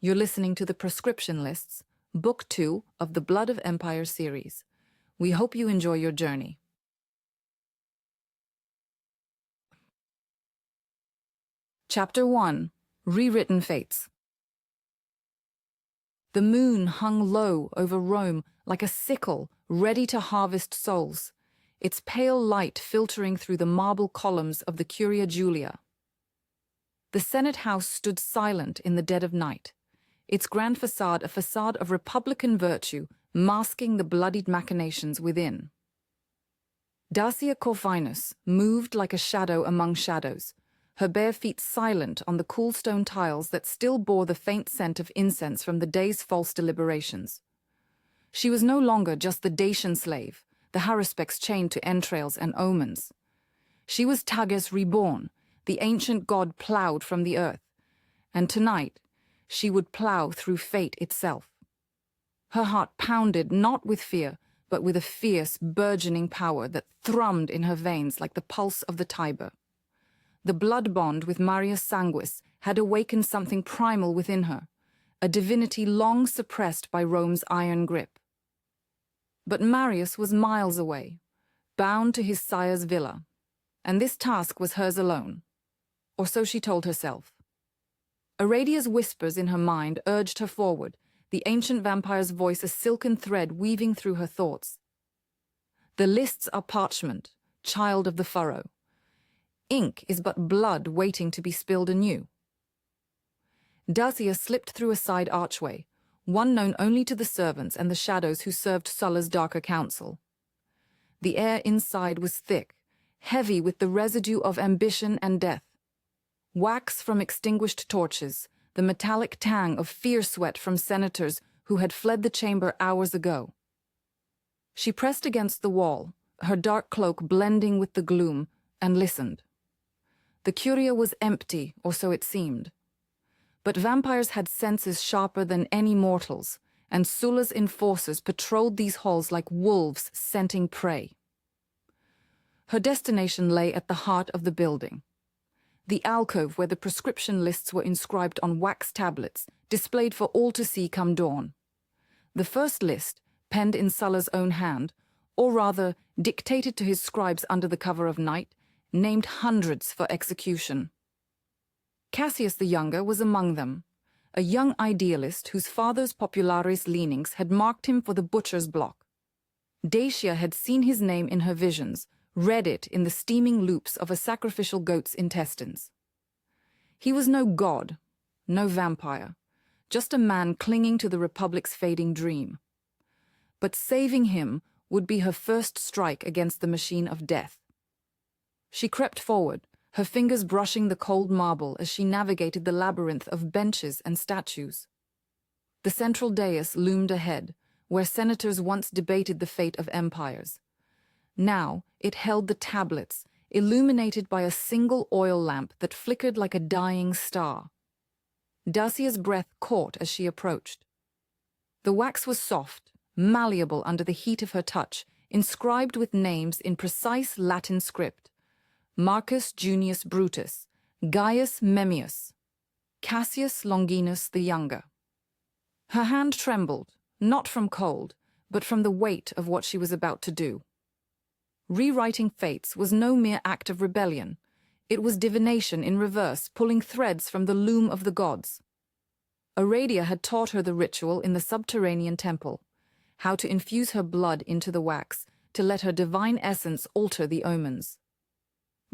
You're listening to the Proscription Lists, Book 2 of the Blood of Empire series. We hope you enjoy your journey. Chapter 1. Rewritten Fates. The moon hung low over Rome like a sickle ready to harvest souls, its pale light filtering through the marble columns of the Curia Julia. The Senate House stood silent in the dead of night, its grand facade a facade of republican virtue masking the bloodied machinations within. Dacia Corvinus moved like a shadow among shadows, her bare feet silent on the cool stone tiles that still bore the faint scent of incense from the day's false deliberations. She was no longer just the Dacian slave, the haruspex chained to entrails and omens. She was Tages reborn, the ancient god ploughed from the earth, and tonight she would plough through fate itself. Her heart pounded not with fear, but with a fierce, burgeoning power that thrummed in her veins like the pulse of the Tiber. The blood bond with Marius Sanguis had awakened something primal within her, a divinity long suppressed by Rome's iron grip. But Marius was miles away, bound to his sire's villa, and this task was hers alone, or so she told herself. Aradia's whispers in her mind urged her forward, the ancient vampire's voice a silken thread weaving through her thoughts. The lists are parchment, child of the furrow. Ink is but blood waiting to be spilled anew. Dacia slipped through a side archway, one known only to the servants and the shadows who served Sulla's darker council. The air inside was thick, heavy with the residue of ambition and death. Wax from extinguished torches, the metallic tang of fear sweat from senators who had fled the chamber hours ago. She pressed against the wall, her dark cloak blending with the gloom, and listened. The Curia was empty, or so it seemed. But vampires had senses sharper than any mortals, and Sulla's enforcers patrolled these halls like wolves scenting prey. Her destination lay at the heart of the building. The alcove where the proscription lists were inscribed on wax tablets, displayed for all to see come dawn. The first list, penned in Sulla's own hand, or rather dictated to his scribes under the cover of night, named hundreds for execution. Cassius the Younger was among them, a young idealist whose father's popularis leanings had marked him for the butcher's block. Dacia had seen his name in her visions, read it in the steaming loops of a sacrificial goat's intestines. He was no god, no vampire, just a man clinging to the Republic's fading dream. But saving him would be her first strike against the machine of death. She crept forward, her fingers brushing the cold marble as she navigated the labyrinth of benches and statues. The central dais loomed ahead, where senators once debated the fate of empires. Now it held the tablets, illuminated by a single oil lamp that flickered like a dying star. Dacia's breath caught as she approached. The wax was soft, malleable under the heat of her touch, inscribed with names in precise Latin script: Marcus Junius Brutus, Gaius Memmius, Cassius Longinus the Younger. Her hand trembled, not from cold, but from the weight of what she was about to do. Rewriting fates was no mere act of rebellion. It was divination in reverse, pulling threads from the loom of the gods. Aradia had taught her the ritual in the subterranean temple, how to infuse her blood into the wax, to let her divine essence alter the omens.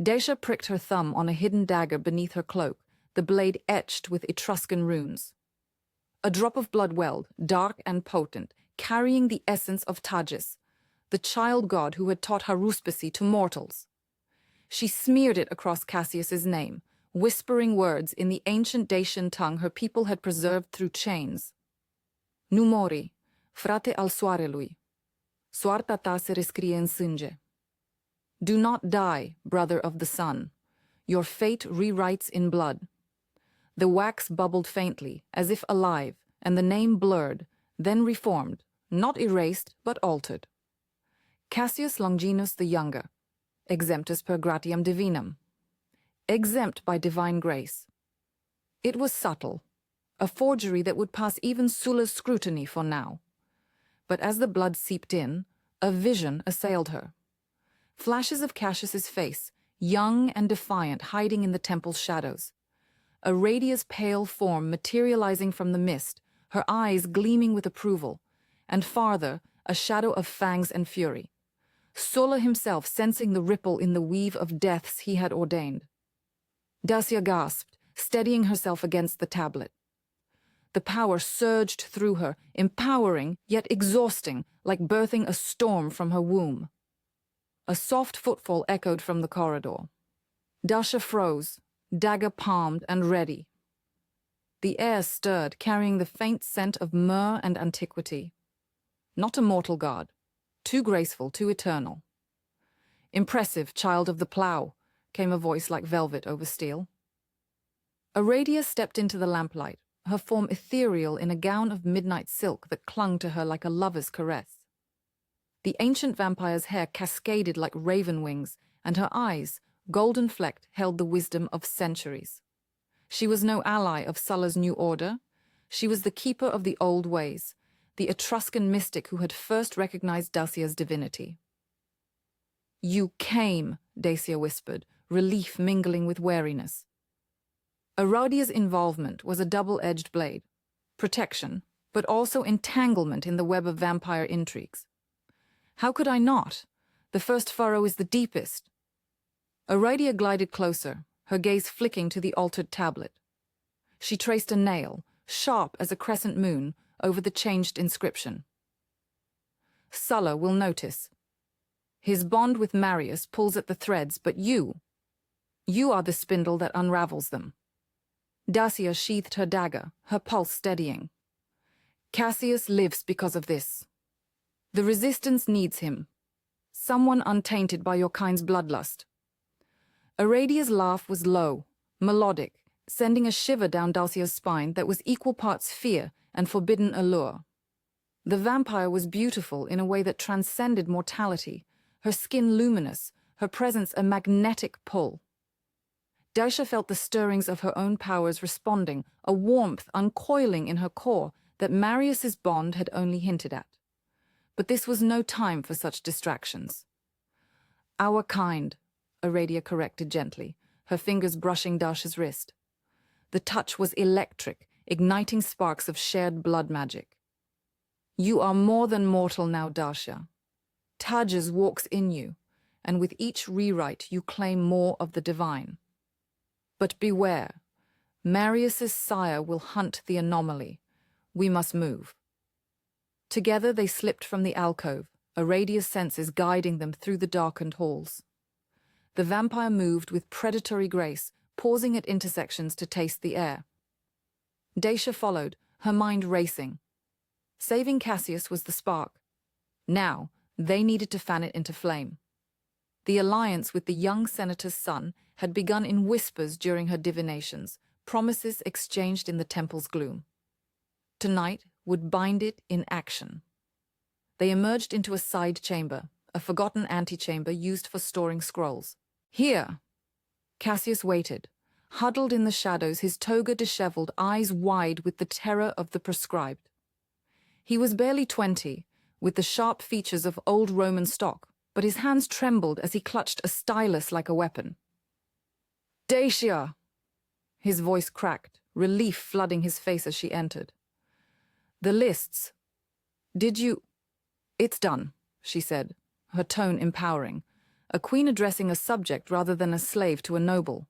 Dacia pricked her thumb on a hidden dagger beneath her cloak, the blade etched with Etruscan runes. A drop of blood welled, dark and potent, carrying the essence of Tages, the child god who had taught haruspicy to mortals. She smeared it across Cassius's name, whispering words in the ancient Dacian tongue her people had preserved through chains. Numori, frate al soarelui. Soarta ta se rescrie în sânge. Do not die, brother of the sun. Your fate rewrites in blood. The wax bubbled faintly, as if alive, and the name blurred, then reformed, not erased, but altered. Cassius Longinus the Younger, exemptus per gratiam divinam. Exempt by divine grace. It was subtle, a forgery that would pass even Sulla's scrutiny for now. But as the blood seeped in, a vision assailed her. Flashes of Cassius's face, young and defiant, hiding in the temple's shadows. Aradia's pale form materializing from the mist, her eyes gleaming with approval, and farther, a shadow of fangs and fury. Sulla himself sensing the ripple in the weave of deaths he had ordained. Dacia gasped, steadying herself against the tablet. The power surged through her, empowering yet exhausting, like birthing a storm from her womb. A soft footfall echoed from the corridor. Dacia froze, dagger palmed and ready. The air stirred, carrying the faint scent of myrrh and antiquity. Not a mortal guard. Too graceful, too eternal. "Impressive, child of the plough," came a voice like velvet over steel. Aradia stepped into the lamplight, her form ethereal in a gown of midnight silk that clung to her like a lover's caress. The ancient vampire's hair cascaded like raven wings, and her eyes, golden flecked, held the wisdom of centuries. She was no ally of Sulla's new order. She was the keeper of the old ways, the Etruscan mystic who had first recognized Dacia's divinity. "You came," Dacia whispered, relief mingling with wariness. Aradia's involvement was a double-edged blade, protection, but also entanglement in the web of vampire intrigues. "How could I not? The first furrow is the deepest." Aradia glided closer, her gaze flicking to the altered tablet. She traced a nail, sharp as a crescent moon, over the changed inscription. "Sulla will notice. His bond with Marius pulls at the threads, but you are the spindle that unravels them." Dacia sheathed her dagger, her pulse steadying. "Cassius lives because of this. The resistance needs him. Someone untainted by your kind's bloodlust." Aradia's laugh was low, melodic, sending a shiver down Dacia's spine that was equal parts fear and forbidden allure. The vampire was beautiful in a way that transcended mortality, her skin luminous, her presence a magnetic pull. Dacia felt the stirrings of her own powers responding, a warmth uncoiling in her core that Marius's bond had only hinted at. But this was no time for such distractions. "Our kind," Aradia corrected gently, her fingers brushing Dacia's wrist. The touch was electric, igniting sparks of shared blood magic. "You are more than mortal now, Dacia. Tages walks in you, and with each rewrite you claim more of the divine. But beware, Marius's sire will hunt the anomaly. We must move." Together they slipped from the alcove, Aradia's senses guiding them through the darkened halls. The vampire moved with predatory grace, pausing at intersections to taste the air. Dacia followed, her mind racing. Saving Cassius was the spark. Now, they needed to fan it into flame. The alliance with the young senator's son had begun in whispers during her divinations, promises exchanged in the temple's gloom. Tonight would bind it in action. They emerged into a side chamber, a forgotten antechamber used for storing scrolls. "Here!" Cassius waited, huddled in the shadows, his toga disheveled, eyes wide with the terror of the proscribed. He was barely 20, with the sharp features of old Roman stock, but his hands trembled as he clutched a stylus like a weapon. "Dacia!" His voice cracked, relief flooding his face as she entered. "The lists. Did you—" "It's done," she said, her tone empowering, a queen addressing a subject rather than a slave to a noble.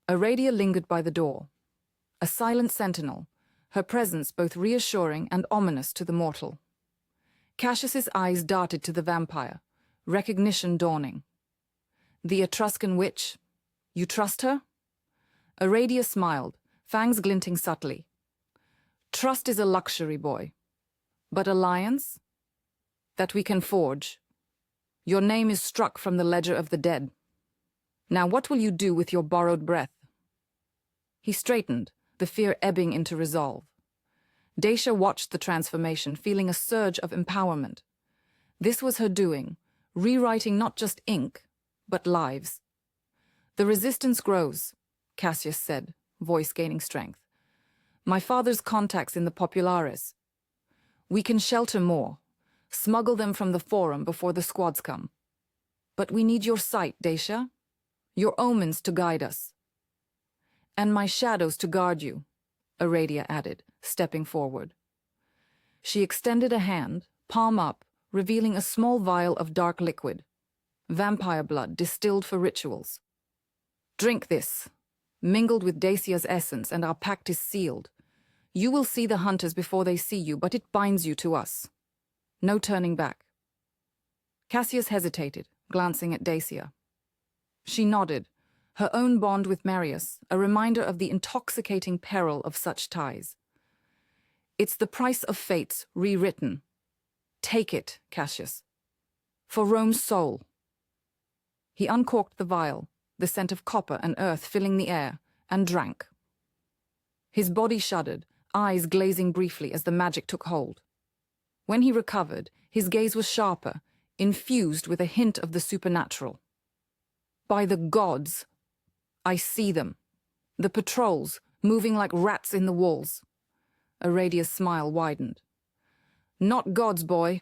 Aradia lingered by the door, a silent sentinel, her presence both reassuring and ominous to the mortal. Cassius's eyes darted to the vampire, recognition dawning. "The Etruscan witch? You trust her?" Aradia smiled, fangs glinting subtly. "Trust is a luxury, boy. But alliance? That we can forge. Your name is struck from the ledger of the dead. Now what will you do with your borrowed breath?" He straightened, the fear ebbing into resolve. Dacia watched the transformation, feeling a surge of empowerment. This was her doing, rewriting not just ink, but lives. "The resistance grows," Cassius said, voice gaining strength. My father's contacts in the Populares. We can shelter more, smuggle them from the Forum before the squads come. But we need your sight, Dacia, your omens to guide us. And my shadows to guard you, Aradia added, stepping forward. She extended a hand, palm up, revealing a small vial of dark liquid, vampire blood distilled for rituals. Drink this, mingled with Dacia's essence, and our pact is sealed. You will see the hunters before they see you, but it binds you to us. No turning back. Cassius hesitated, glancing at Dacia. She nodded, her own bond with Marius, a reminder of the intoxicating peril of such ties. It's the price of fates rewritten. Take it, Cassius. For Rome's soul. He uncorked the vial, the scent of copper and earth filling the air, and drank. His body shuddered, eyes glazing briefly as the magic took hold. When he recovered, his gaze was sharper, infused with a hint of the supernatural. By the gods, I see them. The patrols, moving like rats in the walls. Aradia's smile widened. Not gods, boy.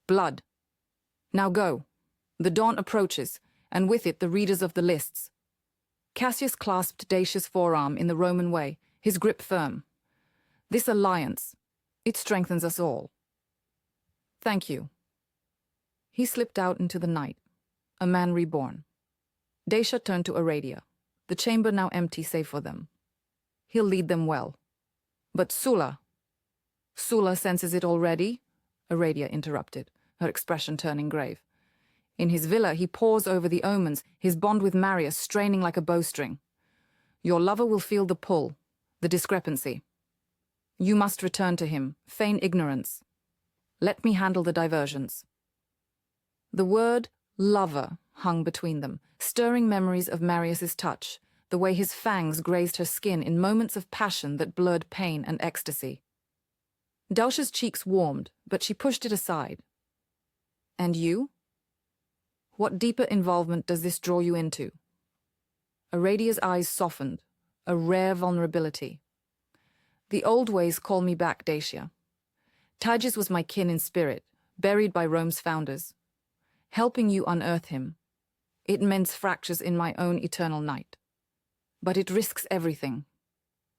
Blood. Now go. The dawn approaches, and with it the readers of the lists. Cassius clasped Dacia's forearm in the Roman way, his grip firm. This alliance, it strengthens us all. Thank you. He slipped out into the night, a man reborn. Dacia turned to Aradia, the chamber now empty save for them. He'll lead them well. But Sulla senses it already? Aradia interrupted, her expression turning grave. In his villa, he pores over the omens, his bond with Marius straining like a bowstring. Your lover will feel the pull, the discrepancy. You must return to him, feign ignorance. Let me handle the diversions. The word lover hung between them, stirring memories of Marius's touch, the way his fangs grazed her skin in moments of passion that blurred pain and ecstasy. Dacia's cheeks warmed, but she pushed it aside. And you? What deeper involvement does this draw you into? Aradia's eyes softened, a rare vulnerability. The old ways call me back, Dacia. Tyges was my kin in spirit, buried by Rome's founders. Helping you unearth him, it mends fractures in my own eternal night. But it risks everything.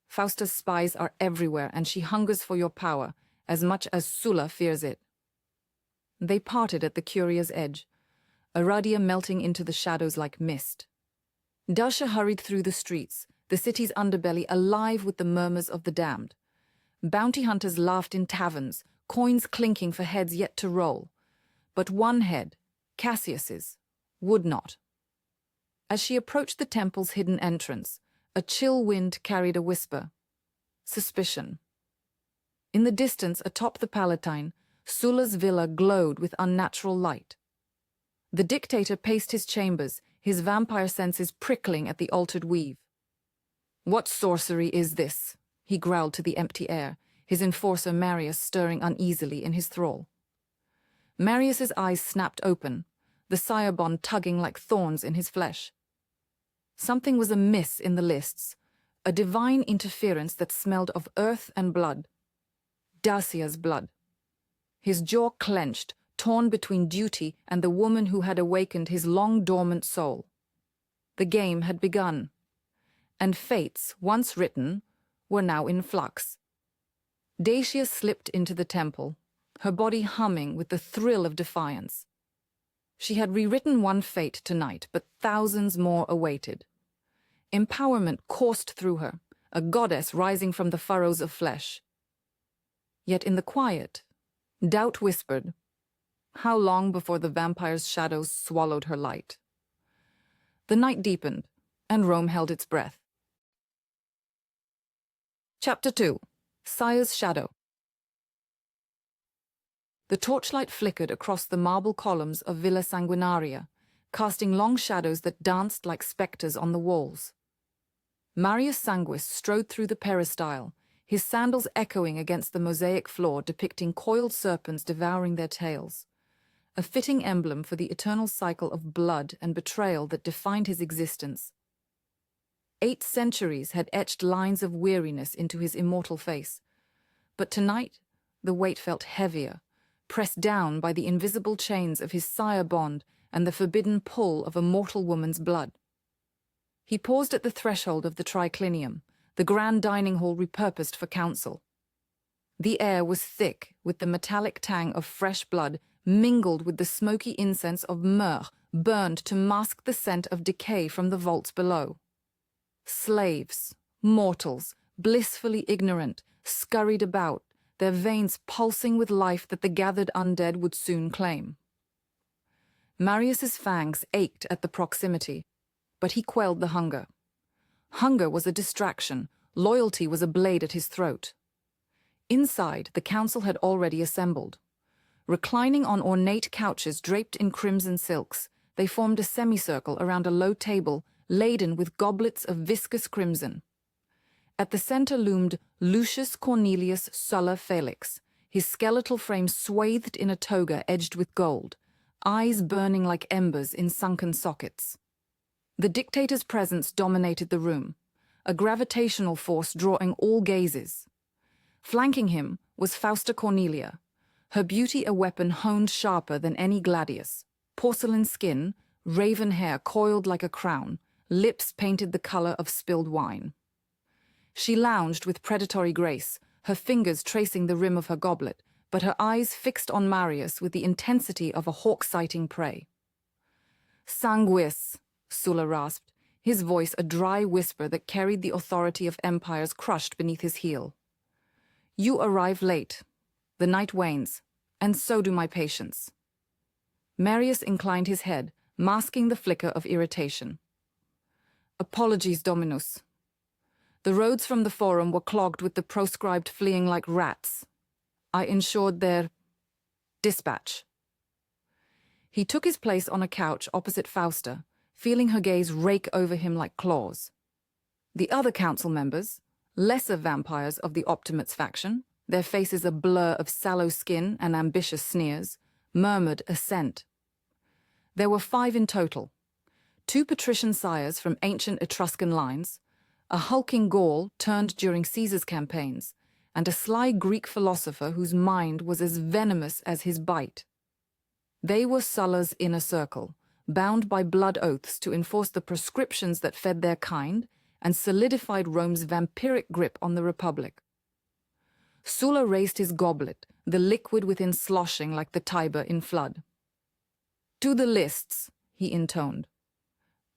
Fausta's spies are everywhere, and she hungers for your power as much as Sulla fears it. They parted at the Curia's edge, Aradia melting into the shadows like mist. Dacia hurried through the streets, the city's underbelly alive with the murmurs of the damned. Bounty hunters laughed in taverns, coins clinking for heads yet to roll. But one head, Cassius's, would not. As she approached the temple's hidden entrance, a chill wind carried a whisper. Suspicion. In the distance atop the Palatine, Sulla's villa glowed with unnatural light. The dictator paced his chambers, his vampire senses prickling at the altered weave. What sorcery is this? He growled to the empty air, his enforcer Marius stirring uneasily in his thrall. Marius's eyes snapped open, the sire-bond tugging like thorns in his flesh. Something was amiss in the lists, a divine interference that smelled of earth and blood. Dacia's blood. His jaw clenched, torn between duty and the woman who had awakened his long-dormant soul. The game had begun, and fates, once written, were now in flux. Dacia slipped into the temple, her body humming with the thrill of defiance. She had rewritten one fate tonight, but thousands more awaited. Empowerment coursed through her, a goddess rising from the furrows of flesh. Yet in the quiet, doubt whispered, how long before the vampire's shadows swallowed her light? The night deepened, and Rome held its breath. Chapter 2. Sire's Shadow. The torchlight flickered across the marble columns of Villa Sanguinaria, casting long shadows that danced like spectres on the walls. Marius Sanguis strode through the peristyle, his sandals echoing against the mosaic floor depicting coiled serpents devouring their tails, a fitting emblem for the eternal cycle of blood and betrayal that defined his existence. 8 centuries had etched lines of weariness into his immortal face. But tonight, the weight felt heavier, pressed down by the invisible chains of his sire-bond and the forbidden pull of a mortal woman's blood. He paused at the threshold of the triclinium, the grand dining hall repurposed for council. The air was thick with the metallic tang of fresh blood mingled with the smoky incense of myrrh burned to mask the scent of decay from the vaults below. Slaves, mortals, blissfully ignorant, scurried about, their veins pulsing with life that the gathered undead would soon claim. Marius's fangs ached at the proximity, but he quelled the hunger. Hunger was a distraction, loyalty was a blade at his throat. Inside, the council had already assembled. Reclining on ornate couches draped in crimson silks, they formed a semicircle around a low table laden with goblets of viscous crimson. At the center loomed Lucius Cornelius Sulla Felix, his skeletal frame swathed in a toga edged with gold, eyes burning like embers in sunken sockets. The dictator's presence dominated the room, a gravitational force drawing all gazes. Flanking him was Fausta Cornelia, her beauty a weapon honed sharper than any gladius, porcelain skin, raven hair coiled like a crown, lips painted the color of spilled wine. She lounged with predatory grace, her fingers tracing the rim of her goblet, but her eyes fixed on Marius with the intensity of a hawk sighting prey. "Sanguis," Sulla rasped, his voice a dry whisper that carried the authority of empires crushed beneath his heel. "You arrive late. The night wanes, and so do my patience." Marius inclined his head, masking the flicker of irritation. "Apologies, Dominus. The roads from the Forum were clogged with the proscribed fleeing like rats. I ensured their dispatch." He took his place on a couch opposite Fausta, feeling her gaze rake over him like claws. The other council members, lesser vampires of the Optimates faction, their faces a blur of sallow skin and ambitious sneers, murmured assent. There were 5 in total: 2 patrician sires from ancient Etruscan lines, a hulking Gaul turned during Caesar's campaigns, and a sly Greek philosopher whose mind was as venomous as his bite. They were Sulla's inner circle, bound by blood oaths to enforce the proscriptions that fed their kind and solidified Rome's vampiric grip on the Republic. Sulla raised his goblet, the liquid within sloshing like the Tiber in flood. "To the lists," he intoned,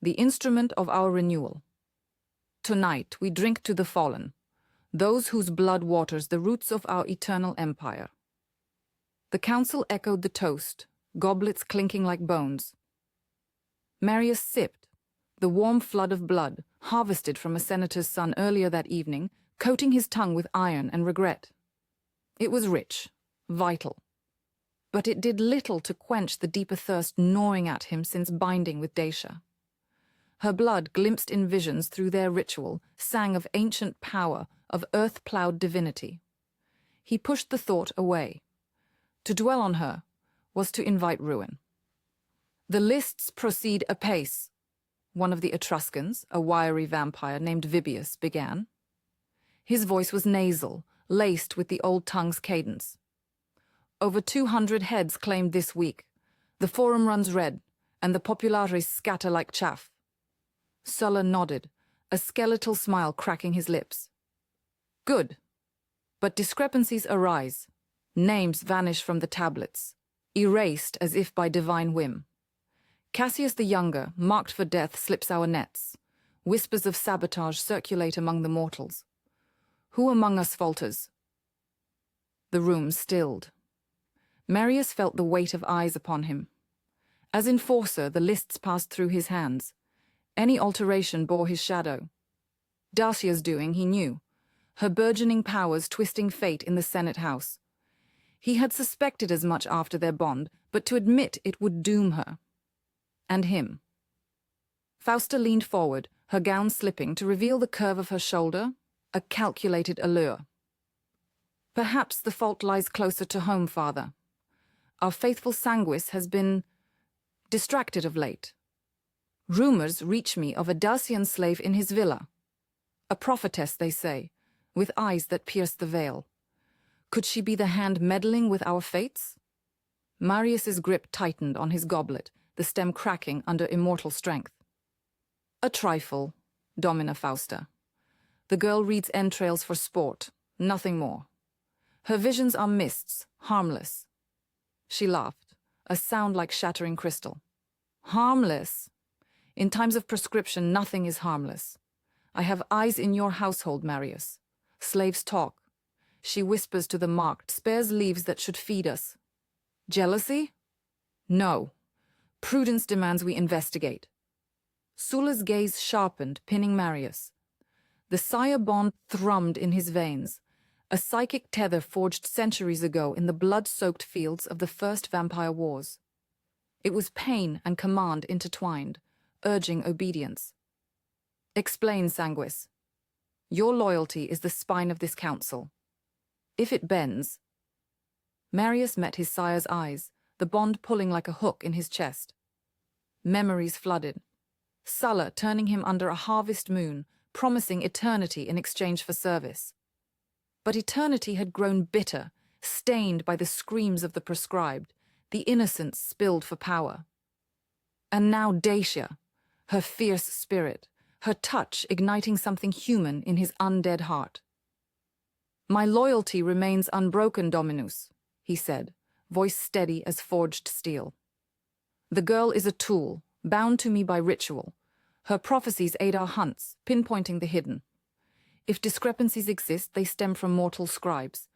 "the instrument of our renewal. Tonight we drink to the fallen, those whose blood waters the roots of our eternal empire." The council echoed the toast, goblets clinking like bones. Marius sipped, the warm flood of blood, harvested from a senator's son earlier that evening, coating his tongue with iron and regret. It was rich, vital, but it did little to quench the deeper thirst gnawing at him since binding with Dacia. Her blood, glimpsed in visions through their ritual, sang of ancient power, of earth-ploughed divinity. He pushed the thought away. To dwell on her was to invite ruin. "The lists proceed apace," one of the Etruscans, a wiry vampire named Vibius, began. His voice was nasal, laced with the old tongue's cadence. "Over 200 heads claimed this week. The Forum runs red, and the populares scatter like chaff." Sulla nodded, a skeletal smile cracking his lips. "Good. But discrepancies arise. Names vanish from the tablets, erased as if by divine whim. Cassius the Younger, marked for death, slips our nets. Whispers of sabotage circulate among the mortals. Who among us falters?" The room stilled. Marius felt the weight of eyes upon him. As enforcer, the lists passed through his hands. Any alteration bore his shadow. Dacia's doing, he knew. Her burgeoning powers twisting fate in the Senate House. He had suspected as much after their bond, but to admit it would doom her. And him. Fausta leaned forward, her gown slipping to reveal the curve of her shoulder, a calculated allure. "Perhaps the fault lies closer to home, Father. Our faithful Sanguis has been distracted of late. Rumors reach me of a Dacian slave in his villa. A prophetess, they say, with eyes that pierce the veil. Could she be the hand meddling with our fates? Marius's grip tightened on his goblet, the stem cracking under immortal strength. A trifle, Domina Fausta. The girl reads entrails for sport, nothing more. Her visions are mists, harmless. She laughed, a sound like shattering crystal. Harmless? In times of proscription, nothing is harmless. I have eyes in your household, Marius. Slaves talk. She whispers to the marked, spares leaves that should feed us. Jealousy? No. Prudence demands we investigate. Sulla's gaze sharpened, pinning Marius. The sire-bond thrummed in his veins, a psychic tether forged centuries ago in the blood-soaked fields of the First Vampire Wars. It was pain and command intertwined, urging obedience. Explain, Sanguis. Your loyalty is the spine of this council. If it bends... Marius met his sire's eyes, the bond pulling like a hook in his chest. Memories flooded. Sulla turning him under a harvest moon, promising eternity in exchange for service. But eternity had grown bitter, stained by the screams of the proscribed, the innocents spilled for power. And now Dacia, her fierce spirit, her touch igniting something human in his undead heart. My loyalty remains unbroken, Dominus, he said, voice steady as forged steel. The girl is a tool, bound to me by ritual. Her prophecies aid our hunts, pinpointing the hidden. If discrepancies exist, they stem from mortal scribes,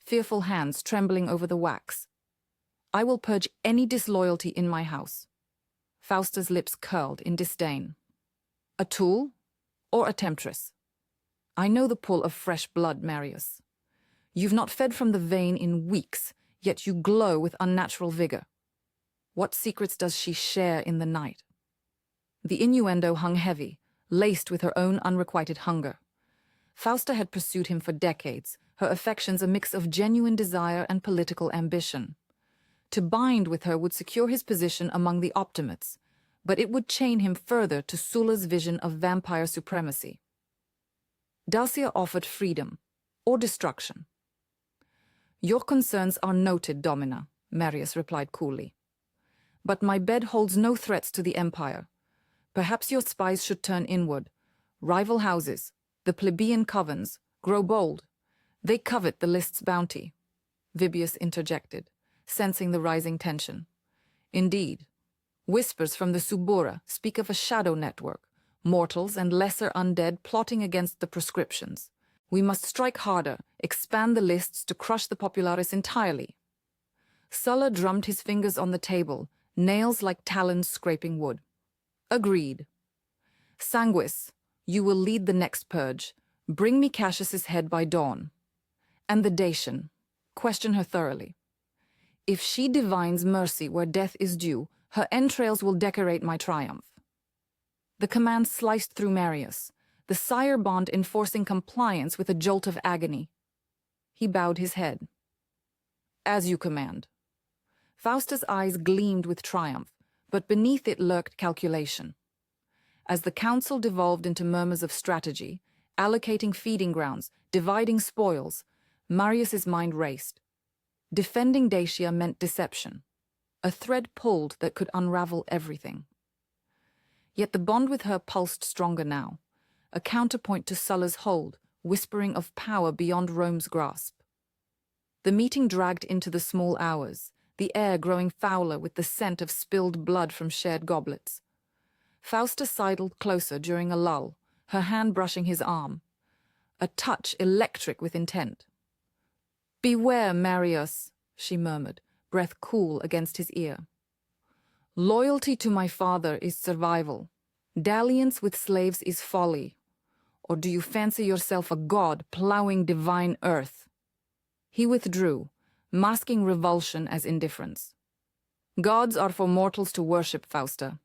fearful hands trembling over the wax. I will purge any disloyalty in my house. Fausta's lips curled in disdain. A tool or a temptress? I know the pull of fresh blood, Marius. You've not fed from the vein in weeks, yet you glow with unnatural vigor. What secrets does she share in the night? The innuendo hung heavy, laced with her own unrequited hunger. Fausta had pursued him for decades, her affections a mix of genuine desire and political ambition. To bind with her would secure his position among the optimates, but it would chain him further to Sulla's vision of vampire supremacy. Dacia offered freedom, or destruction. Your concerns are noted, Domina, Marius replied coolly. But my bed holds no threats to the Empire. Perhaps your spies should turn inward. Rival houses, the plebeian covens, grow bold. They covet the list's bounty. Vibius interjected, sensing the rising tension. Indeed, whispers from the Subura speak of a shadow network, mortals and lesser undead plotting against the proscriptions. We must strike harder, expand the lists to crush the popularis entirely. Sulla drummed his fingers on the table, nails like talons scraping wood. Agreed. Sanguis, you will lead the next purge. Bring me Cassius's head by dawn. And the Dacian. Question her thoroughly. If she divines mercy where death is due, her entrails will decorate my triumph. The command sliced through Marius, the sire-bond enforcing compliance with a jolt of agony. He bowed his head. As you command. Fausta's eyes gleamed with triumph, but beneath it lurked calculation. As the council devolved into murmurs of strategy, allocating feeding grounds, dividing spoils, Marius's mind raced. Defending Dacia meant deception, a thread pulled that could unravel everything. Yet the bond with her pulsed stronger now, a counterpoint to Sulla's hold, whispering of power beyond Rome's grasp. The meeting dragged into the small hours, the air growing fouler with the scent of spilled blood from shared goblets. Fausta sidled closer during a lull, her hand brushing his arm, a touch electric with intent. Beware, Marius, she murmured, breath cool against his ear. Loyalty to my father is survival. Dalliance with slaves is folly. Or do you fancy yourself a god plowing divine earth? He withdrew, masking revulsion as indifference. Gods are for mortals to worship, Fausta.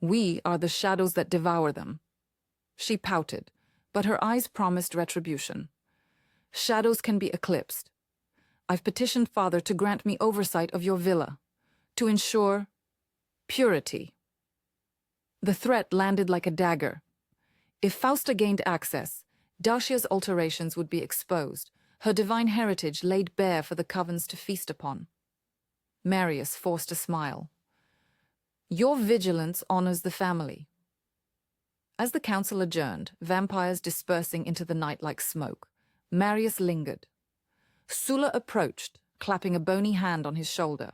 We are the shadows that devour them. She pouted, but her eyes promised retribution. Shadows can be eclipsed. I've petitioned Father to grant me oversight of your villa, to ensure purity. The threat landed like a dagger. If Fausta gained access, Dacia's alterations would be exposed, her divine heritage laid bare for the covens to feast upon. Marius forced a smile. Your vigilance honors the family. As the council adjourned, vampires dispersing into the night like smoke, Marius lingered. Sulla approached, clapping a bony hand on his shoulder.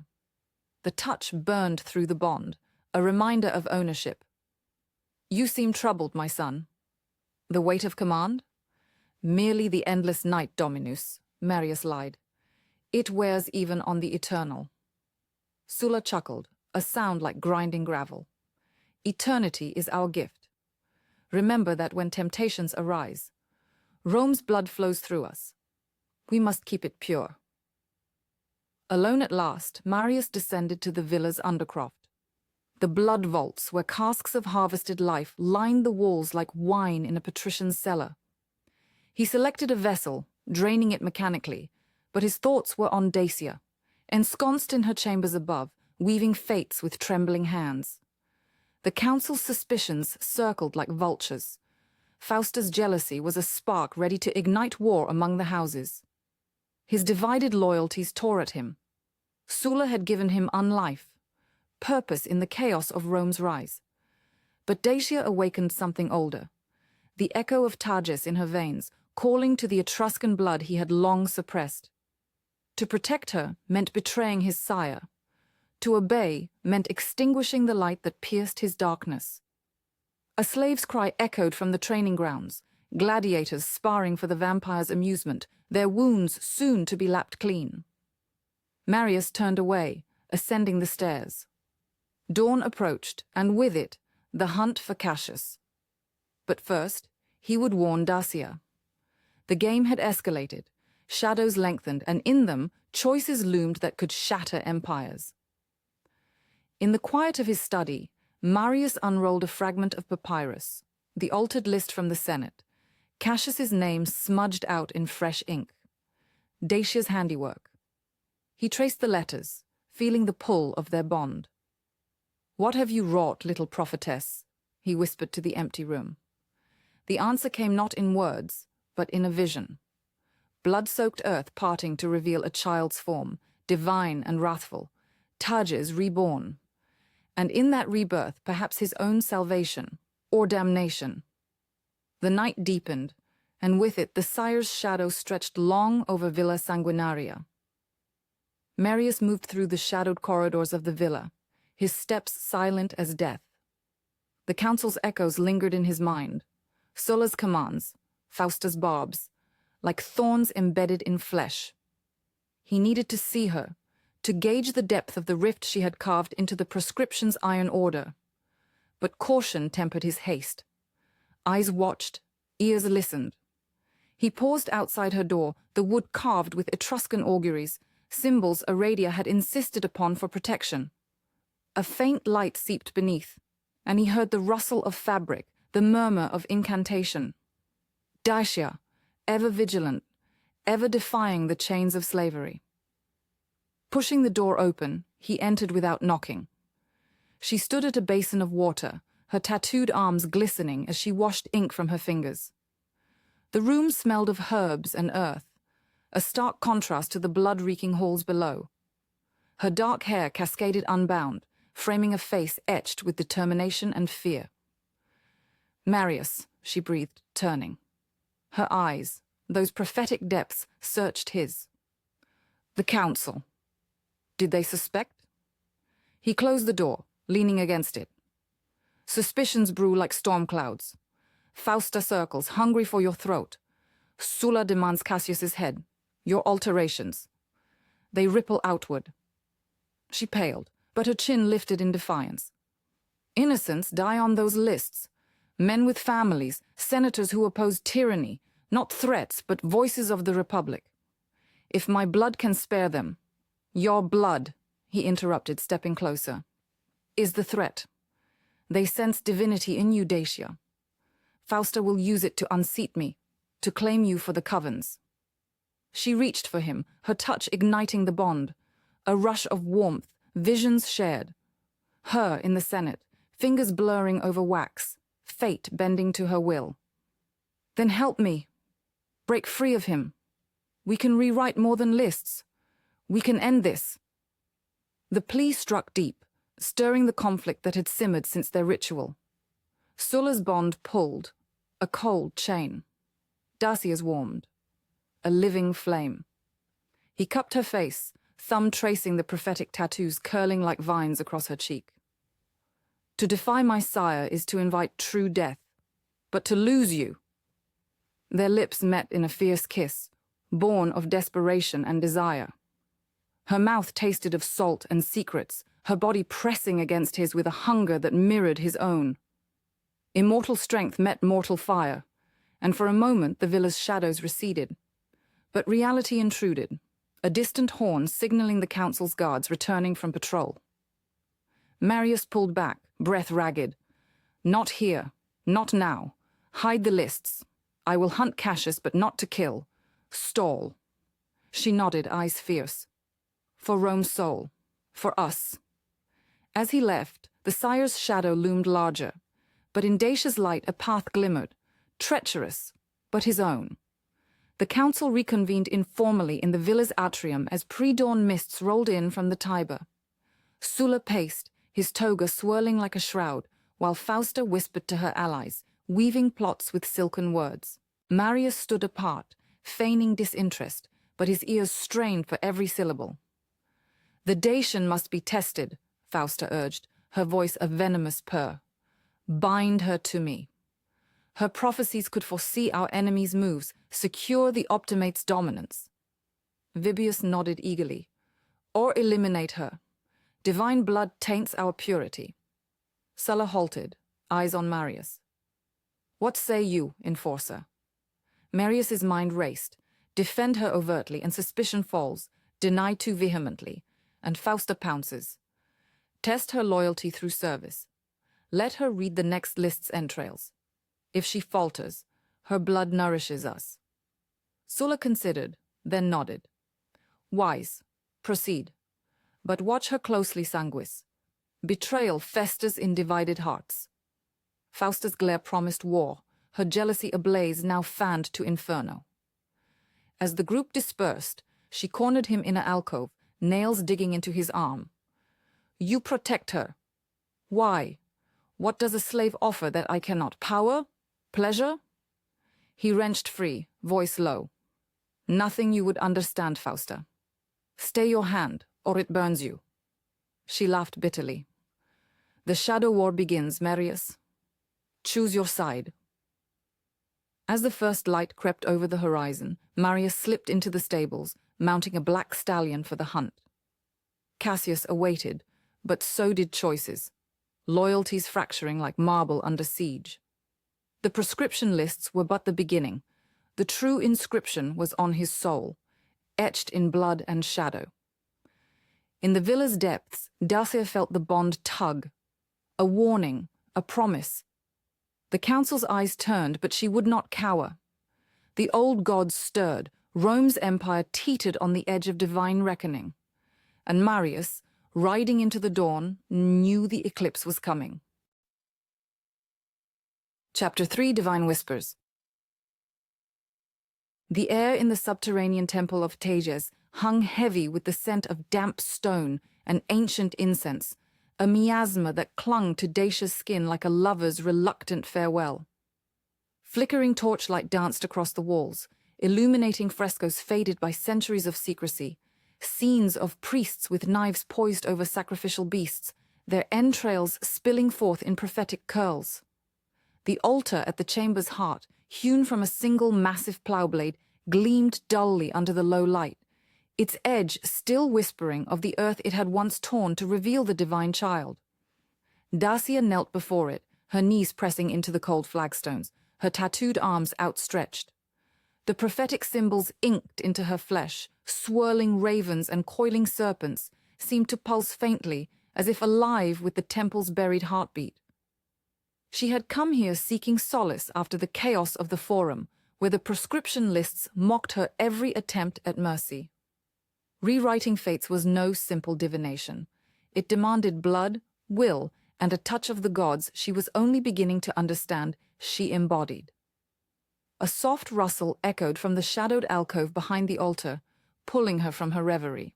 The touch burned through the bond, a reminder of ownership. You seem troubled, my son. The weight of command? Merely the endless night, Dominus, Marius lied. It wears even on the eternal. Sulla chuckled, a sound like grinding gravel. Eternity is our gift. Remember that when temptations arise, Rome's blood flows through us. We must keep it pure. Alone at last, Marius descended to the villa's undercroft. The blood vaults where casks of harvested life lined the walls like wine in a patrician's cellar. He selected a vessel, draining it mechanically, but his thoughts were on Dacia, ensconced in her chambers above, weaving fates with trembling hands. The council's suspicions circled like vultures. Fausta's jealousy was a spark ready to ignite war among the houses. His divided loyalties tore at him. Sulla had given him unlife, purpose in the chaos of Rome's rise. But Dacia awakened something older, the echo of Tages in her veins, calling to the Etruscan blood he had long suppressed. To protect her meant betraying his sire. To obey meant extinguishing the light that pierced his darkness. A slave's cry echoed from the training grounds, gladiators sparring for the vampire's amusement, their wounds soon to be lapped clean. Marius turned away, ascending the stairs. Dawn approached, and with it, the hunt for Cassius. But first, he would warn Dacia. The game had escalated, shadows lengthened, and in them, choices loomed that could shatter empires. In the quiet of his study, Marius unrolled a fragment of papyrus, the altered list from the Senate, Cassius's name smudged out in fresh ink. Dacia's handiwork. He traced the letters, feeling the pull of their bond. "What have you wrought, little prophetess?" he whispered to the empty room. The answer came not in words, but in a vision. Blood-soaked earth parting to reveal a child's form, divine and wrathful, Tages reborn. And in that rebirth, perhaps his own salvation, or damnation. The night deepened, and with it the sire's shadow stretched long over Villa Sanguinaria. Marius moved through the shadowed corridors of the villa, his steps silent as death. The council's echoes lingered in his mind, Sulla's commands, Fausta's barbs, like thorns embedded in flesh. He needed to see her, to gauge the depth of the rift she had carved into the Proscription's iron order. But caution tempered his haste. Eyes watched, ears listened. He paused outside her door, the wood carved with Etruscan auguries, symbols Aradia had insisted upon for protection. A faint light seeped beneath, and he heard the rustle of fabric, the murmur of incantation. Dacia, ever vigilant, ever defying the chains of slavery. Pushing the door open, he entered without knocking. She stood at a basin of water, her tattooed arms glistening as she washed ink from her fingers. The room smelled of herbs and earth, a stark contrast to the blood-reeking halls below. Her dark hair cascaded unbound, framing a face etched with determination and fear. "Marius," she breathed, turning. Her eyes, those prophetic depths, searched his. "The council. Did they suspect?" He closed the door, leaning against it. "Suspicions brew like storm clouds. Fausta circles, hungry for your throat. Sulla demands Cassius's head. Your alterations. They ripple outward." She paled, but her chin lifted in defiance. "Innocents die on those lists. Men with families, senators who oppose tyranny, not threats, but voices of the Republic. If my blood can spare them—" "Your blood," he interrupted, stepping closer, "is the threat. They sense divinity in you, Dacia. Fausta will use it to unseat me, to claim you for the covens." She reached for him, her touch igniting the bond. A rush of warmth, visions shared. Her in the Senate, fingers blurring over wax, fate bending to her will. Then help me. Break free of him. We can rewrite more than lists. We can end this. The plea struck deep, stirring the conflict that had simmered since their ritual. Sulla's bond pulled, a cold chain. Dacia's warmed, a living flame. He cupped her face, thumb tracing the prophetic tattoos curling like vines across her cheek. To defy my sire is to invite true death, but to lose you. Their lips met in a fierce kiss, born of desperation and desire. Her mouth tasted of salt and secrets, her body pressing against his with a hunger that mirrored his own. Immortal strength met mortal fire, and for a moment the villa's shadows receded. But reality intruded, a distant horn signaling the council's guards returning from patrol. Marius pulled back, breath ragged. Not here, not now. Hide the lists. I will hunt Cassius, but not to kill. Stall. She nodded, eyes fierce. For Rome's soul. For us. As he left, the sire's shadow loomed larger, but in Dacia's light a path glimmered, treacherous, but his own. The council reconvened informally in the villa's atrium as pre-dawn mists rolled in from the Tiber. Sulla paced, his toga swirling like a shroud, while Fausta whispered to her allies, weaving plots with silken words. Marius stood apart, feigning disinterest, but his ears strained for every syllable. The Dacian must be tested, Fausta urged, her voice a venomous purr. Bind her to me. Her prophecies could foresee our enemy's moves, secure the Optimate's dominance. Vibius nodded eagerly. Or eliminate her. Divine blood taints our purity. Sulla halted, eyes on Marius. What say you, enforcer? Marius's mind raced. Defend her overtly, and suspicion falls. Deny too vehemently, and Fausta pounces. Test her loyalty through service. Let her read the next list's entrails. If she falters, her blood nourishes us. Sulla considered, then nodded. Wise. Proceed. But watch her closely, Sanguis. Betrayal festers in divided hearts. Fausta's glare promised war, her jealousy ablaze now fanned to inferno. As the group dispersed, she cornered him in an alcove, nails digging into his arm. You protect her. Why? What does a slave offer that I cannot? Power? Pleasure? He wrenched free, voice low. Nothing you would understand, Fausta. Stay your hand, or it burns you. She laughed bitterly. The shadow war begins, Marius. Choose your side. As the first light crept over the horizon, Marius slipped into the stables, mounting a black stallion for the hunt. Cassius awaited, but so did choices, loyalties fracturing like marble under siege. The proscription lists were but the beginning. The true inscription was on his soul, etched in blood and shadow. In the villa's depths, Dacia felt the bond tug. A warning, a promise. The council's eyes turned, but she would not cower. The old gods stirred, Rome's empire teetered on the edge of divine reckoning. And Marius, riding into the dawn, knew the eclipse was coming. Chapter 3, Divine Whispers. The air in the subterranean temple of Tages hung heavy with the scent of damp stone and ancient incense, a miasma that clung to Dacia's skin like a lover's reluctant farewell. Flickering torchlight danced across the walls, illuminating frescoes faded by centuries of secrecy, scenes of priests with knives poised over sacrificial beasts, their entrails spilling forth in prophetic curls. The altar at the chamber's heart, hewn from a single massive plough blade, gleamed dully under the low light, its edge still whispering of the earth it had once torn to reveal the divine child. Dacia knelt before it, her knees pressing into the cold flagstones, her tattooed arms outstretched. The prophetic symbols inked into her flesh, swirling ravens and coiling serpents, seemed to pulse faintly, as if alive with the temple's buried heartbeat. She had come here seeking solace after the chaos of the Forum, where the proscription lists mocked her every attempt at mercy. Rewriting fates was no simple divination. It demanded blood, will, and a touch of the gods she was only beginning to understand she embodied. A soft rustle echoed from the shadowed alcove behind the altar, pulling her from her reverie.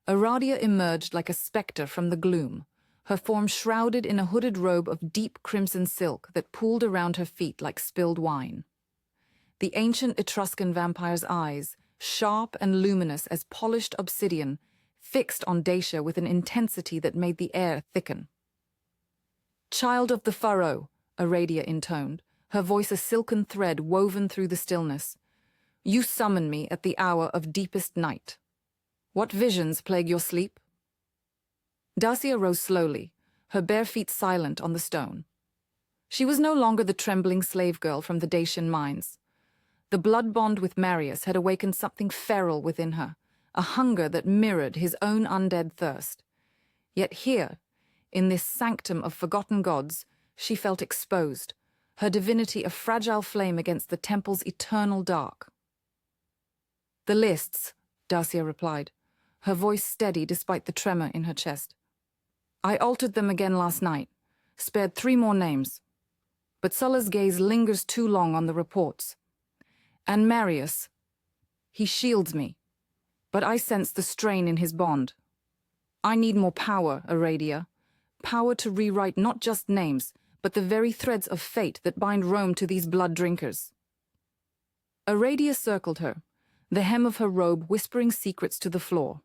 Aradia emerged like a spectre from the gloom, her form shrouded in a hooded robe of deep crimson silk that pooled around her feet like spilled wine. The ancient Etruscan vampire's eyes, sharp and luminous as polished obsidian, fixed on Dacia with an intensity that made the air thicken. "Child of the furrow," Aradia intoned, her voice a silken thread woven through the stillness. "You summon me at the hour of deepest night. What visions plague your sleep?" Dacia rose slowly, her bare feet silent on the stone. She was no longer the trembling slave girl from the Dacian mines. The blood bond with Marius had awakened something feral within her, a hunger that mirrored his own undead thirst. Yet here, in this sanctum of forgotten gods, she felt exposed, her divinity a fragile flame against the temple's eternal dark. "The lists," Dacia replied, her voice steady despite the tremor in her chest. "I altered them again last night, spared 3 more names. But Sulla's gaze lingers too long on the reports. And Marius, he shields me, but I sense the strain in his bond. I need more power, Aradia, power to rewrite not just names, but the very threads of fate that bind Rome to these blood drinkers." Aradia circled her, the hem of her robe whispering secrets to the floor.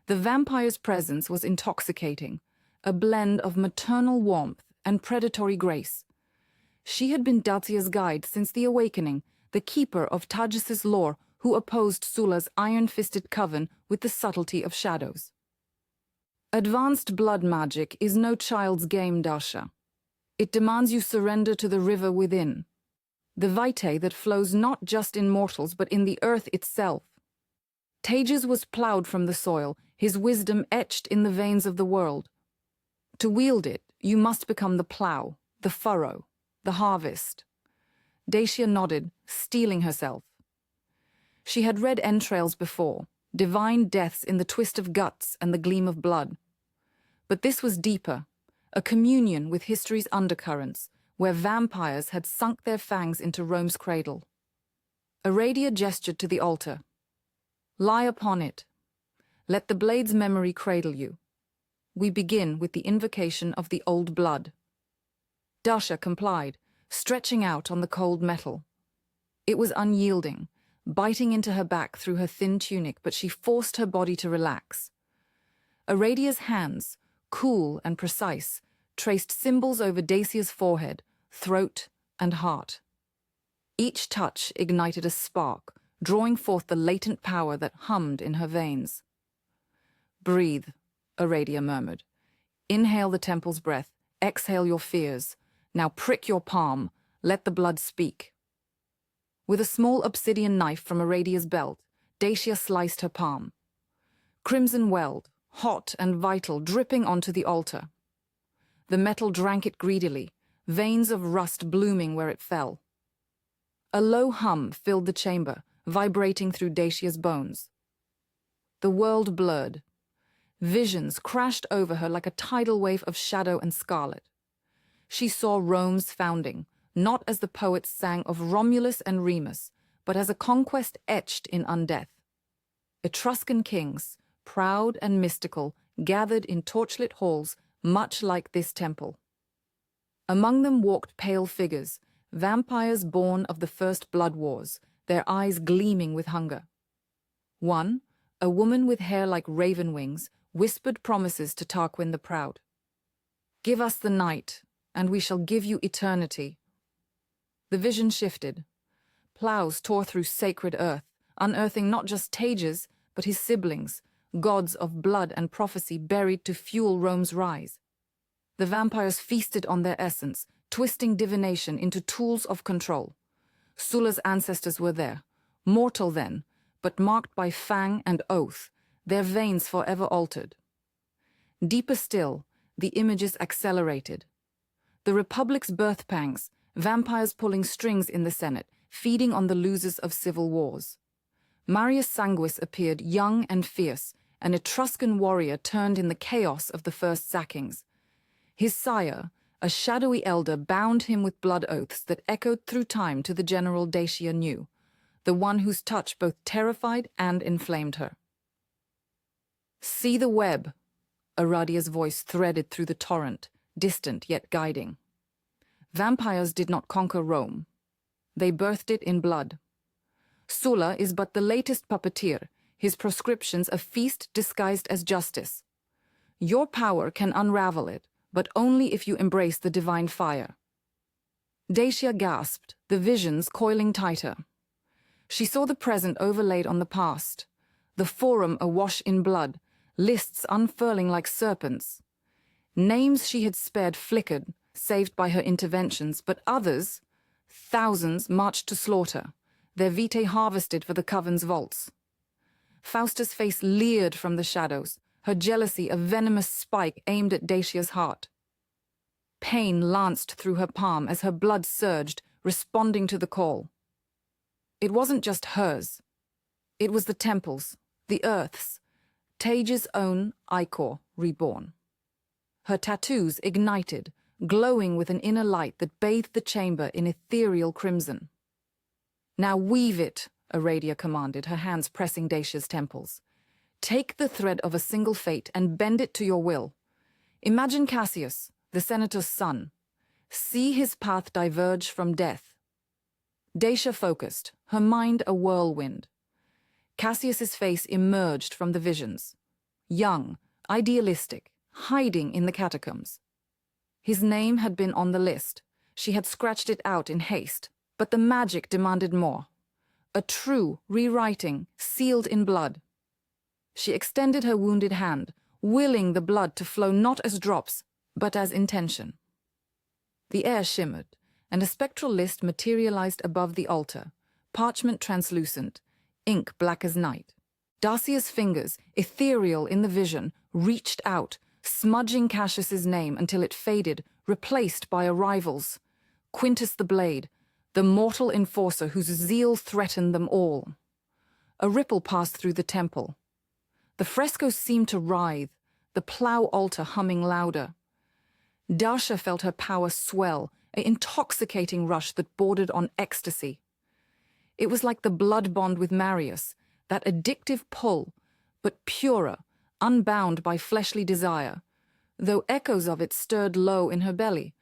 The vampire's presence was intoxicating, a blend of maternal warmth and predatory grace. She had been Dacia's guide since the awakening, the keeper of Tagis's lore who opposed Sulla's iron-fisted coven with the subtlety of shadows. "Advanced blood magic is no child's game, Dacia. It demands you surrender to the river within, the vitae that flows not just in mortals but in the earth itself. Tages was plowed from the soil, his wisdom etched in the veins of the world. To wield it, you must become the plow, the furrow, the harvest." Dacia nodded, steeling herself. She had read entrails before, divine deaths in the twist of guts and the gleam of blood. But this was deeper, a communion with history's undercurrents, where vampires had sunk their fangs into Rome's cradle. Aradia gestured to the altar. "Lie upon it. Let the blade's memory cradle you. We begin with the invocation of the old blood." Dacia complied, stretching out on the cold metal. It was unyielding, biting into her back through her thin tunic, but she forced her body to relax. Aradia's hands, cool and precise, traced symbols over Dacia's forehead, throat, and heart. Each touch ignited a spark, drawing forth the latent power that hummed in her veins. "Breathe," Aradia murmured. "Inhale the temple's breath, exhale your fears. Now prick your palm, let the blood speak." With a small obsidian knife from Aradia's belt, Dacia sliced her palm. Crimson welled, hot and vital, dripping onto the altar. The metal drank it greedily, veins of rust blooming where it fell. A low hum filled the chamber, vibrating through Dacia's bones. The world blurred. Visions crashed over her like a tidal wave of shadow and scarlet. She saw Rome's founding, not as the poets sang of Romulus and Remus, but as a conquest etched in undeath. Etruscan kings, proud and mystical, gathered in torchlit halls, much like this temple. Among them walked pale figures, vampires born of the first blood wars, their eyes gleaming with hunger. One, a woman with hair like raven wings, whispered promises to Tarquin the Proud. "Give us the night, and we shall give you eternity." The vision shifted. Plows tore through sacred earth, unearthing not just Tages, but his siblings, gods of blood and prophecy buried to fuel Rome's rise. The vampires feasted on their essence, twisting divination into tools of control. Sulla's ancestors were there, mortal then, but marked by fang and oath, their veins forever altered. Deeper still, the images accelerated. The Republic's birth pangs, vampires pulling strings in the Senate, feeding on the losers of civil wars. Marius Sanguis appeared young and fierce, an Etruscan warrior turned in the chaos of the first sackings. His sire, a shadowy elder, bound him with blood oaths that echoed through time to the general Dacia knew, the one whose touch both terrified and inflamed her. "See the web," Aradia's voice threaded through the torrent, distant yet guiding. Vampires did not conquer Rome. They birthed it in blood. Sulla is but the latest puppeteer, his proscriptions a feast disguised as justice. Your power can unravel it, but only if you embrace the divine fire. Dacia gasped, the visions coiling tighter. She saw the present overlaid on the past, the forum awash in blood, lists unfurling like serpents. Names she had spared flickered, saved by her interventions, but others, thousands, marched to slaughter, their vitae harvested for the coven's vaults. Fausta's face leered from the shadows, her jealousy a venomous spike aimed at Dacia's heart. Pain lanced through her palm as her blood surged, responding to the call. It wasn't just hers. It was the temple's, the earth's, Tage's own ichor reborn. Her tattoos ignited, glowing with an inner light that bathed the chamber in ethereal crimson. "Now weave it," Aradia commanded, her hands pressing Dacia's temples. "Take the thread of a single fate and bend it to your will. Imagine Cassius, the senator's son. See his path diverge from death." Dacia focused, her mind a whirlwind. Cassius's face emerged from the visions. Young, idealistic, hiding in the catacombs. His name had been on the list. She had scratched it out in haste, but the magic demanded more. A true rewriting, sealed in blood. She extended her wounded hand, willing the blood to flow not as drops, but as intention. The air shimmered, and a spectral list materialized above the altar, parchment translucent, ink black as night. Dacia's fingers, ethereal in the vision, reached out, smudging Cassius's name until it faded, replaced by a rival's, Quintus the Blade, the mortal enforcer whose zeal threatened them all. A ripple passed through the temple. The frescoes seemed to writhe, the plough altar humming louder. Dacia felt her power swell, an intoxicating rush that bordered on ecstasy. It was like the blood bond with Marius, that addictive pull, but purer, unbound by fleshly desire, though echoes of it stirred low in her belly,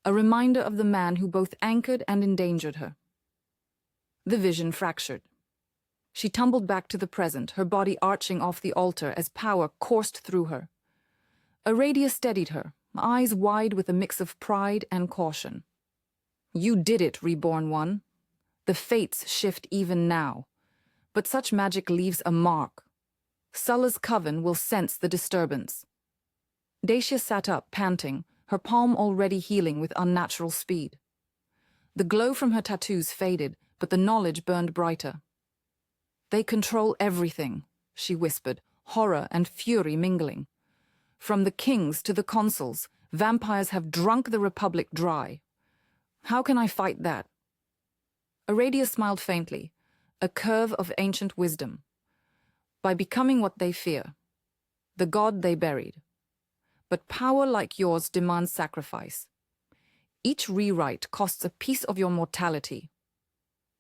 a reminder of the man who both anchored and endangered her. The vision fractured. She tumbled back to the present, her body arching off the altar as power coursed through her. Aradia steadied her, eyes wide with a mix of pride and caution. "You did it, reborn one. The fates shift even now. But such magic leaves a mark. Sulla's coven will sense the disturbance." Dacia sat up, panting, her palm already healing with unnatural speed. The glow from her tattoos faded, but the knowledge burned brighter. "They control everything," she whispered, horror and fury mingling. "From the kings to the consuls, vampires have drunk the Republic dry. How can I fight that?" Aradia smiled faintly, a curve of ancient wisdom. "By becoming what they fear, the god they buried. But power like yours demands sacrifice. Each rewrite costs a piece of your mortality.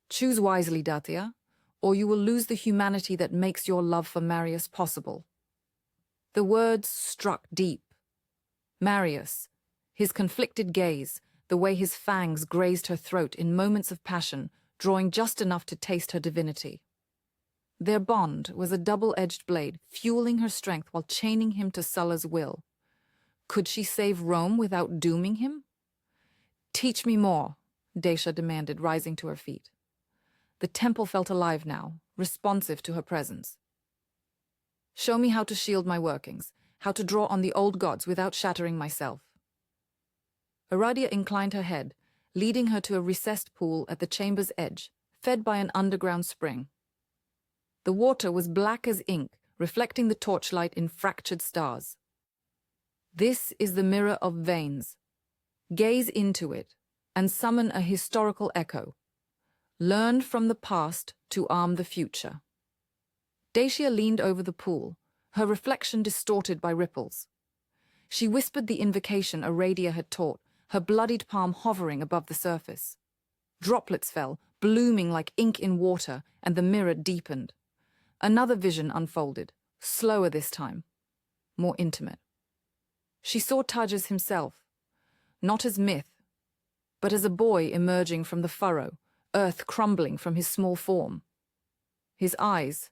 Choose wisely, Dacia, or you will lose the humanity that makes your love for Marius possible." The words struck deep. Marius, his conflicted gaze, the way his fangs grazed her throat in moments of passion, drawing just enough to taste her divinity. Their bond was a double-edged blade, fueling her strength while chaining him to Sulla's will. Could she save Rome without dooming him? "Teach me more," Dacia demanded, rising to her feet. The temple felt alive now, responsive to her presence. "Show me how to shield my workings, how to draw on the old gods without shattering myself." Aradia inclined her head, leading her to a recessed pool at the chamber's edge, fed by an underground spring. The water was black as ink, reflecting the torchlight in fractured stars. "This is the mirror of veins. Gaze into it, and summon a historical echo. Learn from the past to arm the future." Dacia leaned over the pool, her reflection distorted by ripples. She whispered the invocation Aradia had taught, her bloodied palm hovering above the surface. Droplets fell, blooming like ink in water, and the mirror deepened. Another vision unfolded, slower this time, more intimate. She saw Tajas himself, not as myth, but as a boy emerging from the furrow, earth crumbling from his small form. His eyes,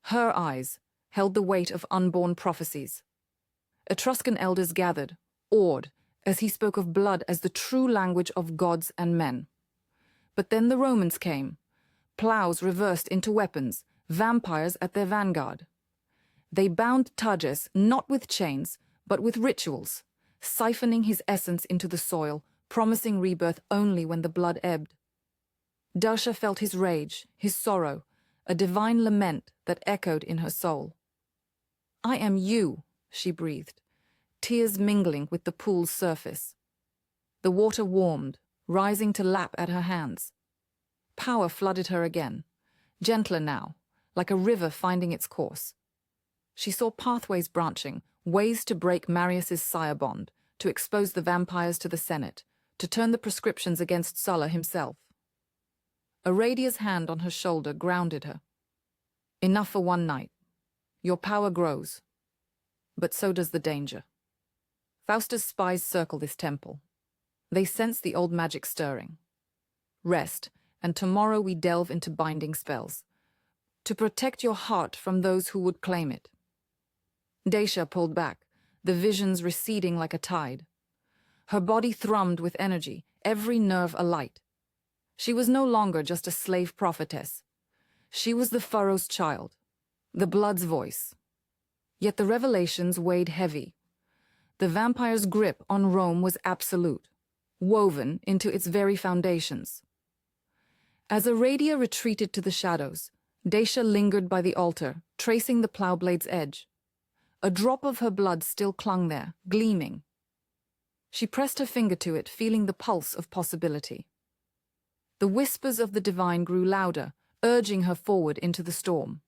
her eyes, held the weight of unborn prophecies. Etruscan elders gathered, awed, as he spoke of blood as the true language of gods and men. But then the Romans came, plows reversed into weapons, vampires at their vanguard. They bound Tajas not with chains, but with rituals, siphoning his essence into the soil, promising rebirth only when the blood ebbed. Dacia felt his rage, his sorrow, a divine lament that echoed in her soul. "I am you," she breathed, tears mingling with the pool's surface. The water warmed, rising to lap at her hands. Power flooded her again, gentler now, like a river finding its course. She saw pathways branching, ways to break Marius's sire-bond, to expose the vampires to the Senate, to turn the proscriptions against Sulla himself. Aradia's hand on her shoulder grounded her. "Enough for one night. Your power grows, but so does the danger." Fausta's spies circle this temple. They sense the old magic stirring. "Rest, and tomorrow we delve into binding spells, to protect your heart from those who would claim it." Dacia pulled back, the visions receding like a tide. Her body thrummed with energy, every nerve alight. She was no longer just a slave prophetess. She was the furrow's child, the blood's voice. Yet the revelations weighed heavy. The vampire's grip on Rome was absolute, woven into its very foundations. As Aradia retreated to the shadows, Dacia lingered by the altar, tracing the plowblade's edge. A drop of her blood still clung there, gleaming. She pressed her finger to it, feeling the pulse of possibility. The whispers of the divine grew louder, urging her forward into the storm.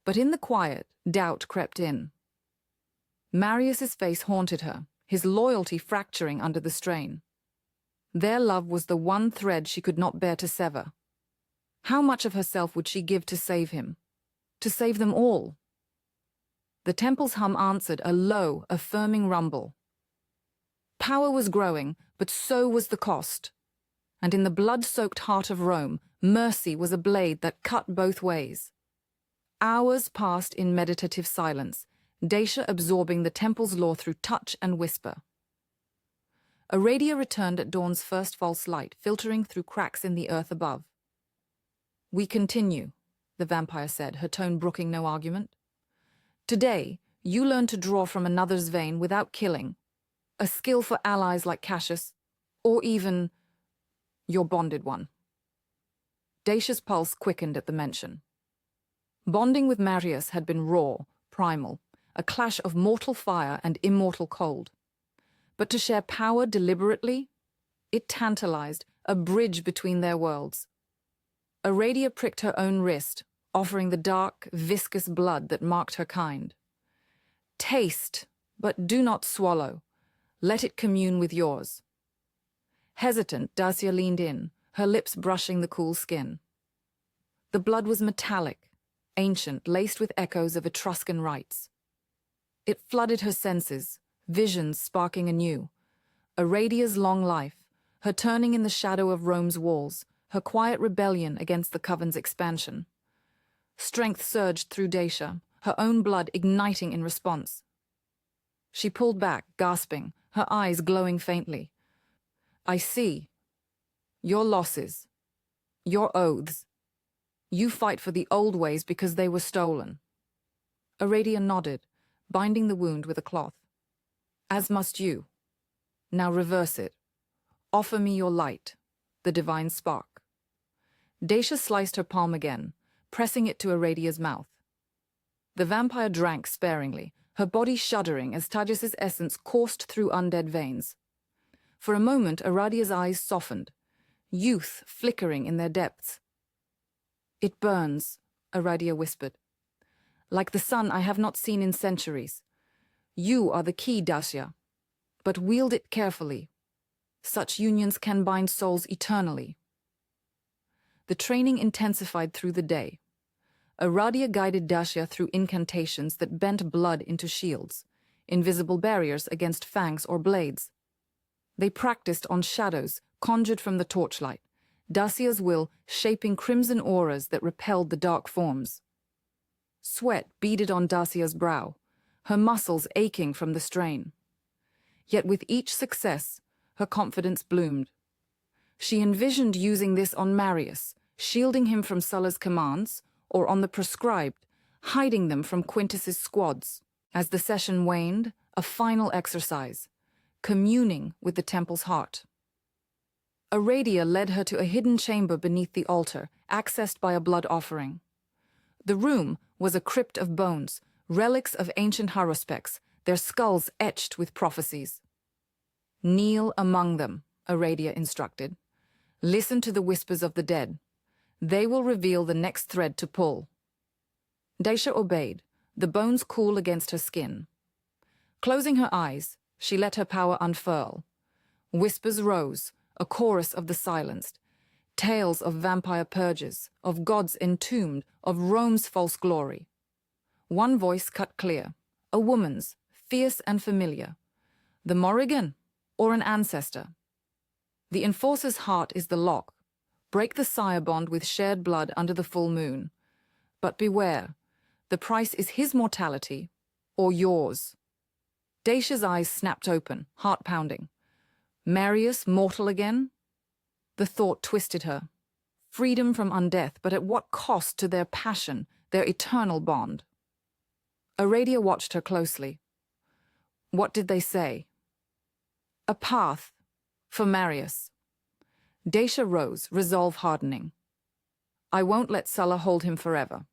But in the quiet, doubt crept in. Marius's face haunted her, his loyalty fracturing under the strain. Their love was the one thread she could not bear to sever. How much of herself would she give to save him? To save them all? The temple's hum answered, a low, affirming rumble. Power was growing, but so was the cost. And in the blood-soaked heart of Rome, mercy was a blade that cut both ways. Hours passed in meditative silence, Dacia absorbing the temple's law through touch and whisper. Aradia returned at dawn's first false light, filtering through cracks in the earth above. "We continue," the vampire said, her tone brooking no argument. "Today, you learn to draw from another's vein without killing, a skill for allies like Cassius, or even your bonded one." Dacia's pulse quickened at the mention. Bonding with Marius had been raw, primal, a clash of mortal fire and immortal cold. But to share power deliberately, it tantalized, a bridge between their worlds. Aradia pricked her own wrist, offering the dark, viscous blood that marked her kind. "Taste, but do not swallow. Let it commune with yours." Hesitant, Dacia leaned in, her lips brushing the cool skin. The blood was metallic, ancient, laced with echoes of Etruscan rites. It flooded her senses, visions sparking anew. Aradia's long life, her turning in the shadow of Rome's walls, her quiet rebellion against the Coven's expansion. Strength surged through Dacia, her own blood igniting in response. She pulled back, gasping, her eyes glowing faintly. "I see. Your losses. Your oaths. You fight for the old ways because they were stolen." Aradia nodded, binding the wound with a cloth. "As must you. Now reverse it. Offer me your light, the divine spark." Dacia sliced her palm again, pressing it to Aradia's mouth. The vampire drank sparingly, her body shuddering as Tajus's essence coursed through undead veins. For a moment, Aradia's eyes softened, youth flickering in their depths. "It burns," Aradia whispered. "Like the sun I have not seen in centuries. You are the key, Dacia. But wield it carefully. Such unions can bind souls eternally. The training intensified through the day. Aradia guided Dacia through incantations that bent blood into shields, invisible barriers against fangs or blades. They practiced on shadows conjured from the torchlight, Dacia's will shaping crimson auras that repelled the dark forms. Sweat beaded on Dacia's brow, her muscles aching from the strain. Yet with each success, her confidence bloomed. She envisioned using this on Marius, shielding him from Sulla's commands, or on the proscribed, hiding them from Quintus's squads. As the session waned, a final exercise, communing with the temple's heart. Aradia led her to a hidden chamber beneath the altar, accessed by a blood offering. The room was a crypt of bones, relics of ancient haruspects, their skulls etched with prophecies. Kneel among them, Aradia instructed. Listen to the whispers of the dead. They will reveal the next thread to pull. Dacia obeyed, the bones cool against her skin. Closing her eyes, she let her power unfurl. Whispers rose, a chorus of the silenced. Tales of vampire purges, of gods entombed, of Rome's false glory. One voice cut clear, a woman's, fierce and familiar. The Morrigan, or an ancestor? The enforcer's heart is the lock. Break the sire-bond with shared blood under the full moon. But beware, the price is his mortality, or yours. Dacia's eyes snapped open, heart pounding. Marius mortal again? The thought twisted her. Freedom from undeath, but at what cost to their passion, their eternal bond? Aradia watched her closely. What did they say? A path for Marius. Dacia rose, resolve hardening. I won't let Sulla hold him forever.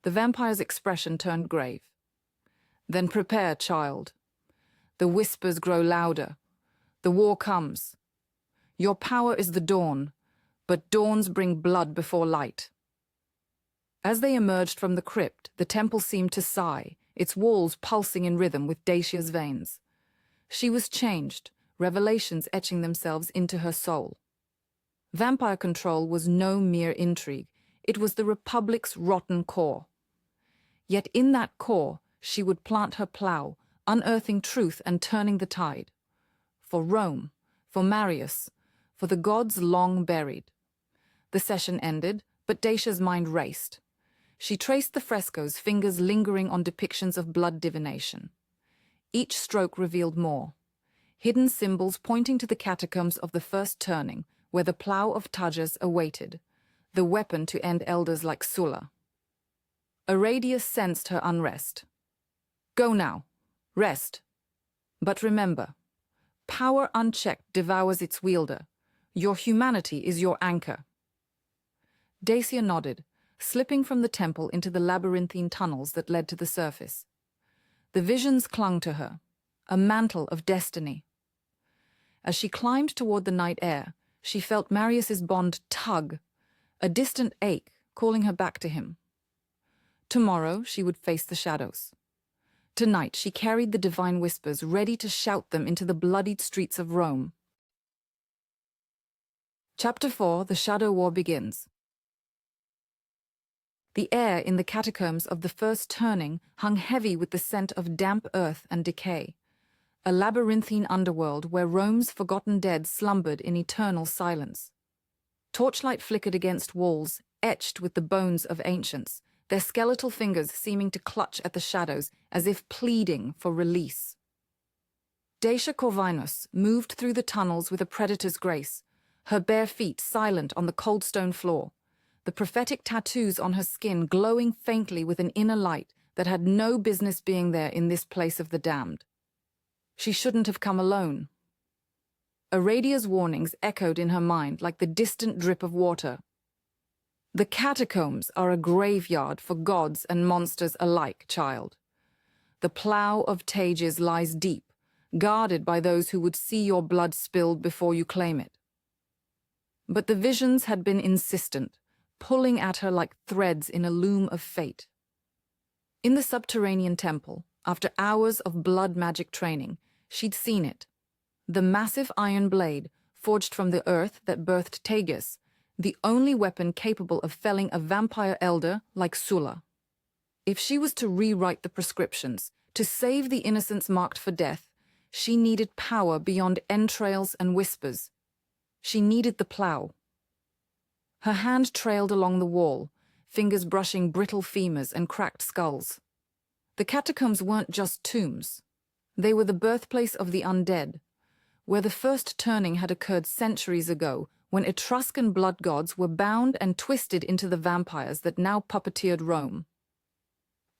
The vampire's expression turned grave. Then prepare, child. The whispers grow louder. The war comes. Your power is the dawn, but dawns bring blood before light. As they emerged from the crypt, the temple seemed to sigh, its walls pulsing in rhythm with Dacia's veins. She was changed, revelations etching themselves into her soul. Vampire control was no mere intrigue. It was the Republic's rotten core. Yet in that core, she would plant her plough, unearthing truth and turning the tide. For Rome, for Marius, for the gods long buried. The session ended, but Dacia's mind raced. She traced the frescoes, fingers lingering on depictions of blood divination. Each stroke revealed more. Hidden symbols pointing to the catacombs of the first turning, where the plough of Tajas awaited, the weapon to end elders like Sulla. Aradia sensed her unrest. Go now. Rest. But remember, power unchecked devours its wielder. Your humanity is your anchor. Dacia nodded, slipping from the temple into the labyrinthine tunnels that led to the surface. The visions clung to her, a mantle of destiny. As she climbed toward the night air, she felt Marius's bond tug, a distant ache calling her back to him. Tomorrow she would face the shadows. Tonight she carried the divine whispers, ready to shout them into the bloodied streets of Rome. Chapter 4: The Shadow War begins. The air in the catacombs of the first turning hung heavy with the scent of damp earth and decay, a labyrinthine underworld where Rome's forgotten dead slumbered in eternal silence. Torchlight flickered against walls, etched with the bones of ancients, their skeletal fingers seeming to clutch at the shadows as if pleading for release. Dacia Corvinus moved through the tunnels with a predator's grace, her bare feet silent on the cold stone floor, the prophetic tattoos on her skin glowing faintly with an inner light that had no business being there in this place of the damned. She shouldn't have come alone. Aradia's warnings echoed in her mind like the distant drip of water. The catacombs are a graveyard for gods and monsters alike, child. The plough of Tages lies deep, guarded by those who would see your blood spilled before you claim it. But the visions had been insistent, pulling at her like threads in a loom of fate. In the subterranean temple, After hours of blood magic training, she'd seen it. The massive iron blade, forged from the earth that birthed Tagus, the only weapon capable of felling a vampire elder like Sulla. If she was to rewrite the prescriptions, to save the innocents marked for death, she needed power beyond entrails and whispers. She needed the plow. Her hand trailed along the wall, fingers brushing brittle femurs and cracked skulls. The catacombs weren't just tombs. They were the birthplace of the undead, where the first turning had occurred centuries ago, when Etruscan blood gods were bound and twisted into the vampires that now puppeteered Rome.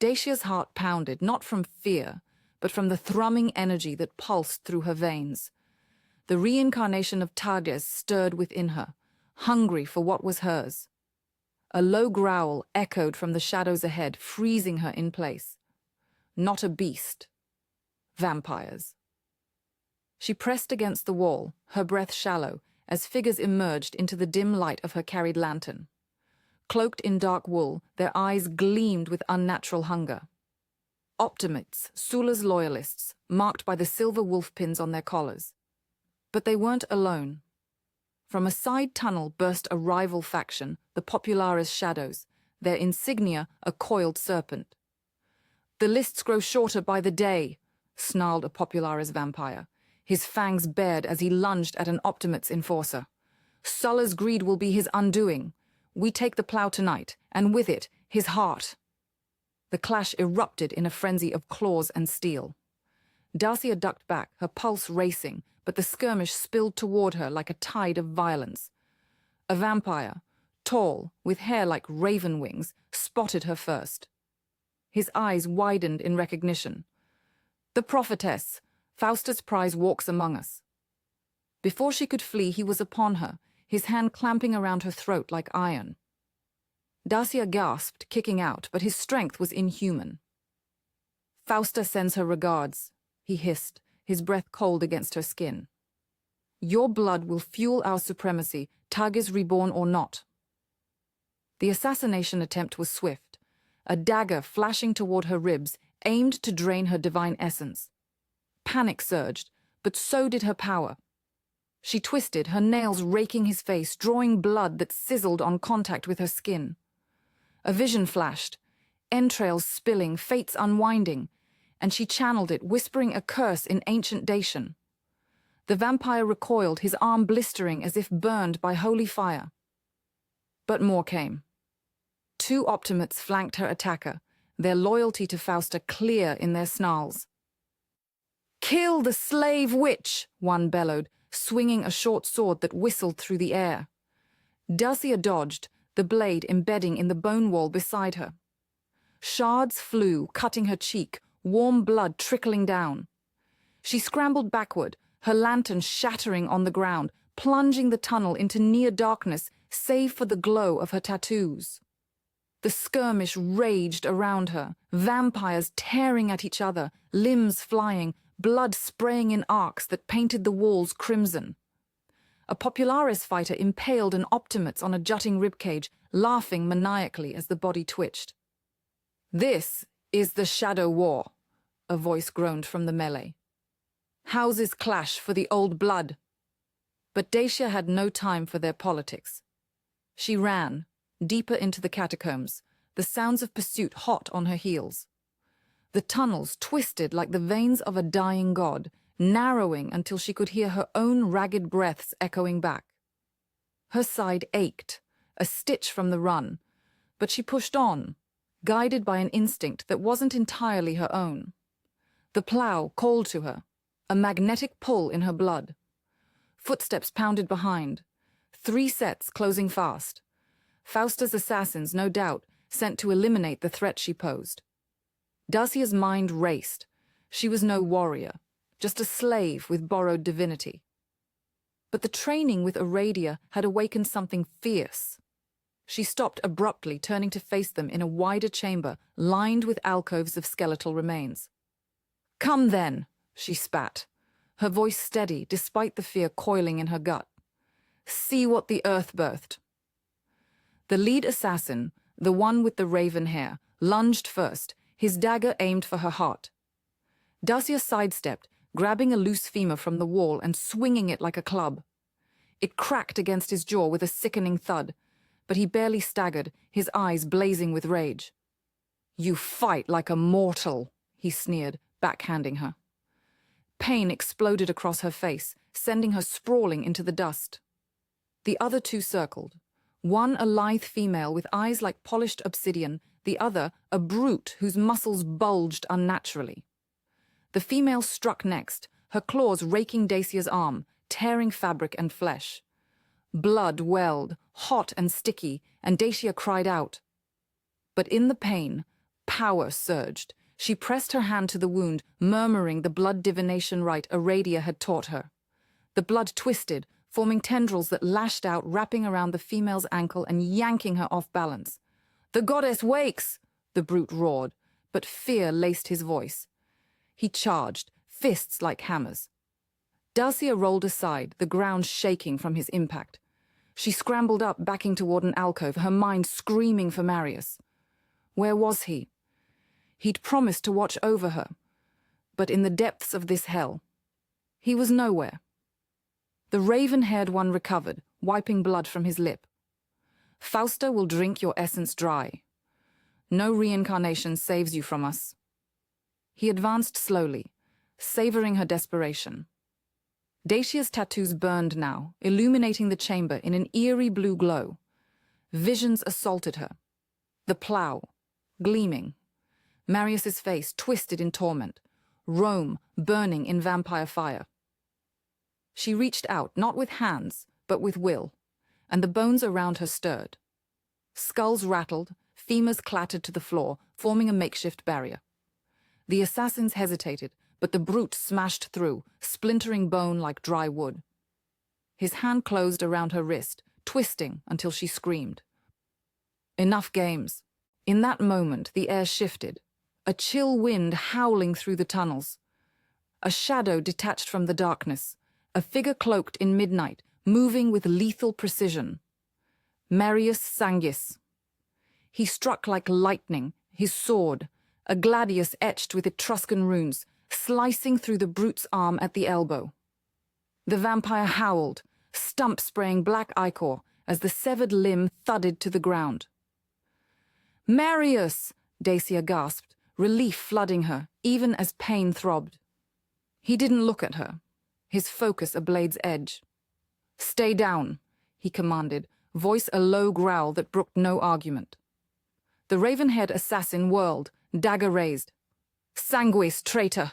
Dacia's heart pounded, not from fear, but from the thrumming energy that pulsed through her veins. The reincarnation of Tagus stirred within her, hungry for what was hers. A low growl echoed from the shadows ahead, freezing her in place. Not a beast. Vampires. She pressed against the wall, her breath shallow, as figures emerged into the dim light of her carried lantern. Cloaked in dark wool, their eyes gleamed with unnatural hunger. Optimates, Sulla's loyalists, marked by the silver wolf pins on their collars. But they weren't alone. From a side tunnel burst a rival faction, the Popularis Shadows, their insignia a coiled serpent. "The lists grow shorter by the day," snarled a Popularis vampire, his fangs bared as he lunged at an Optimate's enforcer. "Sulla's greed will be his undoing. We take the plow tonight, and with it, his heart." The clash erupted in a frenzy of claws and steel. Dacia ducked back, her pulse racing, but the skirmish spilled toward her like a tide of violence. A vampire, tall, with hair like raven wings, spotted her first. His eyes widened in recognition. "The prophetess, Fausta's prize walks among us." Before she could flee, he was upon her, his hand clamping around her throat like iron. Dacia gasped, kicking out, but his strength was inhuman. "Fausta sends her regards," he hissed, his breath cold against her skin. "Your blood will fuel our supremacy, Tagus reborn or not." The assassination attempt was swift, a dagger flashing toward her ribs, aimed to drain her divine essence. Panic surged, but so did her power. She twisted, her nails raking his face, drawing blood that sizzled on contact with her skin. A vision flashed, entrails spilling, fates unwinding, and she channeled it, whispering a curse in ancient Dacian. The vampire recoiled, his arm blistering as if burned by holy fire. But more came. 2 Optimates flanked her attacker, their loyalty to Fausta clear in their snarls. "Kill the slave witch!" one bellowed, swinging a short sword that whistled through the air. Dacia dodged, the blade embedding in the bone wall beside her. Shards flew, cutting her cheek, warm blood trickling down. She scrambled backward, her lantern shattering on the ground, plunging the tunnel into near darkness, save for the glow of her tattoos. The skirmish raged around her, vampires tearing at each other, limbs flying, blood spraying in arcs that painted the walls crimson. A Popularis fighter impaled an Optimates on a jutting ribcage, laughing maniacally as the body twitched. "This is the Shadow War," a voice groaned from the melee. "Houses clash for the old blood." But Dacia had no time for their politics. She ran, deeper into the catacombs, the sounds of pursuit hot on her heels. The tunnels twisted like the veins of a dying god, narrowing until she could hear her own ragged breaths echoing back. Her side ached, a stitch from the run, but she pushed on, guided by an instinct that wasn't entirely her own. The plow called to her, a magnetic pull in her blood. Footsteps pounded behind, 3 sets closing fast. Fausta's assassins, no doubt, sent to eliminate the threat she posed. Dacia's mind raced. She was no warrior, just a slave with borrowed divinity. But the training with Aradia had awakened something fierce. She stopped abruptly, turning to face them in a wider chamber lined with alcoves of skeletal remains. "Come then," she spat, her voice steady despite the fear coiling in her gut. "See what the earth birthed." The lead assassin, the one with the raven hair, lunged first, his dagger aimed for her heart. Dacia sidestepped, grabbing a loose femur from the wall and swinging it like a club. It cracked against his jaw with a sickening thud, but he barely staggered, his eyes blazing with rage. "You fight like a mortal," he sneered, backhanding her. Pain exploded across her face, sending her sprawling into the dust. The other two circled, one a lithe female with eyes like polished obsidian, the other a brute whose muscles bulged unnaturally. The female struck next, her claws raking Dacia's arm, tearing fabric and flesh. Blood welled, hot and sticky, and Dacia cried out. But in the pain, power surged. She pressed her hand to the wound, murmuring the blood divination rite Aradia had taught her. The blood twisted, forming tendrils that lashed out, wrapping around the female's ankle and yanking her off balance. "The goddess wakes!" the brute roared, but fear laced his voice. He charged, fists like hammers. Dacia rolled aside, the ground shaking from his impact. She scrambled up, backing toward an alcove, her mind screaming for Marius. Where was he? He'd promised to watch over her, but in the depths of this hell, he was nowhere. The raven-haired one recovered, wiping blood from his lip. "Fausta will drink your essence dry. No reincarnation saves you from us." He advanced slowly, savoring her desperation. Dacia's tattoos burned now, illuminating the chamber in an eerie blue glow. Visions assaulted her. The plow, gleaming. Marius's face twisted in torment. Rome burning in vampire fire. She reached out, not with hands, but with will, and the bones around her stirred. Skulls rattled, femurs clattered to the floor, forming a makeshift barrier. The assassins hesitated, but the brute smashed through, splintering bone like dry wood. His hand closed around her wrist, twisting until she screamed. Enough games. In that moment, the air shifted, a chill wind howling through the tunnels. A shadow detached from the darkness, a figure cloaked in midnight, moving with lethal precision. Marius Sangis. He struck like lightning, his sword, a gladius etched with Etruscan runes, slicing through the brute's arm at the elbow. The vampire howled, stump spraying black ichor as the severed limb thudded to the ground. "Marius!" Dacia gasped, relief flooding her, even as pain throbbed. He didn't look at her, his focus a blade's edge. "Stay down," he commanded, voice a low growl that brooked no argument. The raven-haired assassin whirled, dagger raised. "Sanguis, traitor!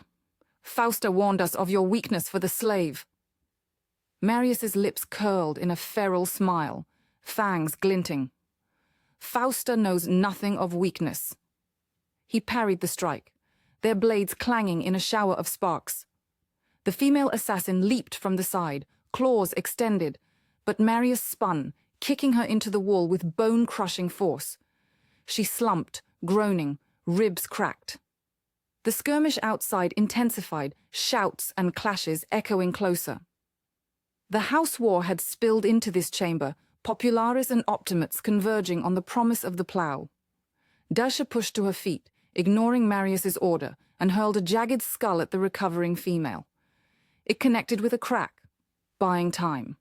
Fausta warned us of your weakness for the slave." Marius's lips curled in a feral smile, fangs glinting. "Fausta knows nothing of weakness." He parried the strike, their blades clanging in a shower of sparks. The female assassin leaped from the side, claws extended, but Marius spun, kicking her into the wall with bone-crushing force. She slumped, groaning, ribs cracked. The skirmish outside intensified, shouts and clashes echoing closer. The house war had spilled into this chamber, populares and optimates converging on the promise of the plough. Dacia pushed to her feet, ignoring Marius's order, and hurled a jagged skull at the recovering female. It connected with a crack, buying time.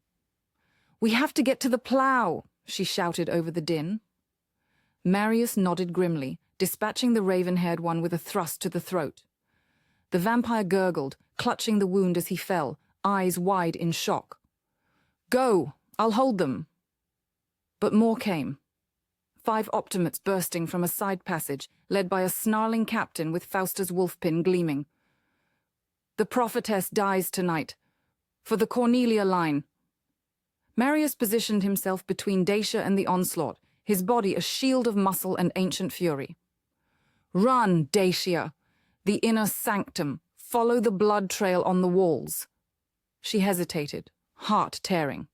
"We have to get to the plough," she shouted over the din. Marius nodded grimly, dispatching the raven-haired one with a thrust to the throat. The vampire gurgled, clutching the wound as he fell, eyes wide in shock. "Go! I'll hold them!" But more came. 5 optimates bursting from a side passage, led by a snarling captain with Fausta's wolf-pin gleaming. "The prophetess dies tonight. For the Cornelia line." Marius positioned himself between Dacia and the onslaught, his body a shield of muscle and ancient fury. "Run, Dacia! The inner sanctum. Follow the blood trail on the walls." She hesitated, heart tearing.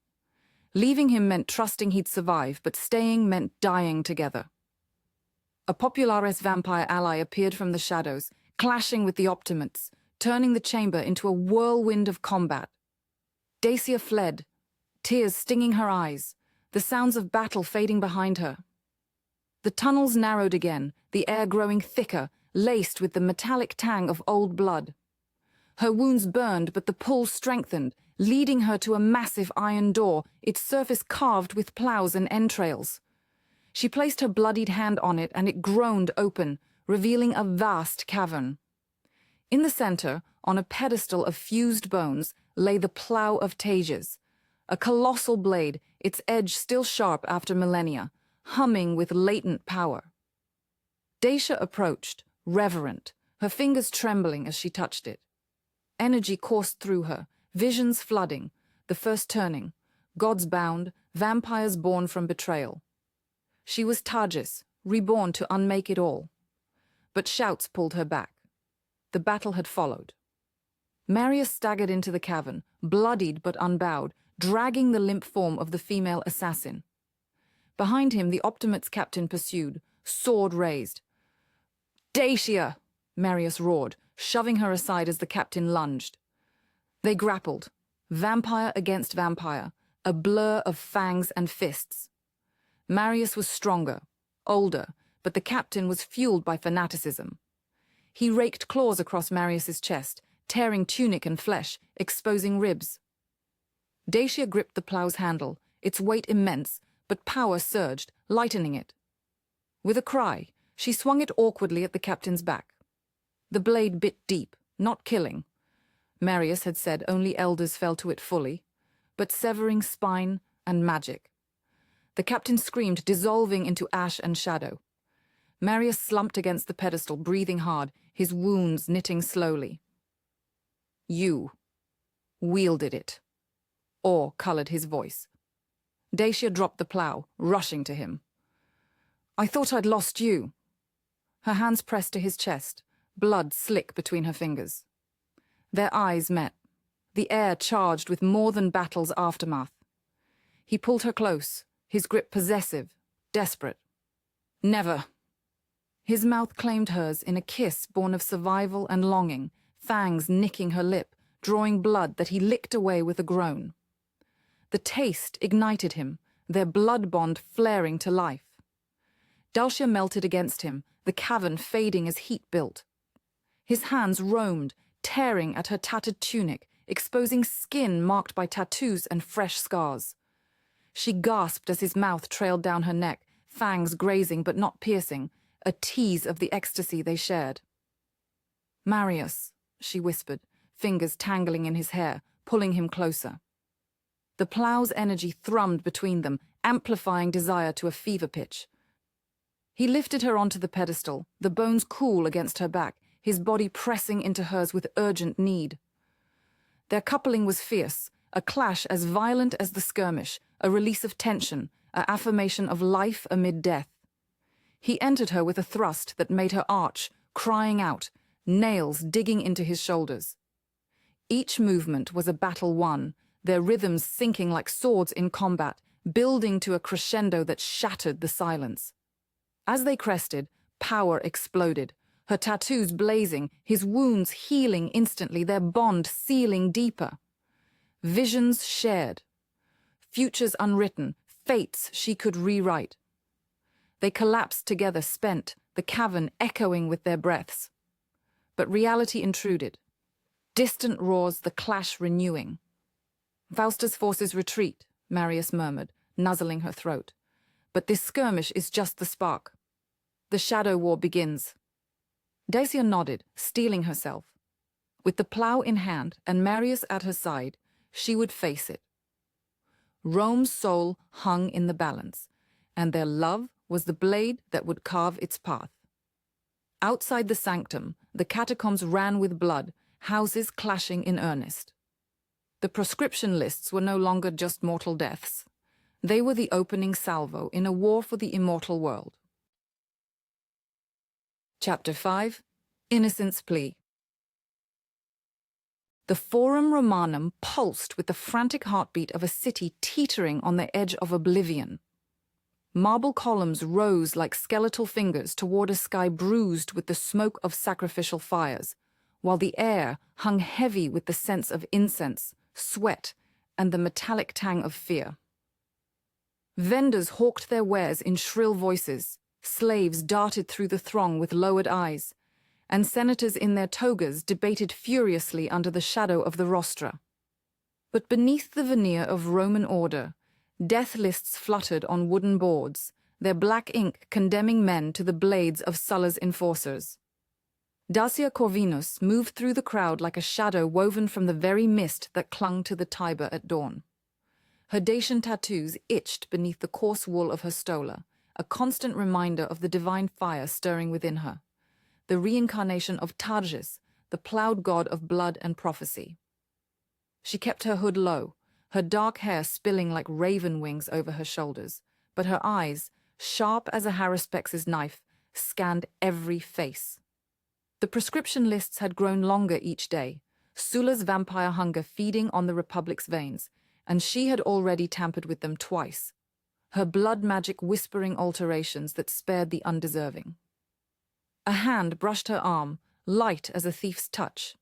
Leaving him meant trusting he'd survive, but staying meant dying together. A populares vampire ally appeared from the shadows, clashing with the optimates, turning the chamber into a whirlwind of combat. Dacia fled, tears stinging her eyes, the sounds of battle fading behind her. The tunnels narrowed again, the air growing thicker, laced with the metallic tang of old blood. Her wounds burned, but the pull strengthened, leading her to a massive iron door, its surface carved with plows and entrails. She placed her bloodied hand on it, and it groaned open, revealing a vast cavern. In the center, on a pedestal of fused bones, lay the plow of Tasia's, a colossal blade, its edge still sharp after millennia, humming with latent power. Dacia approached, reverent, her fingers trembling as she touched it. Energy coursed through her, visions flooding, the first turning, gods bound, vampires born from betrayal. She was Tages, reborn to unmake it all. But shouts pulled her back. The battle had followed. Marius staggered into the cavern, bloodied but unbowed, dragging the limp form of the female assassin. Behind him, the Optimate's captain pursued, sword raised. "Dacia!" Marius roared, shoving her aside as the captain lunged. They grappled, vampire against vampire, a blur of fangs and fists. Marius was stronger, older, but the captain was fueled by fanaticism. He raked claws across Marius's chest, tearing tunic and flesh, exposing ribs. Dacia gripped the plow's handle, its weight immense, but power surged, lightening it. With a cry, she swung it awkwardly at the captain's back. The blade bit deep, not killing. Marius had said only elders fell to it fully, but severing spine and magic. The captain screamed, dissolving into ash and shadow. Marius slumped against the pedestal, breathing hard, his wounds knitting slowly. "You wielded it." Awe colored his voice. Dacia dropped the plow, rushing to him. "I thought I'd lost you." Her hands pressed to his chest, blood slick between her fingers. Their eyes met, the air charged with more than battle's aftermath. He pulled her close, his grip possessive, desperate. "Never." His mouth claimed hers in a kiss born of survival and longing, fangs nicking her lip, drawing blood that he licked away with a groan. The taste ignited him, their blood bond flaring to life. Dacia melted against him, the cavern fading as heat built. His hands roamed, tearing at her tattered tunic, exposing skin marked by tattoos and fresh scars. She gasped as his mouth trailed down her neck, fangs grazing but not piercing, a tease of the ecstasy they shared. "Marius," she whispered, fingers tangling in his hair, pulling him closer. The plow's energy thrummed between them, amplifying desire to a fever pitch. He lifted her onto the pedestal, the bones cool against her back, his body pressing into hers with urgent need. Their coupling was fierce, a clash as violent as the skirmish, a release of tension, an affirmation of life amid death. He entered her with a thrust that made her arch, crying out, nails digging into his shoulders. Each movement was a battle won, their rhythms sinking like swords in combat, building to a crescendo that shattered the silence. As they crested, power exploded, her tattoos blazing, his wounds healing instantly, their bond sealing deeper. Visions shared. Futures unwritten, fates she could rewrite. They collapsed together, spent, the cavern echoing with their breaths. But reality intruded. Distant roars, the clash renewing. "Fausta's forces retreat," Marius murmured, nuzzling her throat. "But this skirmish is just the spark. The shadow war begins." Dacia nodded, steeling herself. With the plow in hand and Marius at her side, she would face it. Rome's soul hung in the balance, and their love was the blade that would carve its path. Outside the sanctum, the catacombs ran with blood, houses clashing in earnest. The proscription lists were no longer just mortal deaths. They were the opening salvo in a war for the immortal world. Chapter 5. Innocent's Plea. The Forum Romanum pulsed with the frantic heartbeat of a city teetering on the edge of oblivion. Marble columns rose like skeletal fingers toward a sky bruised with the smoke of sacrificial fires, while the air hung heavy with the sense of incense, sweat, and the metallic tang of fear. Vendors hawked their wares in shrill voices, slaves darted through the throng with lowered eyes, and senators in their togas debated furiously under the shadow of the rostra. But beneath the veneer of Roman order, death lists fluttered on wooden boards, their black ink condemning men to the blades of Sulla's enforcers. Dacia Corvinus moved through the crowd like a shadow woven from the very mist that clung to the Tiber at dawn. Her Dacian tattoos itched beneath the coarse wool of her stola, a constant reminder of the divine fire stirring within her, the reincarnation of Targes, the ploughed god of blood and prophecy. She kept her hood low, her dark hair spilling like raven wings over her shoulders, but her eyes, sharp as a Haraspex's knife, scanned every face. The proscription lists had grown longer each day, Sulla's vampire hunger feeding on the Republic's veins, and she had already tampered with them twice, her blood magic whispering alterations that spared the undeserving. A hand brushed her arm, light as a thief's touch.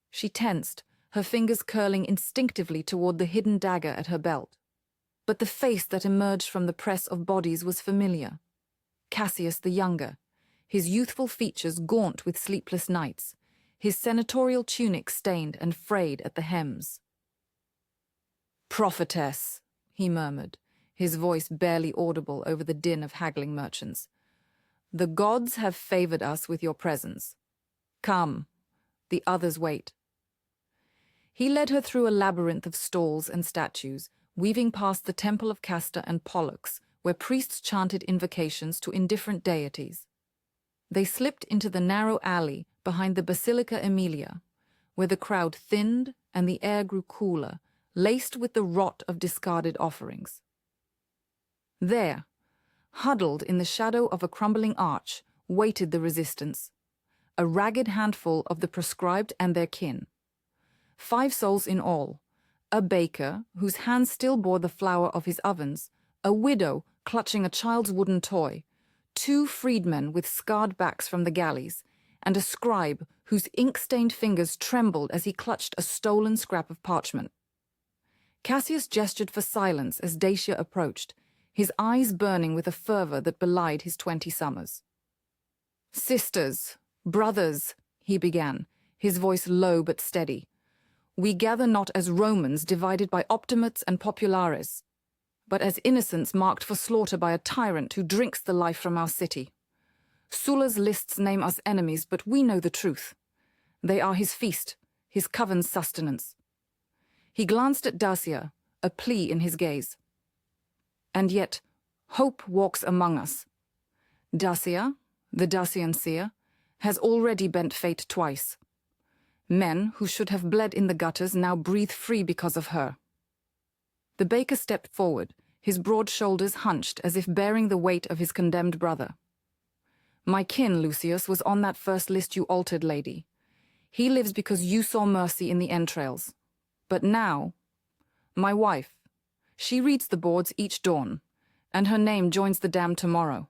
She tensed, her fingers curling instinctively toward the hidden dagger at her belt. But the face that emerged from the press of bodies was familiar. Cassius the Younger, his youthful features gaunt with sleepless nights, his senatorial tunic stained and frayed at the hems. "Prophetess," he murmured, his voice barely audible over the din of haggling merchants. "The gods have favored us with your presence. Come, the others wait." He led her through a labyrinth of stalls and statues, weaving past the temple of Castor and Pollux, where priests chanted invocations to indifferent deities. They slipped into the narrow alley behind the Basilica Aemilia, where the crowd thinned and the air grew cooler, laced with the rot of discarded offerings. There, huddled in the shadow of a crumbling arch, waited the resistance, a ragged handful of the proscribed and their kin. 5 souls in all, a baker whose hands still bore the flour of his ovens, a widow clutching a child's wooden toy, 2 freedmen with scarred backs from the galleys, and a scribe whose ink-stained fingers trembled as he clutched a stolen scrap of parchment. Cassius gestured for silence as Dacia approached, his eyes burning with a fervor that belied his 20 summers. "Sisters, brothers," he began, his voice low but steady, "we gather not as Romans divided by optimates and populares, but as innocents marked for slaughter by a tyrant who drinks the life from our city. Sulla's lists name us enemies, but we know the truth. They are his feast, his coven's sustenance." He glanced at Dacia, a plea in his gaze. "And yet, hope walks among us. Dacia, the Dacian seer, has already bent fate twice. Men who should have bled in the gutters now breathe free because of her." The baker stepped forward, his broad shoulders hunched as if bearing the weight of his condemned brother. "My kin, Lucius, was on that first list you altered, lady. He lives because you saw mercy in the entrails. But now, my wife, she reads the boards each dawn, and her name joins the damned tomorrow."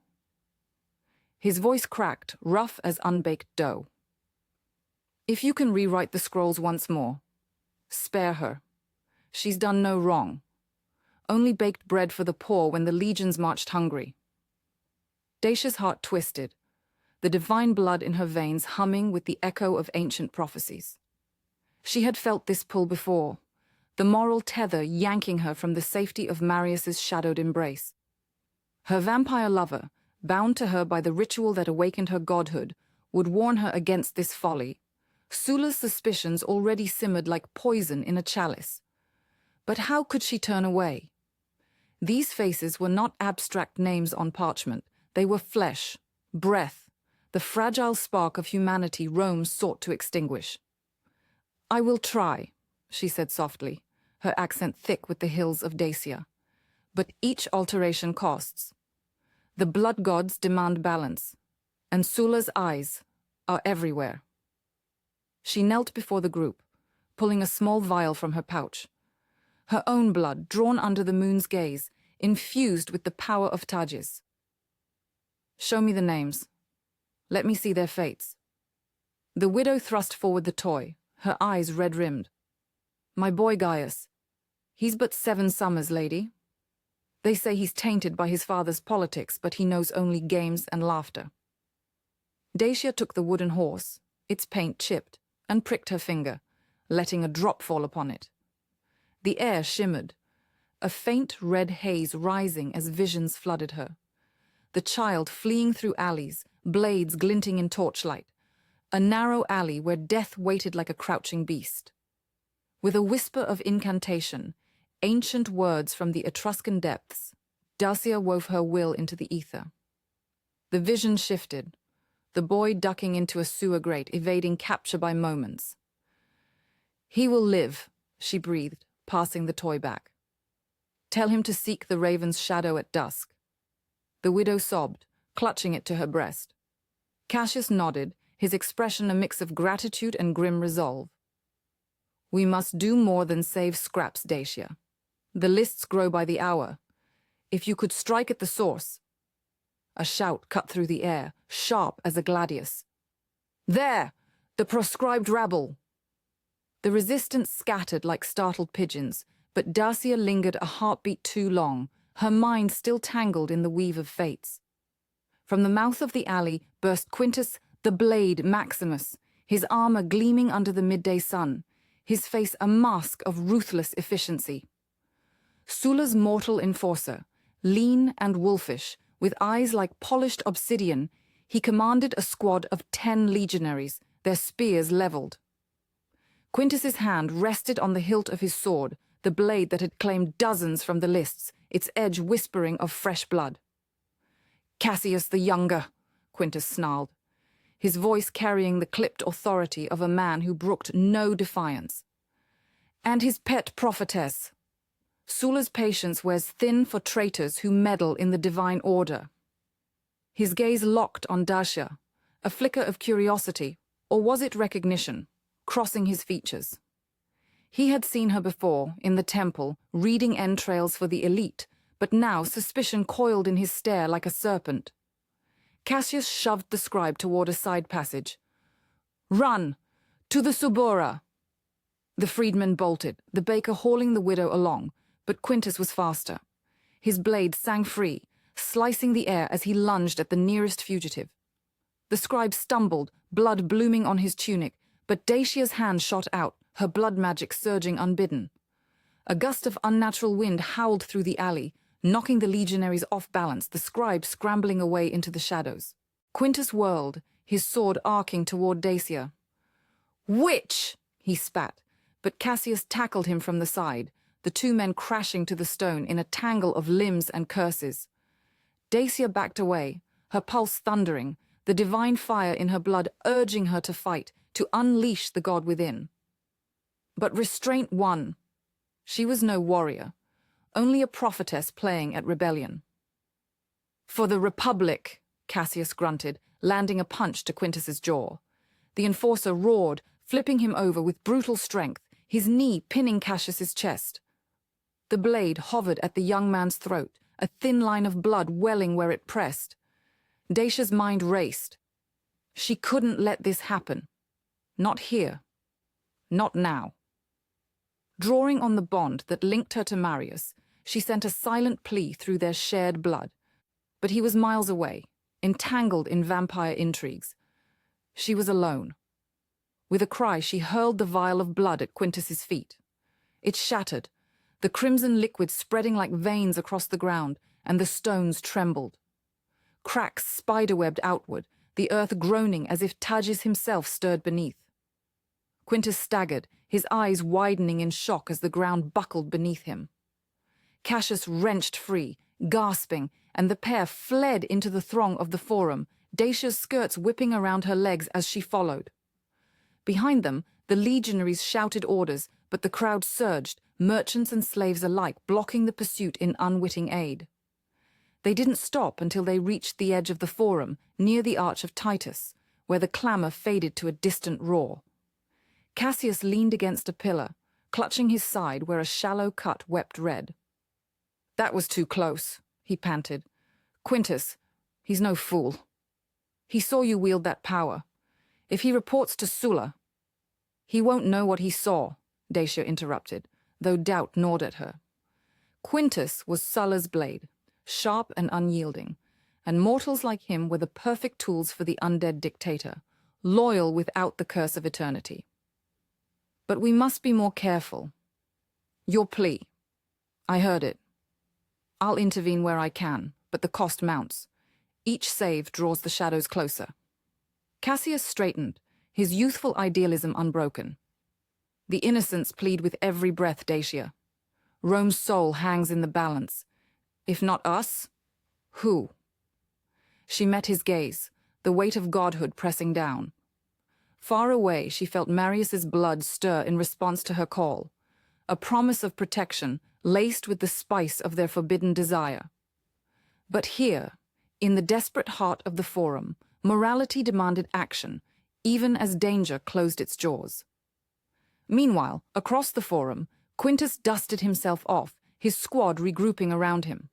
His voice cracked, rough as unbaked dough. "If you can rewrite the scrolls once more, spare her. She's done no wrong. Only baked bread for the poor when the legions marched hungry." Dacia's heart twisted, the divine blood in her veins humming with the echo of ancient prophecies. She had felt this pull before, the moral tether yanking her from the safety of Marius's shadowed embrace. Her vampire lover, bound to her by the ritual that awakened her godhood, would warn her against this folly. Sulla's suspicions already simmered like poison in a chalice. But how could she turn away? These faces were not abstract names on parchment. They were flesh, breath, the fragile spark of humanity Rome sought to extinguish. "I will try," she said softly, her accent thick with the hills of Dacia. "But each alteration costs. The blood gods demand balance, and Sulla's eyes are everywhere." She knelt before the group, pulling a small vial from her pouch. Her own blood, drawn under the moon's gaze, infused with the power of Targes. "Show me the names. Let me see their fates." The widow thrust forward the toy, her eyes red-rimmed. "My boy Gaius. He's but 7 summers, lady. They say he's tainted by his father's politics, but he knows only games and laughter." Dacia took the wooden horse, its paint chipped, and pricked her finger, letting a drop fall upon it. The air shimmered, a faint red haze rising as visions flooded her. The child fleeing through alleys, blades glinting in torchlight, a narrow alley where death waited like a crouching beast. With a whisper of incantation, ancient words from the Etruscan depths, Dacia wove her will into the ether. The vision shifted, the boy ducking into a sewer grate, evading capture by moments. "He will live," she breathed, passing the toy back. "Tell him to seek the raven's shadow at dusk." The widow sobbed, clutching it to her breast. Cassius nodded, his expression a mix of gratitude and grim resolve. "We must do more than save scraps, Dacia. The lists grow by the hour. If you could strike at the source—" A shout cut through the air, sharp as a gladius. "There! The proscribed rabble!" The resistance scattered like startled pigeons, but Dacia lingered a heartbeat too long, her mind still tangled in the weave of fates. From the mouth of the alley burst Quintus, the blade Maximus, his armor gleaming under the midday sun, his face a mask of ruthless efficiency. Sulla's mortal enforcer, lean and wolfish, with eyes like polished obsidian, he commanded a squad of 10 legionaries, their spears leveled. Quintus's hand rested on the hilt of his sword, the blade that had claimed dozens from the lists, its edge whispering of fresh blood. "Cassius the Younger," Quintus snarled, his voice carrying the clipped authority of a man who brooked no defiance. "And his pet prophetess." Sulla's patience wears thin for traitors who meddle in the divine order. His gaze locked on Dacia, a flicker of curiosity, or was it recognition, crossing his features. He had seen her before, in the temple, reading entrails for the elite, but now suspicion coiled in his stare like a serpent. Cassius shoved the scribe toward a side passage. "Run! To the Subura!" The freedman bolted, the baker hauling the widow along, but Quintus was faster. His blade sang free, slicing the air as he lunged at the nearest fugitive. The scribe stumbled, blood blooming on his tunic, but Dacia's hand shot out, her blood magic surging unbidden. A gust of unnatural wind howled through the alley, knocking the legionaries off balance, the scribe scrambling away into the shadows. Quintus whirled, his sword arcing toward Dacia. "Witch!" he spat, but Cassius tackled him from the side, the two men crashing to the stone in a tangle of limbs and curses. Dacia backed away, her pulse thundering, the divine fire in her blood urging her to fight, to unleash the god within. But restraint won. She was no warrior, only a prophetess playing at rebellion. "For the Republic," Cassius grunted, landing a punch to Quintus's jaw. The enforcer roared, flipping him over with brutal strength, his knee pinning Cassius's chest. The blade hovered at the young man's throat, a thin line of blood welling where it pressed. Dacia's mind raced. She couldn't let this happen. Not here. Not now. Drawing on the bond that linked her to Marius, she sent a silent plea through their shared blood. But he was miles away, entangled in vampire intrigues. She was alone. With a cry, she hurled the vial of blood at Quintus's feet. It shattered, the crimson liquid spreading like veins across the ground, and the stones trembled. Cracks spiderwebbed outward, the earth groaning as if Tages himself stirred beneath. Quintus staggered, his eyes widening in shock as the ground buckled beneath him. Cassius wrenched free, gasping, and the pair fled into the throng of the forum, Dacia's skirts whipping around her legs as she followed. Behind them, the legionaries shouted orders, but the crowd surged, merchants and slaves alike blocking the pursuit in unwitting aid. They didn't stop until they reached the edge of the forum, near the Arch of Titus, where the clamor faded to a distant roar. Cassius leaned against a pillar, clutching his side where a shallow cut wept red. "That was too close," he panted. "Quintus, he's no fool. He saw you wield that power. If he reports to Sulla—" "He won't know what he saw," Dacia interrupted, though doubt gnawed at her. Quintus was Sulla's blade, sharp and unyielding, and mortals like him were the perfect tools for the undead dictator, loyal without the curse of eternity. But we must be more careful. Your plea. I heard it. I'll intervene where I can, but the cost mounts. Each save draws the shadows closer. Cassius straightened, his youthful idealism unbroken. The innocents plead with every breath, Dacia. Rome's soul hangs in the balance. If not us, who? She met his gaze, the weight of godhood pressing down. Far away, she felt Marius's blood stir in response to her call, a promise of protection laced with the spice of their forbidden desire. But here, in the desperate heart of the Forum, morality demanded action, even as danger closed its jaws. Meanwhile, across the Forum, Quintus dusted himself off, his squad regrouping around him.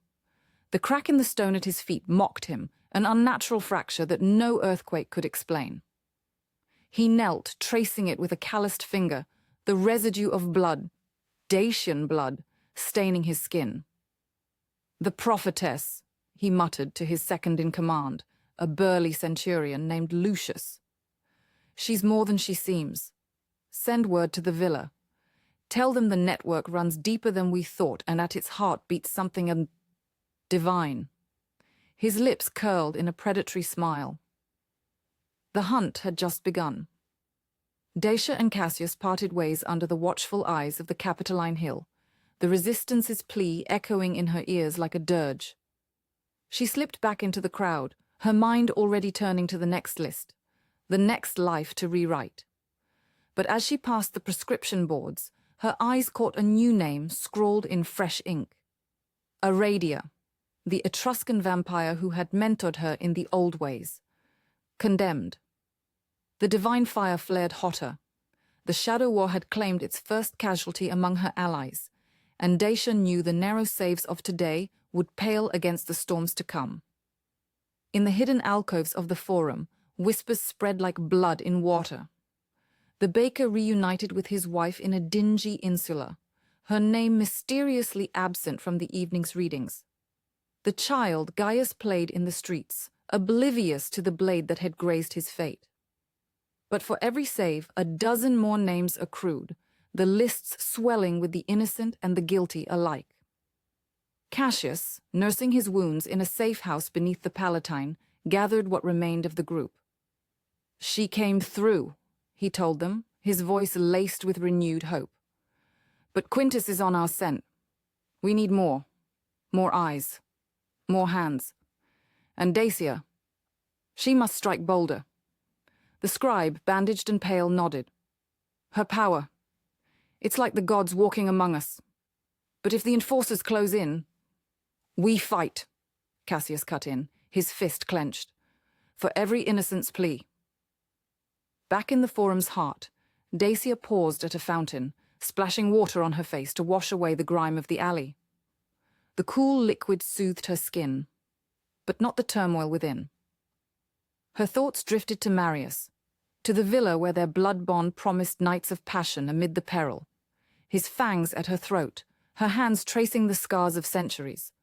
The crack in the stone at his feet mocked him, an unnatural fracture that no earthquake could explain. He knelt, tracing it with a calloused finger, the residue of blood, Dacian blood, staining his skin. The prophetess, he muttered to his second-in-command, a burly centurion named Lucius. She's more than she seems. Send word to the villa. Tell them the network runs deeper than we thought, and at its heart beats something divine. His lips curled in a predatory smile. The hunt had just begun. Dacia and Cassius parted ways under the watchful eyes of the Capitoline Hill, the Resistance's plea echoing in her ears like a dirge. She slipped back into the crowd, her mind already turning to the next list, the next life to rewrite. But as she passed the proscription boards, her eyes caught a new name scrawled in fresh ink. Aradia, the Etruscan vampire who had mentored her in the old ways. Condemned. The divine fire flared hotter. The Shadow War had claimed its first casualty among her allies, and Dacia knew the narrow saves of today would pale against the storms to come. In the hidden alcoves of the Forum, whispers spread like blood in water. The baker reunited with his wife in a dingy insula, her name mysteriously absent from the evening's readings. The child Gaius played in the streets, oblivious to the blade that had grazed his fate. But for every save, a dozen more names accrued, the lists swelling with the innocent and the guilty alike. Cassius, nursing his wounds in a safe house beneath the Palatine, gathered what remained of the group. She came through, he told them, his voice laced with renewed hope. But Quintus is on our scent. We need more. More eyes. More hands. And Dacia. She must strike bolder. The scribe, bandaged and pale, nodded. Her power. It's like the gods walking among us. But if the enforcers close in... We fight, Cassius cut in, his fist clenched. For every innocent's plea. Back in the Forum's heart, Dacia paused at a fountain, splashing water on her face to wash away the grime of the alley. The cool liquid soothed her skin, but not the turmoil within. Her thoughts drifted to Marius, to the villa where their blood bond promised nights of passion amid the peril, his fangs at her throat, her hands tracing the scars of centuries.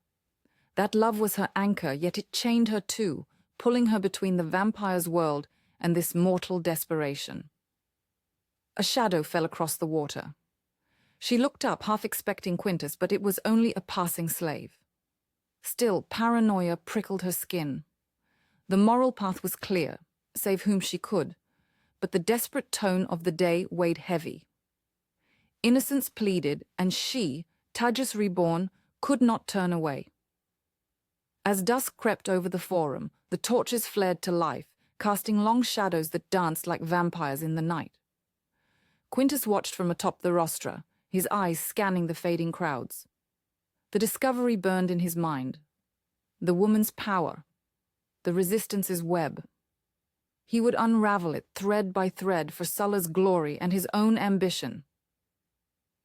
That love was her anchor, yet it chained her too, pulling her between the vampire's world and this mortal desperation. A shadow fell across the water. She looked up, half expecting Quintus, but it was only a passing slave. Still, paranoia prickled her skin. The moral path was clear, save whom she could, but the desperate tone of the day weighed heavy. Innocence pleaded, and she, Tagus reborn, could not turn away. As dusk crept over the Forum, the torches flared to life, casting long shadows that danced like vampires in the night. Quintus watched from atop the rostra, his eyes scanning the fading crowds. The discovery burned in his mind. The woman's power. The Resistance's web. He would unravel it thread by thread for Sulla's glory and his own ambition.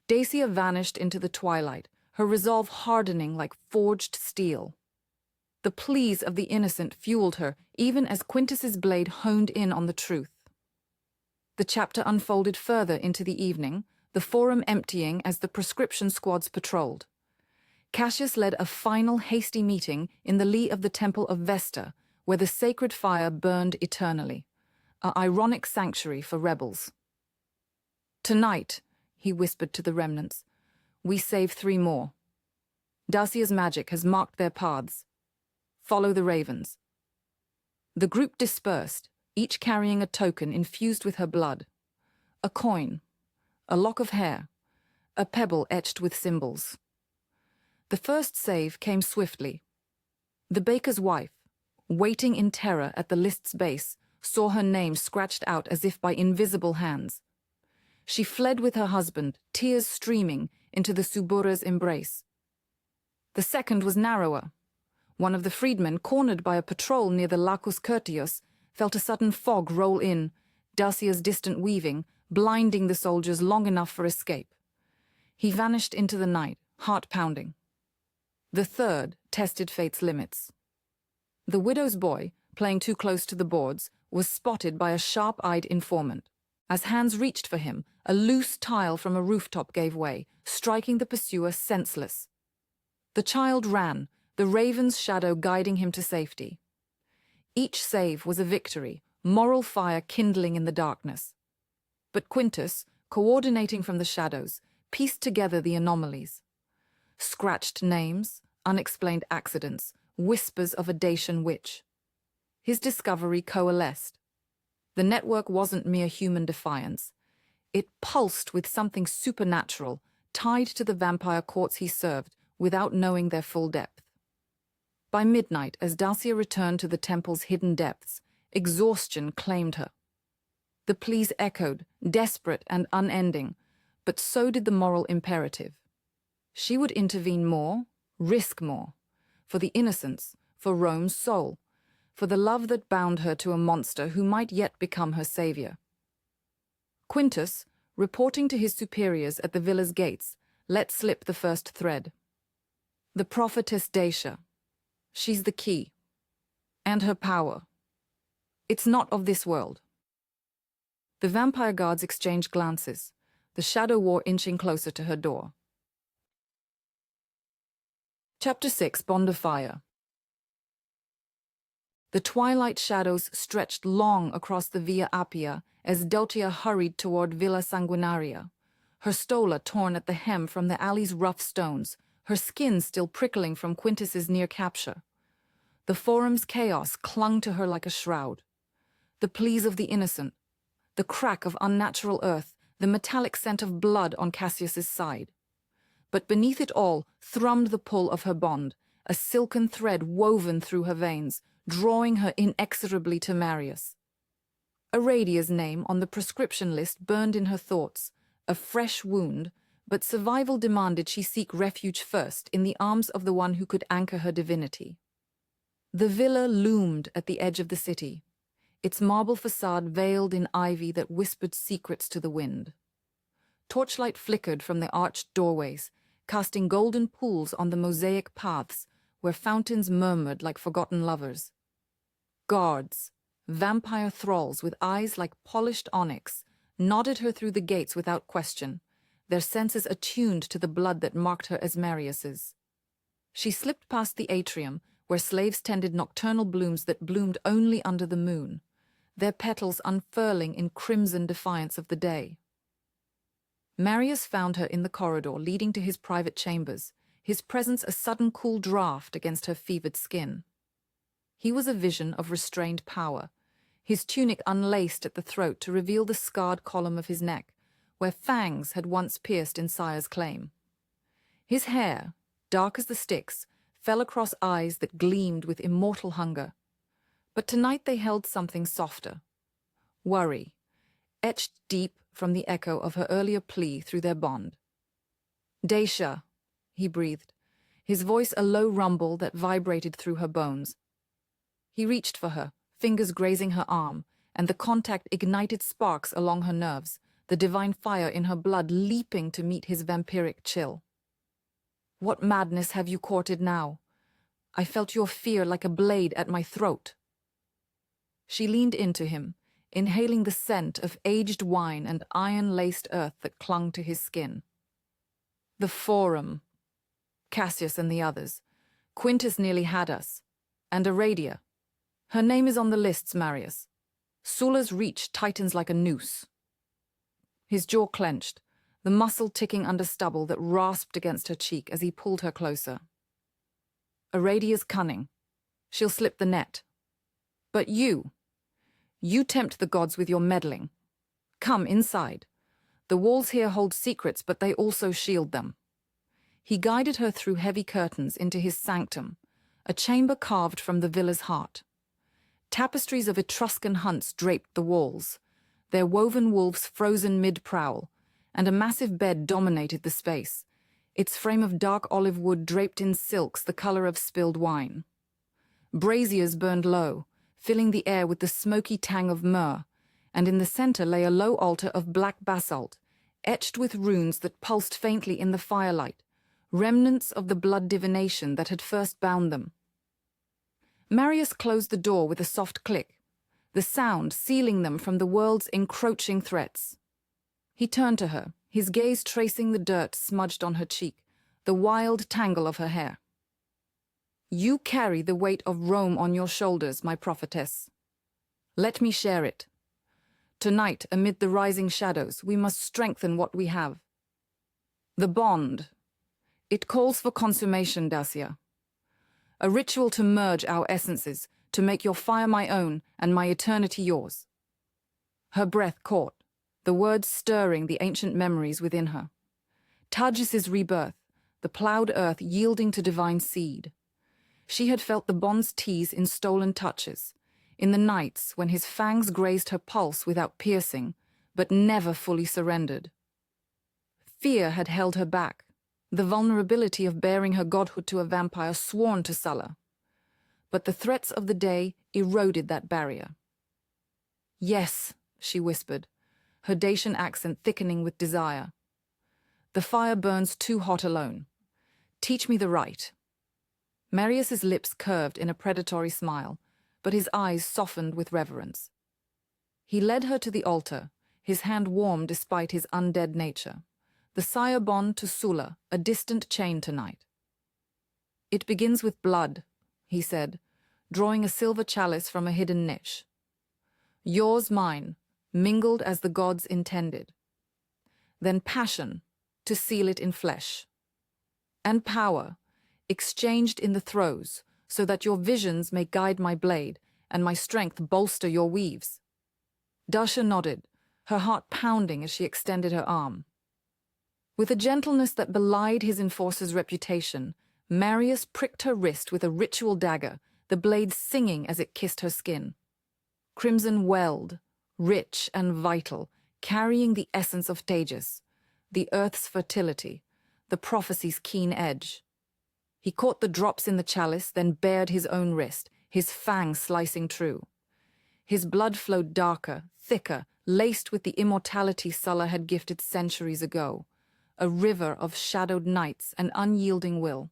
Dacia vanished into the twilight, her resolve hardening like forged steel. The pleas of the innocent fueled her, even as Quintus's blade honed in on the truth. The chapter unfolded further into the evening, the Forum emptying as the proscription squads patrolled. Cassius led a final hasty meeting in the lee of the temple of Vesta, where the sacred fire burned eternally, an ironic sanctuary for rebels. "Tonight," he whispered to the remnants, "we save 3 more. Dacia's magic has marked their paths. Follow the ravens." The group dispersed, each carrying a token infused with her blood. A coin, a lock of hair, a pebble etched with symbols. The first save came swiftly. The baker's wife, waiting in terror at the list's base, saw her name scratched out as if by invisible hands. She fled with her husband, tears streaming, into the Subura's embrace. The second was narrower. One of the freedmen, cornered by a patrol near the Lacus Curtius, felt a sudden fog roll in, Dacia's distant weaving, blinding the soldiers long enough for escape. He vanished into the night, heart pounding. The third tested fate's limits. The widow's boy, playing too close to the boards, was spotted by a sharp-eyed informant. As hands reached for him, a loose tile from a rooftop gave way, striking the pursuer senseless. The child ran, the raven's shadow guiding him to safety. Each save was a victory, moral fire kindling in the darkness. But Quintus, coordinating from the shadows, pieced together the anomalies. Scratched names, unexplained accidents, whispers of a Dacian witch. His discovery coalesced. The network wasn't mere human defiance. It pulsed with something supernatural, tied to the vampire courts he served, without knowing their full depth. By midnight, as Dacia returned to the temple's hidden depths, exhaustion claimed her. The pleas echoed, desperate and unending, but so did the moral imperative. She would intervene more, risk more, for the innocents, for Rome's soul, for the love that bound her to a monster who might yet become her savior. Quintus, reporting to his superiors at the villa's gates, let slip the first thread. The prophetess Dacia. She's the key. And her power. It's not of this world. The vampire guards exchanged glances, the shadow war inching closer to her door. Chapter 6, Bond of Fire. The twilight shadows stretched long across the Via Appia as Dacia hurried toward Villa Sanguinaria, her stola torn at the hem from the alley's rough stones, her skin still prickling from Quintus's near capture. The forum's chaos clung to her like a shroud. The pleas of the innocent, the crack of unnatural earth, the metallic scent of blood on Cassius's side. But beneath it all thrummed the pull of her bond, a silken thread woven through her veins, drawing her inexorably to Marius. Aradia's name on the proscription list burned in her thoughts, a fresh wound, but survival demanded she seek refuge first in the arms of the one who could anchor her divinity. The villa loomed at the edge of the city, its marble facade veiled in ivy that whispered secrets to the wind. Torchlight flickered from the arched doorways, casting golden pools on the mosaic paths where fountains murmured like forgotten lovers. Guards, vampire thralls with eyes like polished onyx, nodded her through the gates without question, their senses attuned to the blood that marked her as Marius's. She slipped past the atrium, where slaves tended nocturnal blooms that bloomed only under the moon, their petals unfurling in crimson defiance of the day. Marius found her in the corridor leading to his private chambers, his presence a sudden cool draft against her fevered skin. He was a vision of restrained power, his tunic unlaced at the throat to reveal the scarred column of his neck, where fangs had once pierced in sire's claim. His hair, dark as the Styx, fell across eyes that gleamed with immortal hunger. But tonight they held something softer. Worry, etched deep from the echo of her earlier plea through their bond. "Dacia," he breathed, his voice a low rumble that vibrated through her bones. He reached for her, fingers grazing her arm, and the contact ignited sparks along her nerves, the divine fire in her blood leaping to meet his vampiric chill. "What madness have you courted now? I felt your fear like a blade at my throat." She leaned into him, inhaling the scent of aged wine and iron-laced earth that clung to his skin. "The Forum. Cassius and the others. Quintus nearly had us. And Aradia. Her name is on the lists, Marius. Sulla's reach tightens like a noose. His jaw clenched, the muscle ticking under stubble that rasped against her cheek as he pulled her closer. Aradia's cunning. She'll slip the net. But you tempt the gods with your meddling. Come inside. The walls here hold secrets, but they also shield them. He guided her through heavy curtains into his sanctum, a chamber carved from the villa's heart. Tapestries of Etruscan hunts draped the walls, their woven wolves frozen mid-prowl, and a massive bed dominated the space, its frame of dark olive wood draped in silks the color of spilled wine. Braziers burned low, filling the air with the smoky tang of myrrh, and in the center lay a low altar of black basalt, etched with runes that pulsed faintly in the firelight, remnants of the blood divination that had first bound them. Marius closed the door with a soft click, the sound sealing them from the world's encroaching threats. He turned to her, his gaze tracing the dirt smudged on her cheek, the wild tangle of her hair. You carry the weight of Rome on your shoulders, my prophetess. Let me share it. Tonight, amid the rising shadows, we must strengthen what we have. The bond. It calls for consummation, Dacia. A ritual to merge our essences, to make your fire my own and my eternity yours. Her breath caught, the words stirring the ancient memories within her. Tagis's rebirth, the plowed earth yielding to divine seed. She had felt the bond's tease in stolen touches, in the nights when his fangs grazed her pulse without piercing, but never fully surrendered. Fear had held her back, the vulnerability of bearing her godhood to a vampire sworn to Sulla. But the threats of the day eroded that barrier. Yes, she whispered, her Dacian accent thickening with desire. The fire burns too hot alone. Teach me the right. Marius's lips curved in a predatory smile, but his eyes softened with reverence. He led her to the altar, his hand warm despite his undead nature. The sire-bond to Sulla, a distant chain tonight. It begins with blood, he said, drawing a silver chalice from a hidden niche. Yours, mine, mingled as the gods intended. Then passion, to seal it in flesh. And power, exchanged in the throes, so that your visions may guide my blade, and my strength bolster your weaves. Dacia nodded, her heart pounding as she extended her arm. With a gentleness that belied his enforcer's reputation, Marius pricked her wrist with a ritual dagger, the blade singing as it kissed her skin. Crimson welled, rich and vital, carrying the essence of Tagus, the earth's fertility, the prophecy's keen edge. He caught the drops in the chalice, then bared his own wrist, his fang slicing true. His blood flowed darker, thicker, laced with the immortality Sulla had gifted centuries ago, a river of shadowed nights and unyielding will.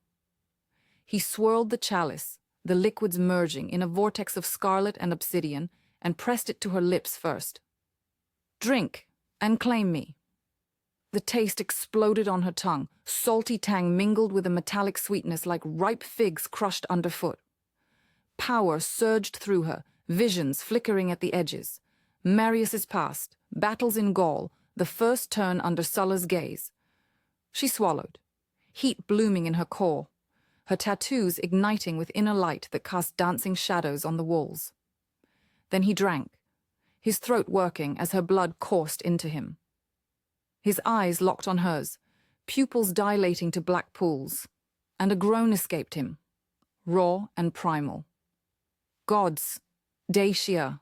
He swirled the chalice, the liquids merging in a vortex of scarlet and obsidian, and pressed it to her lips first. Drink, and claim me. The taste exploded on her tongue, salty tang mingled with a metallic sweetness like ripe figs crushed underfoot. Power surged through her, visions flickering at the edges. Marius's past, battles in Gaul, the first turn under Sulla's gaze. She swallowed, heat blooming in her core, her tattoos igniting with inner light that cast dancing shadows on the walls. Then he drank, his throat working as her blood coursed into him. His eyes locked on hers, pupils dilating to black pools, and a groan escaped him, raw and primal. Gods, Dacia,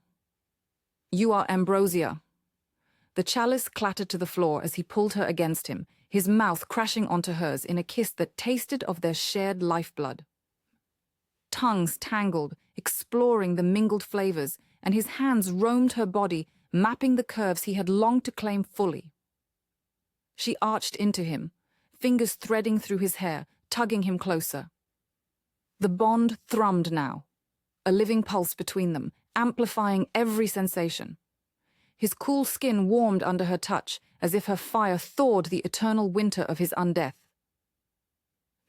you are ambrosia. The chalice clattered to the floor as he pulled her against him, his mouth crashing onto hers in a kiss that tasted of their shared lifeblood. Tongues tangled, exploring the mingled flavors, and his hands roamed her body, mapping the curves he had longed to claim fully. She arched into him, fingers threading through his hair, tugging him closer. The bond thrummed now, a living pulse between them, amplifying every sensation. His cool skin warmed under her touch, as if her fire thawed the eternal winter of his undeath.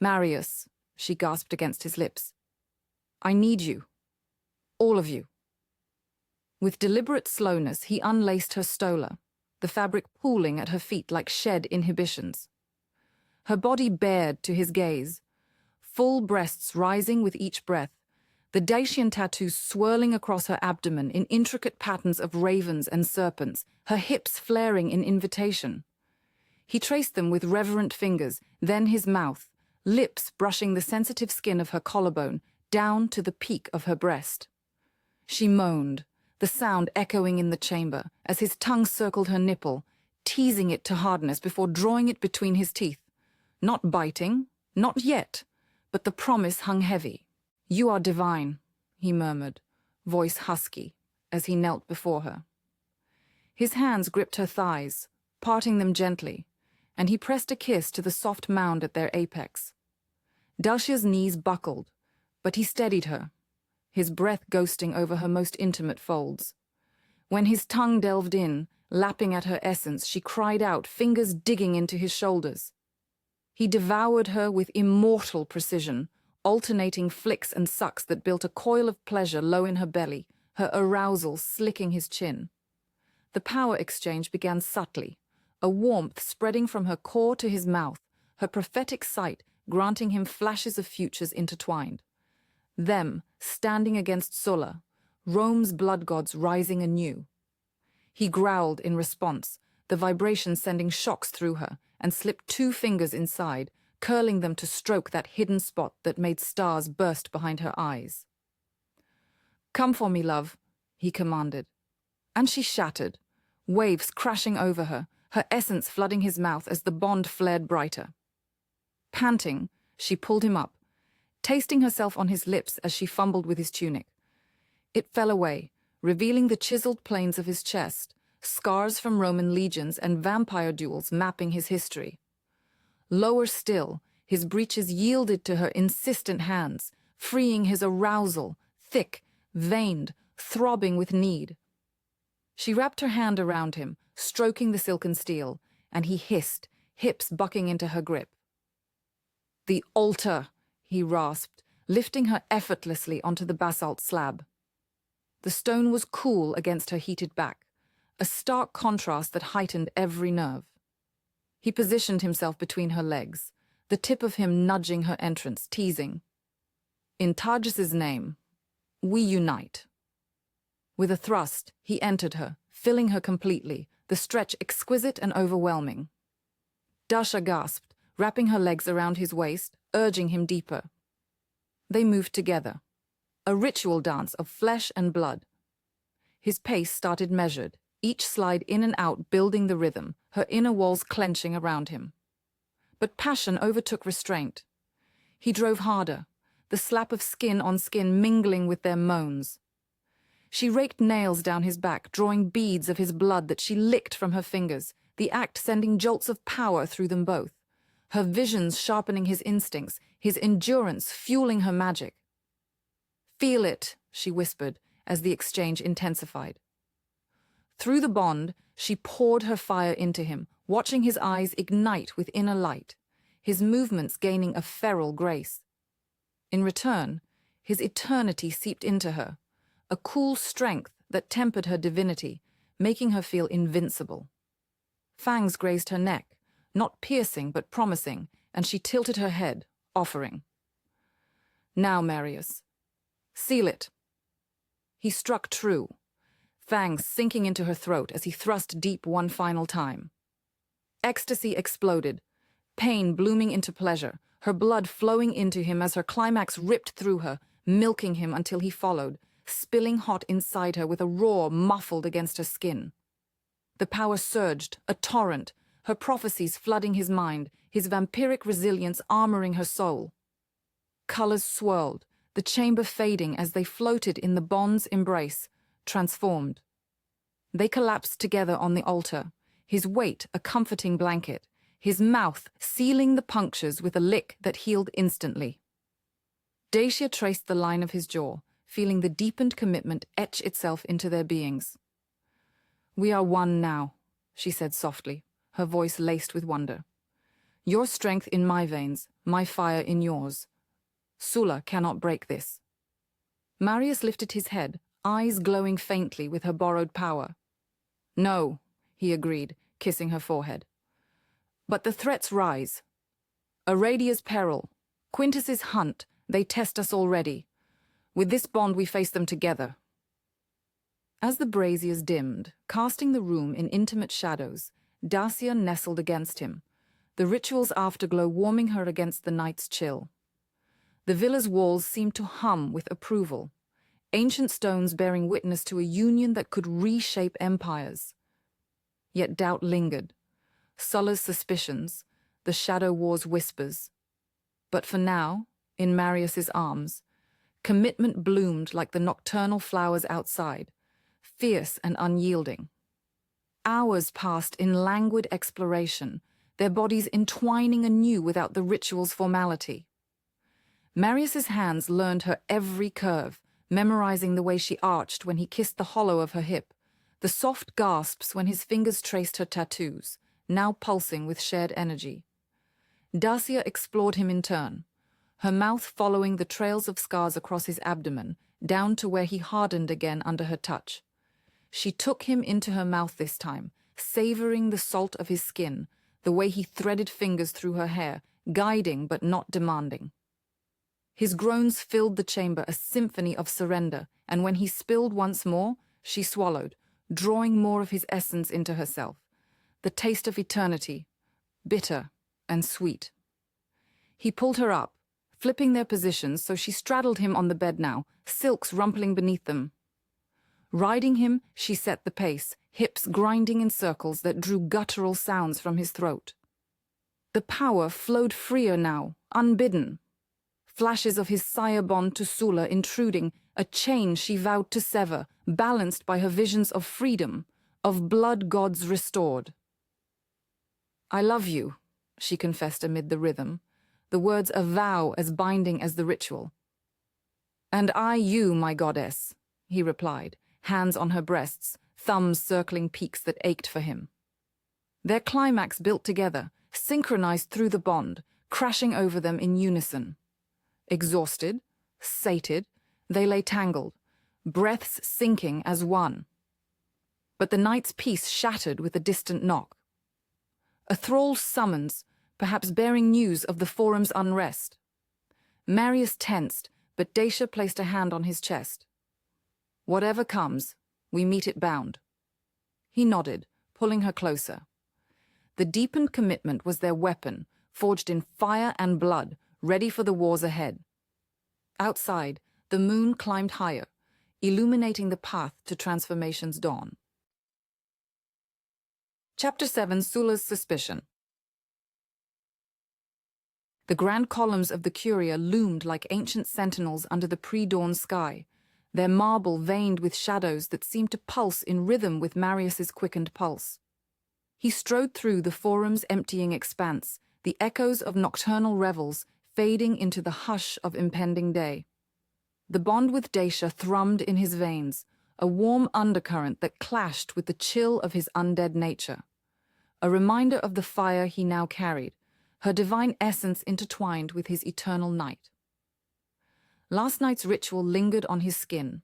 Marius, she gasped against his lips. I need you. All of you. With deliberate slowness, he unlaced her stola, the fabric pooling at her feet like shed inhibitions. Her body bared to his gaze, full breasts rising with each breath, the Dacian tattoos swirling across her abdomen in intricate patterns of ravens and serpents, her hips flaring in invitation. He traced them with reverent fingers, then his mouth, lips brushing the sensitive skin of her collarbone down to the peak of her breast. She moaned, the sound echoing in the chamber as his tongue circled her nipple, teasing it to hardness before drawing it between his teeth. Not biting, not yet, but the promise hung heavy. You are divine, he murmured, voice husky, as he knelt before her. His hands gripped her thighs, parting them gently, and he pressed a kiss to the soft mound at their apex. Dacia's knees buckled, but he steadied her, his breath ghosting over her most intimate folds. When his tongue delved in, lapping at her essence, she cried out, fingers digging into his shoulders. He devoured her with immortal precision, alternating flicks and sucks that built a coil of pleasure low in her belly, her arousal slicking his chin. The power exchange began subtly, a warmth spreading from her core to his mouth, her prophetic sight granting him flashes of futures intertwined. Them, standing against Sulla, Rome's blood gods rising anew. He growled in response, the vibration sending shocks through her, and slipped 2 fingers inside, curling them to stroke that hidden spot that made stars burst behind her eyes. Come for me, love, he commanded. And she shattered, waves crashing over her, her essence flooding his mouth as the bond flared brighter. Panting, she pulled him up, tasting herself on his lips as she fumbled with his tunic. It fell away, revealing the chiseled planes of his chest, scars from Roman legions and vampire duels mapping his history. Lower still, his breeches yielded to her insistent hands, freeing his arousal, thick, veined, throbbing with need. She wrapped her hand around him, stroking the silken steel, and he hissed, hips bucking into her grip. The altar, he rasped, lifting her effortlessly onto the basalt slab. The stone was cool against her heated back, a stark contrast that heightened every nerve. He positioned himself between her legs, the tip of him nudging her entrance, teasing. In Tarjus's name, we unite. With a thrust, he entered her, filling her completely, the stretch exquisite and overwhelming. Dacia gasped, wrapping her legs around his waist, urging him deeper. They moved together, a ritual dance of flesh and blood. His pace started measured, each slide in and out building the rhythm, her inner walls clenching around him. But passion overtook restraint. He drove harder, the slap of skin on skin mingling with their moans. She raked nails down his back, drawing beads of his blood that she licked from her fingers, the act sending jolts of power through them both, her visions sharpening his instincts, his endurance fueling her magic. Feel it, she whispered, as the exchange intensified. Through the bond, she poured her fire into him, watching his eyes ignite with inner light, his movements gaining a feral grace. In return, his eternity seeped into her, a cool strength that tempered her divinity, making her feel invincible. Fangs grazed her neck, not piercing but promising, and she tilted her head, offering. Now, Marius. Seal it. He struck true, fangs sinking into her throat as he thrust deep one final time. Ecstasy exploded, pain blooming into pleasure, her blood flowing into him as her climax ripped through her, milking him until he followed, spilling hot inside her with a roar muffled against her skin. The power surged, a torrent, her prophecies flooding his mind, his vampiric resilience armoring her soul. Colors swirled, the chamber fading as they floated in the bond's embrace, transformed. They collapsed together on the altar, his weight a comforting blanket, his mouth sealing the punctures with a lick that healed instantly. Dacia traced the line of his jaw, feeling the deepened commitment etch itself into their beings. We are one now, she said softly, her voice laced with wonder. Your strength in my veins, my fire in yours. Sulla cannot break this. Marius lifted his head, eyes glowing faintly with her borrowed power. No, he agreed, kissing her forehead. But the threats rise. Aradia's peril, Quintus's hunt, they test us already. With this bond we face them together. As the braziers dimmed, casting the room in intimate shadows, Dacia nestled against him, the ritual's afterglow warming her against the night's chill. The villa's walls seemed to hum with approval, ancient stones bearing witness to a union that could reshape empires. Yet doubt lingered, Sulla's suspicions, the Shadow War's whispers. But for now, in Marius's arms, commitment bloomed like the nocturnal flowers outside, fierce and unyielding. Hours passed in languid exploration, their bodies entwining anew without the ritual's formality. Marius's hands learned her every curve, memorizing the way she arched when he kissed the hollow of her hip, the soft gasps when his fingers traced her tattoos, now pulsing with shared energy. Dacia explored him in turn, her mouth following the trails of scars across his abdomen, down to where he hardened again under her touch. She took him into her mouth this time, savoring the salt of his skin, the way he threaded fingers through her hair, guiding but not demanding. His groans filled the chamber, a symphony of surrender, and when he spilled once more, she swallowed, drawing more of his essence into herself. The taste of eternity, bitter and sweet. He pulled her up, flipping their positions so she straddled him on the bed now, silks rumpling beneath them. Riding him, she set the pace, hips grinding in circles that drew guttural sounds from his throat. The power flowed freer now, unbidden. Flashes of his sire-bond to Sulla intruding, a chain she vowed to sever, balanced by her visions of freedom, of blood gods restored. "I love you," she confessed amid the rhythm, the words a vow as binding as the ritual. "And I you, my goddess," he replied, hands on her breasts, thumbs circling peaks that ached for him. Their climax built together, synchronized through the bond, crashing over them in unison. Exhausted, sated, they lay tangled, breaths sinking as one. But the night's peace shattered with a distant knock. A thrall's summons, perhaps bearing news of the forum's unrest. Marius tensed, but Dacia placed a hand on his chest. "Whatever comes, we meet it bound." He nodded, pulling her closer. The deepened commitment was their weapon, forged in fire and blood, ready for the wars ahead. Outside, the moon climbed higher, illuminating the path to transformation's dawn. Chapter 7: Sulla's Suspicion. The grand columns of the Curia loomed like ancient sentinels under the pre-dawn sky, their marble veined with shadows that seemed to pulse in rhythm with Marius's quickened pulse. He strode through the forum's emptying expanse, the echoes of nocturnal revels fading into the hush of impending day. The bond with Dacia thrummed in his veins, a warm undercurrent that clashed with the chill of his undead nature. A reminder of the fire he now carried, her divine essence intertwined with his eternal night. Last night's ritual lingered on his skin,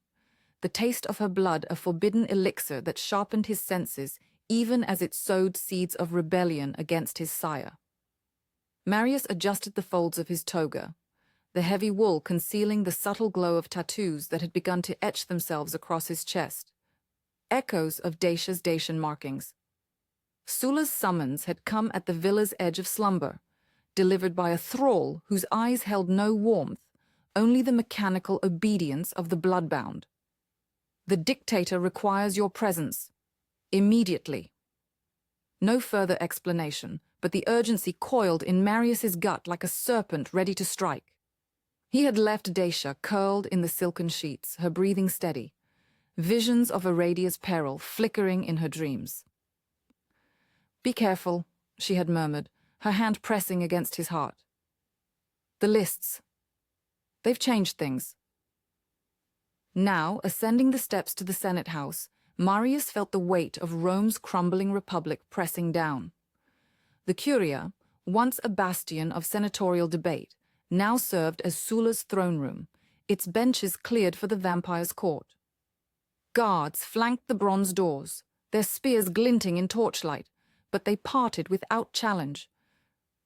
the taste of her blood a forbidden elixir that sharpened his senses even as it sowed seeds of rebellion against his sire. Marius adjusted the folds of his toga, the heavy wool concealing the subtle glow of tattoos that had begun to etch themselves across his chest, echoes of Dacia's Dacian markings. Sulla's summons had come at the villa's edge of slumber, delivered by a thrall whose eyes held no warmth, only the mechanical obedience of the bloodbound. "The dictator requires your presence. Immediately." No further explanation, but the urgency coiled in Marius's gut like a serpent ready to strike. He had left Dacia curled in the silken sheets, her breathing steady, visions of Aradia's peril flickering in her dreams. "Be careful," she had murmured, her hand pressing against his heart. "The lists. They've changed things." Now, ascending the steps to the Senate House, Marius felt the weight of Rome's crumbling republic pressing down. The Curia, once a bastion of senatorial debate, now served as Sulla's throne room, its benches cleared for the vampire's court. Guards flanked the bronze doors, their spears glinting in torchlight, but they parted without challenge.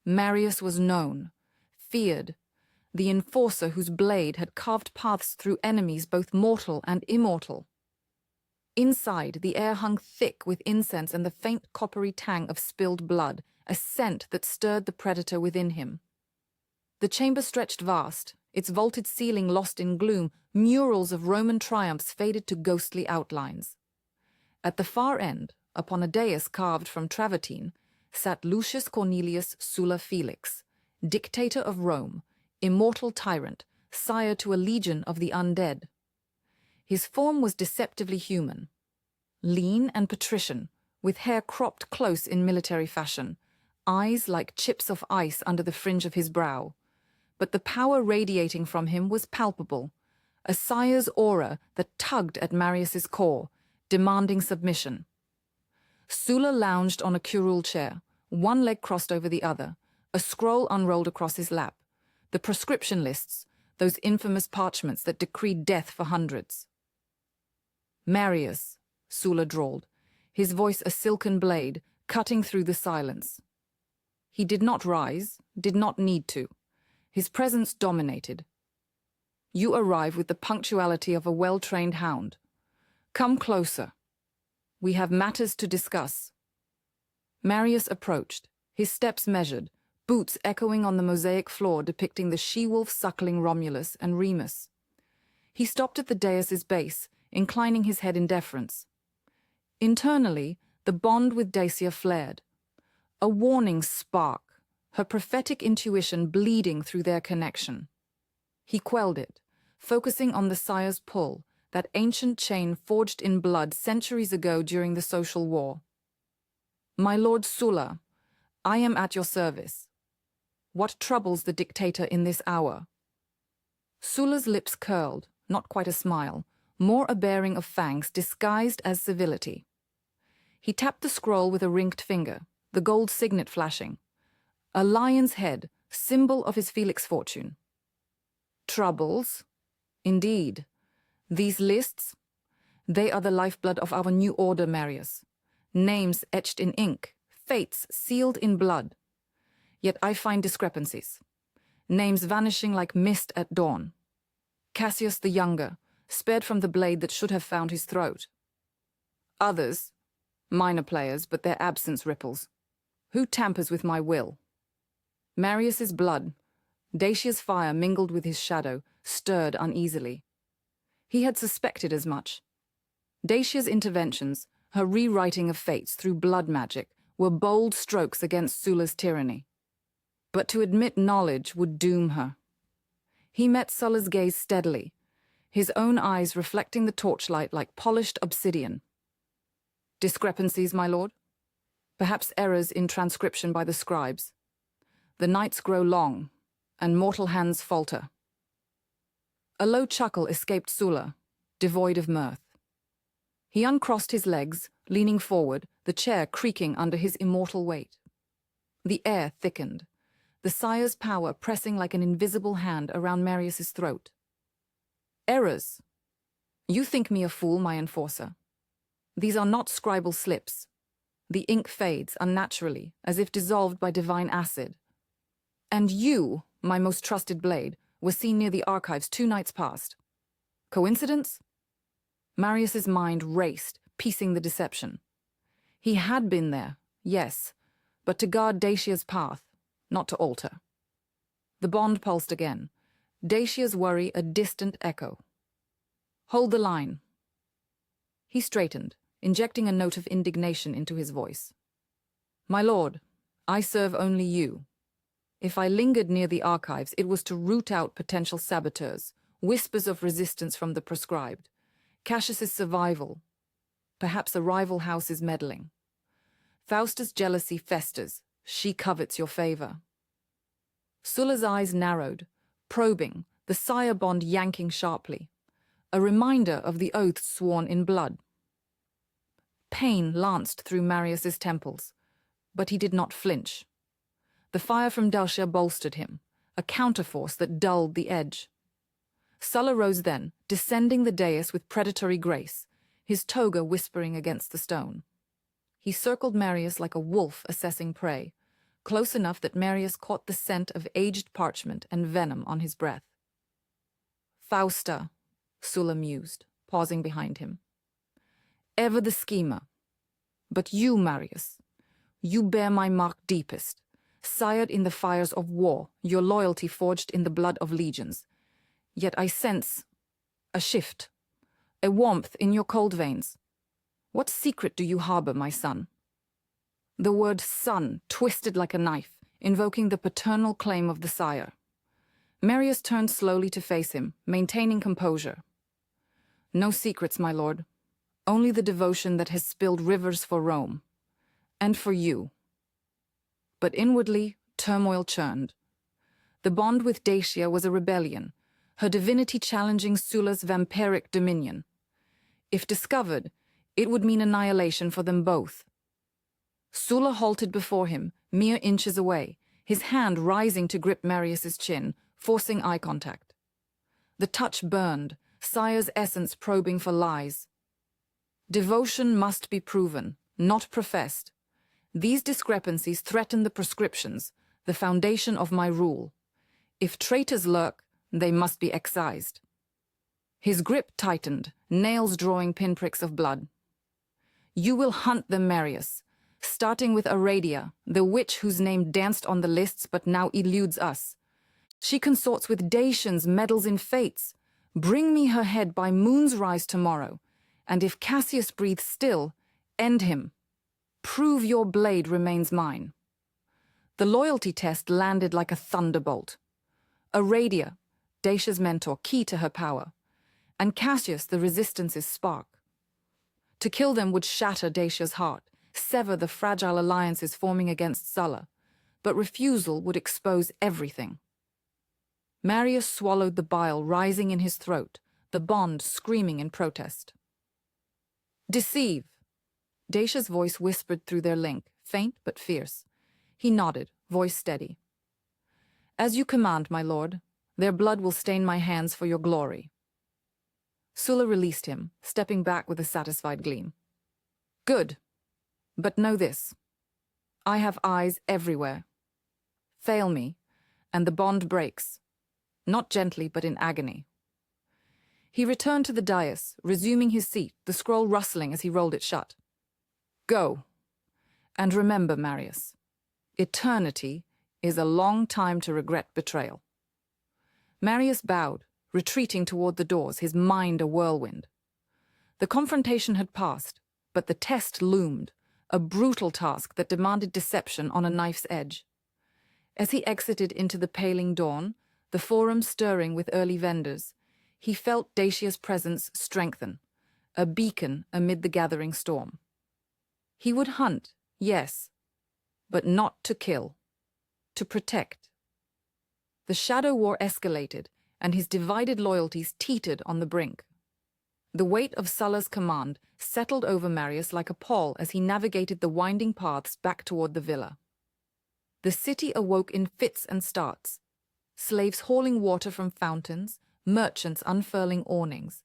Marius was known, feared, the enforcer whose blade had carved paths through enemies both mortal and immortal. Inside, the air hung thick with incense and the faint coppery tang of spilled blood, a scent that stirred the predator within him. The chamber stretched vast, its vaulted ceiling lost in gloom, murals of Roman triumphs faded to ghostly outlines. At the far end, upon a dais carved from travertine, sat Lucius Cornelius Sulla Felix, dictator of Rome, immortal tyrant, sire to a legion of the undead. His form was deceptively human, lean and patrician, with hair cropped close in military fashion, eyes like chips of ice under the fringe of his brow. But the power radiating from him was palpable, a sire's aura that tugged at Marius's core, demanding submission. Sulla lounged on a curule chair, one leg crossed over the other, a scroll unrolled across his lap. The proscription lists, those infamous parchments that decreed death for hundreds. Marius, Sulla drawled, his voice a silken blade, cutting through the silence. He did not rise, did not need to. His presence dominated. You arrive with the punctuality of a well-trained hound. Come closer. We have matters to discuss. Marius approached, his steps measured, boots echoing on the mosaic floor depicting the she-wolf suckling Romulus and Remus. He stopped at the dais's base, inclining his head in deference. Internally, the bond with Dacia flared. A warning spark, her prophetic intuition bleeding through their connection. He quelled it, focusing on the sire's pull, that ancient chain forged in blood centuries ago during the social war. My lord Sulla, I am at your service. What troubles the dictator in this hour? Sulla's lips curled, not quite a smile, more a baring of fangs disguised as civility. He tapped the scroll with a ringed finger, the gold signet flashing. A lion's head, symbol of his Felix fortune. Troubles? Indeed. These lists? They are the lifeblood of our new order, Marius. Names etched in ink, fates sealed in blood. Yet I find discrepancies. Names vanishing like mist at dawn. Cassius the Younger, spared from the blade that should have found his throat. Others, minor players, but their absence ripples. Who tampers with my will? Marius's blood, Dacia's fire mingled with his shadow, stirred uneasily. He had suspected as much. Dacia's interventions, her rewriting of fates through blood magic, were bold strokes against Sulla's tyranny. But to admit knowledge would doom her. He met Sulla's gaze steadily, his own eyes reflecting the torchlight like polished obsidian. Discrepancies, my lord? Perhaps errors in transcription by the scribes. The nights grow long, and mortal hands falter. A low chuckle escaped Sulla, devoid of mirth. He uncrossed his legs, leaning forward, the chair creaking under his immortal weight. The air thickened, the sire's power pressing like an invisible hand around Marius's throat. Errors. You think me a fool, my enforcer. These are not scribal slips. The ink fades unnaturally, as if dissolved by divine acid. And you, my most trusted blade, were seen near the archives 2 nights past. Coincidence? Marius's mind raced, piecing the deception. He had been there, yes, but to guard Dacia's path, not to alter. The bond pulsed again, Dacia's worry a distant echo. Hold the line. He straightened, injecting a note of indignation into his voice. My lord, I serve only you. If I lingered near the archives, it was to root out potential saboteurs, whispers of resistance from the proscribed, Cassius's survival, perhaps a rival house's meddling. Fausta's jealousy festers, she covets your favor. Sulla's eyes narrowed, probing, the sire-bond yanking sharply, a reminder of the oaths sworn in blood. Pain lanced through Marius's temples, but he did not flinch. The fire from Dacia bolstered him, a counterforce that dulled the edge. Sulla rose then, descending the dais with predatory grace, his toga whispering against the stone. He circled Marius like a wolf assessing prey, close enough that Marius caught the scent of aged parchment and venom on his breath. Fausta, Sulla mused, pausing behind him. Ever the schemer. But you, Marius, you bear my mark deepest, sired in the fires of war, your loyalty forged in the blood of legions. Yet I sense a shift, a warmth in your cold veins. What secret do you harbor, my son? The word son twisted like a knife, invoking the paternal claim of the sire. Marius turned slowly to face him, maintaining composure. No secrets, my lord. Only the devotion that has spilled rivers for Rome. And for you. But inwardly, turmoil churned. The bond with Dacia was a rebellion, her divinity challenging Sulla's vampiric dominion. If discovered, it would mean annihilation for them both. Sulla halted before him, mere inches away, his hand rising to grip Marius's chin, forcing eye contact. The touch burned, sire's essence probing for lies. Devotion must be proven, not professed. These discrepancies threaten the proscriptions, the foundation of my rule. If traitors lurk, they must be excised. His grip tightened, nails drawing pinpricks of blood. You will hunt them, Marius, starting with Aradia, the witch whose name danced on the lists but now eludes us. She consorts with Dacians, meddles in fates. Bring me her head by moon's rise tomorrow, and if Cassius breathes still, end him. Prove your blade remains mine. The loyalty test landed like a thunderbolt. Aradia, Dacia's mentor, key to her power, and Cassius, the resistance's spark. To kill them would shatter Dacia's heart, sever the fragile alliances forming against Sulla, but refusal would expose everything. Marius swallowed the bile rising in his throat, the bond screaming in protest. Deceive! Dacia's voice whispered through their link, faint but fierce. He nodded, voice steady. As you command, my lord, their blood will stain my hands for your glory. Sulla released him, stepping back with a satisfied gleam. Good. But know this. I have eyes everywhere. Fail me, and the bond breaks. Not gently, but in agony. He returned to the dais, resuming his seat, the scroll rustling as he rolled it shut. Go. And remember, Marius, eternity is a long time to regret betrayal. Marius bowed, retreating toward the doors, his mind a whirlwind. The confrontation had passed, but the test loomed, a brutal task that demanded deception on a knife's edge. As he exited into the paling dawn, the forum stirring with early vendors, he felt Dacia's presence strengthen, a beacon amid the gathering storm. He would hunt, yes, but not to kill, to protect. The shadow war escalated, and his divided loyalties teetered on the brink. The weight of Sulla's command settled over Marius like a pall as he navigated the winding paths back toward the villa. The city awoke in fits and starts, slaves hauling water from fountains, merchants unfurling awnings.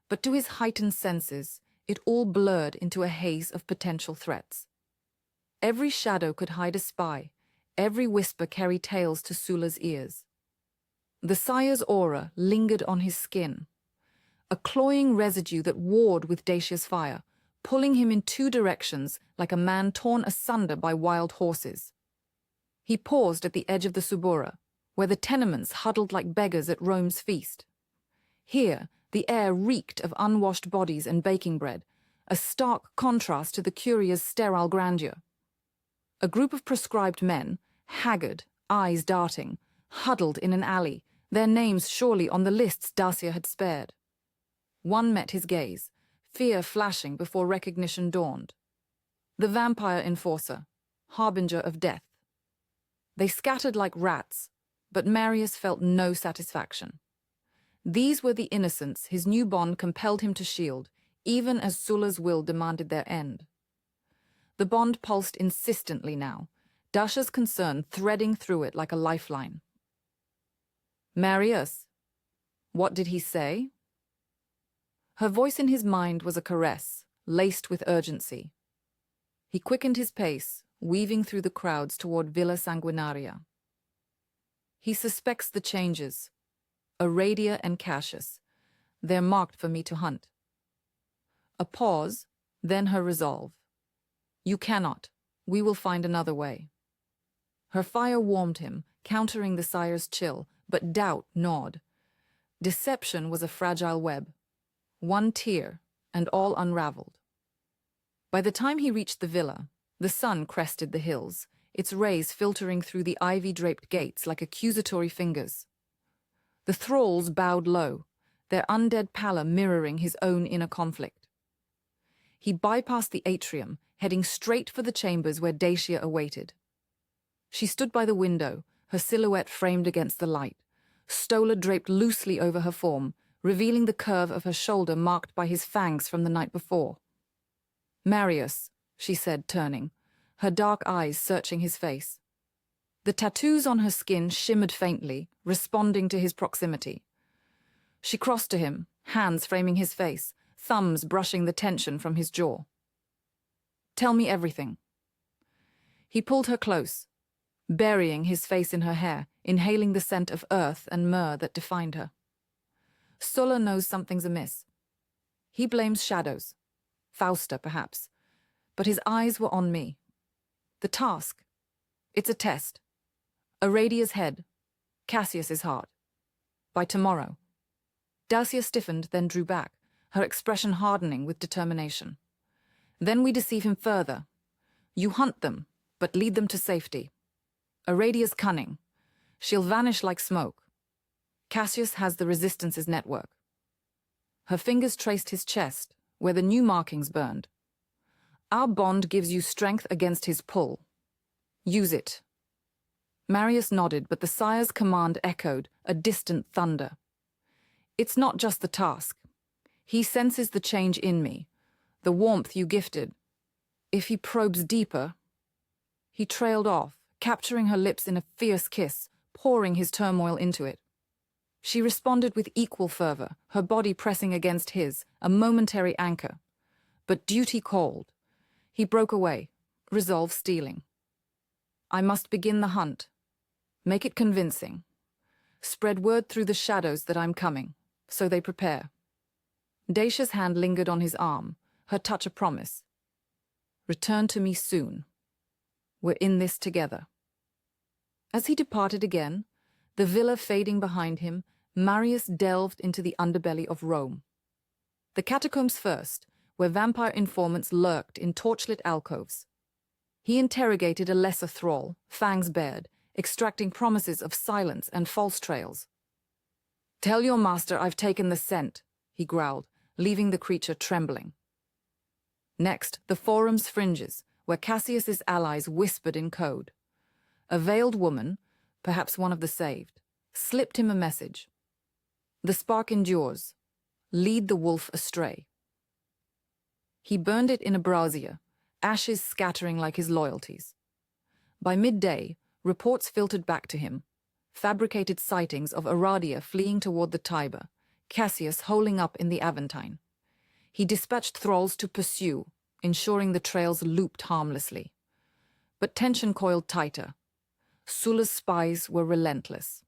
But to his heightened senses, it all blurred into a haze of potential threats. Every shadow could hide a spy, every whisper carry tales to Sulla's ears. The sire's aura lingered on his skin, a cloying residue that warred with Dacia's fire, pulling him in two directions like a man torn asunder by wild horses. He paused at the edge of the Suburra, where the tenements huddled like beggars at Rome's feast. Here, the air reeked of unwashed bodies and baking bread, a stark contrast to the curia's sterile grandeur. A group of proscribed men, haggard, eyes darting, huddled in an alley, their names surely on the lists Dacia had spared. One met his gaze, fear flashing before recognition dawned. The vampire enforcer, harbinger of death. They scattered like rats, but Marius felt no satisfaction. These were the innocents his new bond compelled him to shield, even as Sulla's will demanded their end. The bond pulsed insistently now, Dacia's concern threading through it like a lifeline. "Marius, what did he say?" Her voice in his mind was a caress, laced with urgency. He quickened his pace, weaving through the crowds toward Villa Sanguinaria. "He suspects the changes. Aradia and Cassius. They're marked for me to hunt." A pause, then her resolve. "You cannot. We will find another way." Her fire warmed him, countering the sire's chill, but doubt gnawed. Deception was a fragile web. One tear, and all unraveled. By the time he reached the villa, the sun crested the hills, its rays filtering through the ivy-draped gates like accusatory fingers. The thralls bowed low, their undead pallor mirroring his own inner conflict. He bypassed the atrium, heading straight for the chambers where Dacia awaited. She stood by the window, her silhouette framed against the light, stola draped loosely over her form, revealing the curve of her shoulder marked by his fangs from the night before. "Marius," she said, turning, her dark eyes searching his face. The tattoos on her skin shimmered faintly, responding to his proximity. She crossed to him, hands framing his face, thumbs brushing the tension from his jaw. "Tell me everything." He pulled her close, burying his face in her hair, inhaling the scent of earth and myrrh that defined her. Sulla knows something's amiss. He blames shadows. Fausta, perhaps. But his eyes were on me. The task. It's a test. Aradia's head. Cassius's heart. By tomorrow. Dacia stiffened, then drew back, her expression hardening with determination. "Then we deceive him further. You hunt them, but lead them to safety. Aradia's cunning. She'll vanish like smoke. Cassius has the Resistance's network." Her fingers traced his chest, where the new markings burned. "Our bond gives you strength against his pull. Use it." Marius nodded, but the sire's command echoed, a distant thunder. "It's not just the task. He senses the change in me, the warmth you gifted. If he probes deeper—" He trailed off, capturing her lips in a fierce kiss, pouring his turmoil into it. She responded with equal fervor, her body pressing against his, a momentary anchor. But duty called. He broke away, resolve stealing. "I must begin the hunt. Make it convincing. Spread word through the shadows that I'm coming, so they prepare." Dacia's hand lingered on his arm, her touch a promise. "Return to me soon. We're in this together." As he departed again, the villa fading behind him, Marius delved into the underbelly of Rome. The catacombs first, where vampire informants lurked in torchlit alcoves. He interrogated a lesser thrall, fangs bared, extracting promises of silence and false trails. "Tell your master I've taken the scent," he growled, leaving the creature trembling. Next, the forum's fringes, where Cassius's allies whispered in code. A veiled woman, perhaps one of the saved, slipped him a message. "The spark endures. Lead the wolf astray." He burned it in a brazier, ashes scattering like his loyalties. By midday, reports filtered back to him, fabricated sightings of Aradia fleeing toward the Tiber, Cassius holing up in the Aventine. He dispatched thralls to pursue, ensuring the trails looped harmlessly. But tension coiled tighter. Sulla's spies were relentless.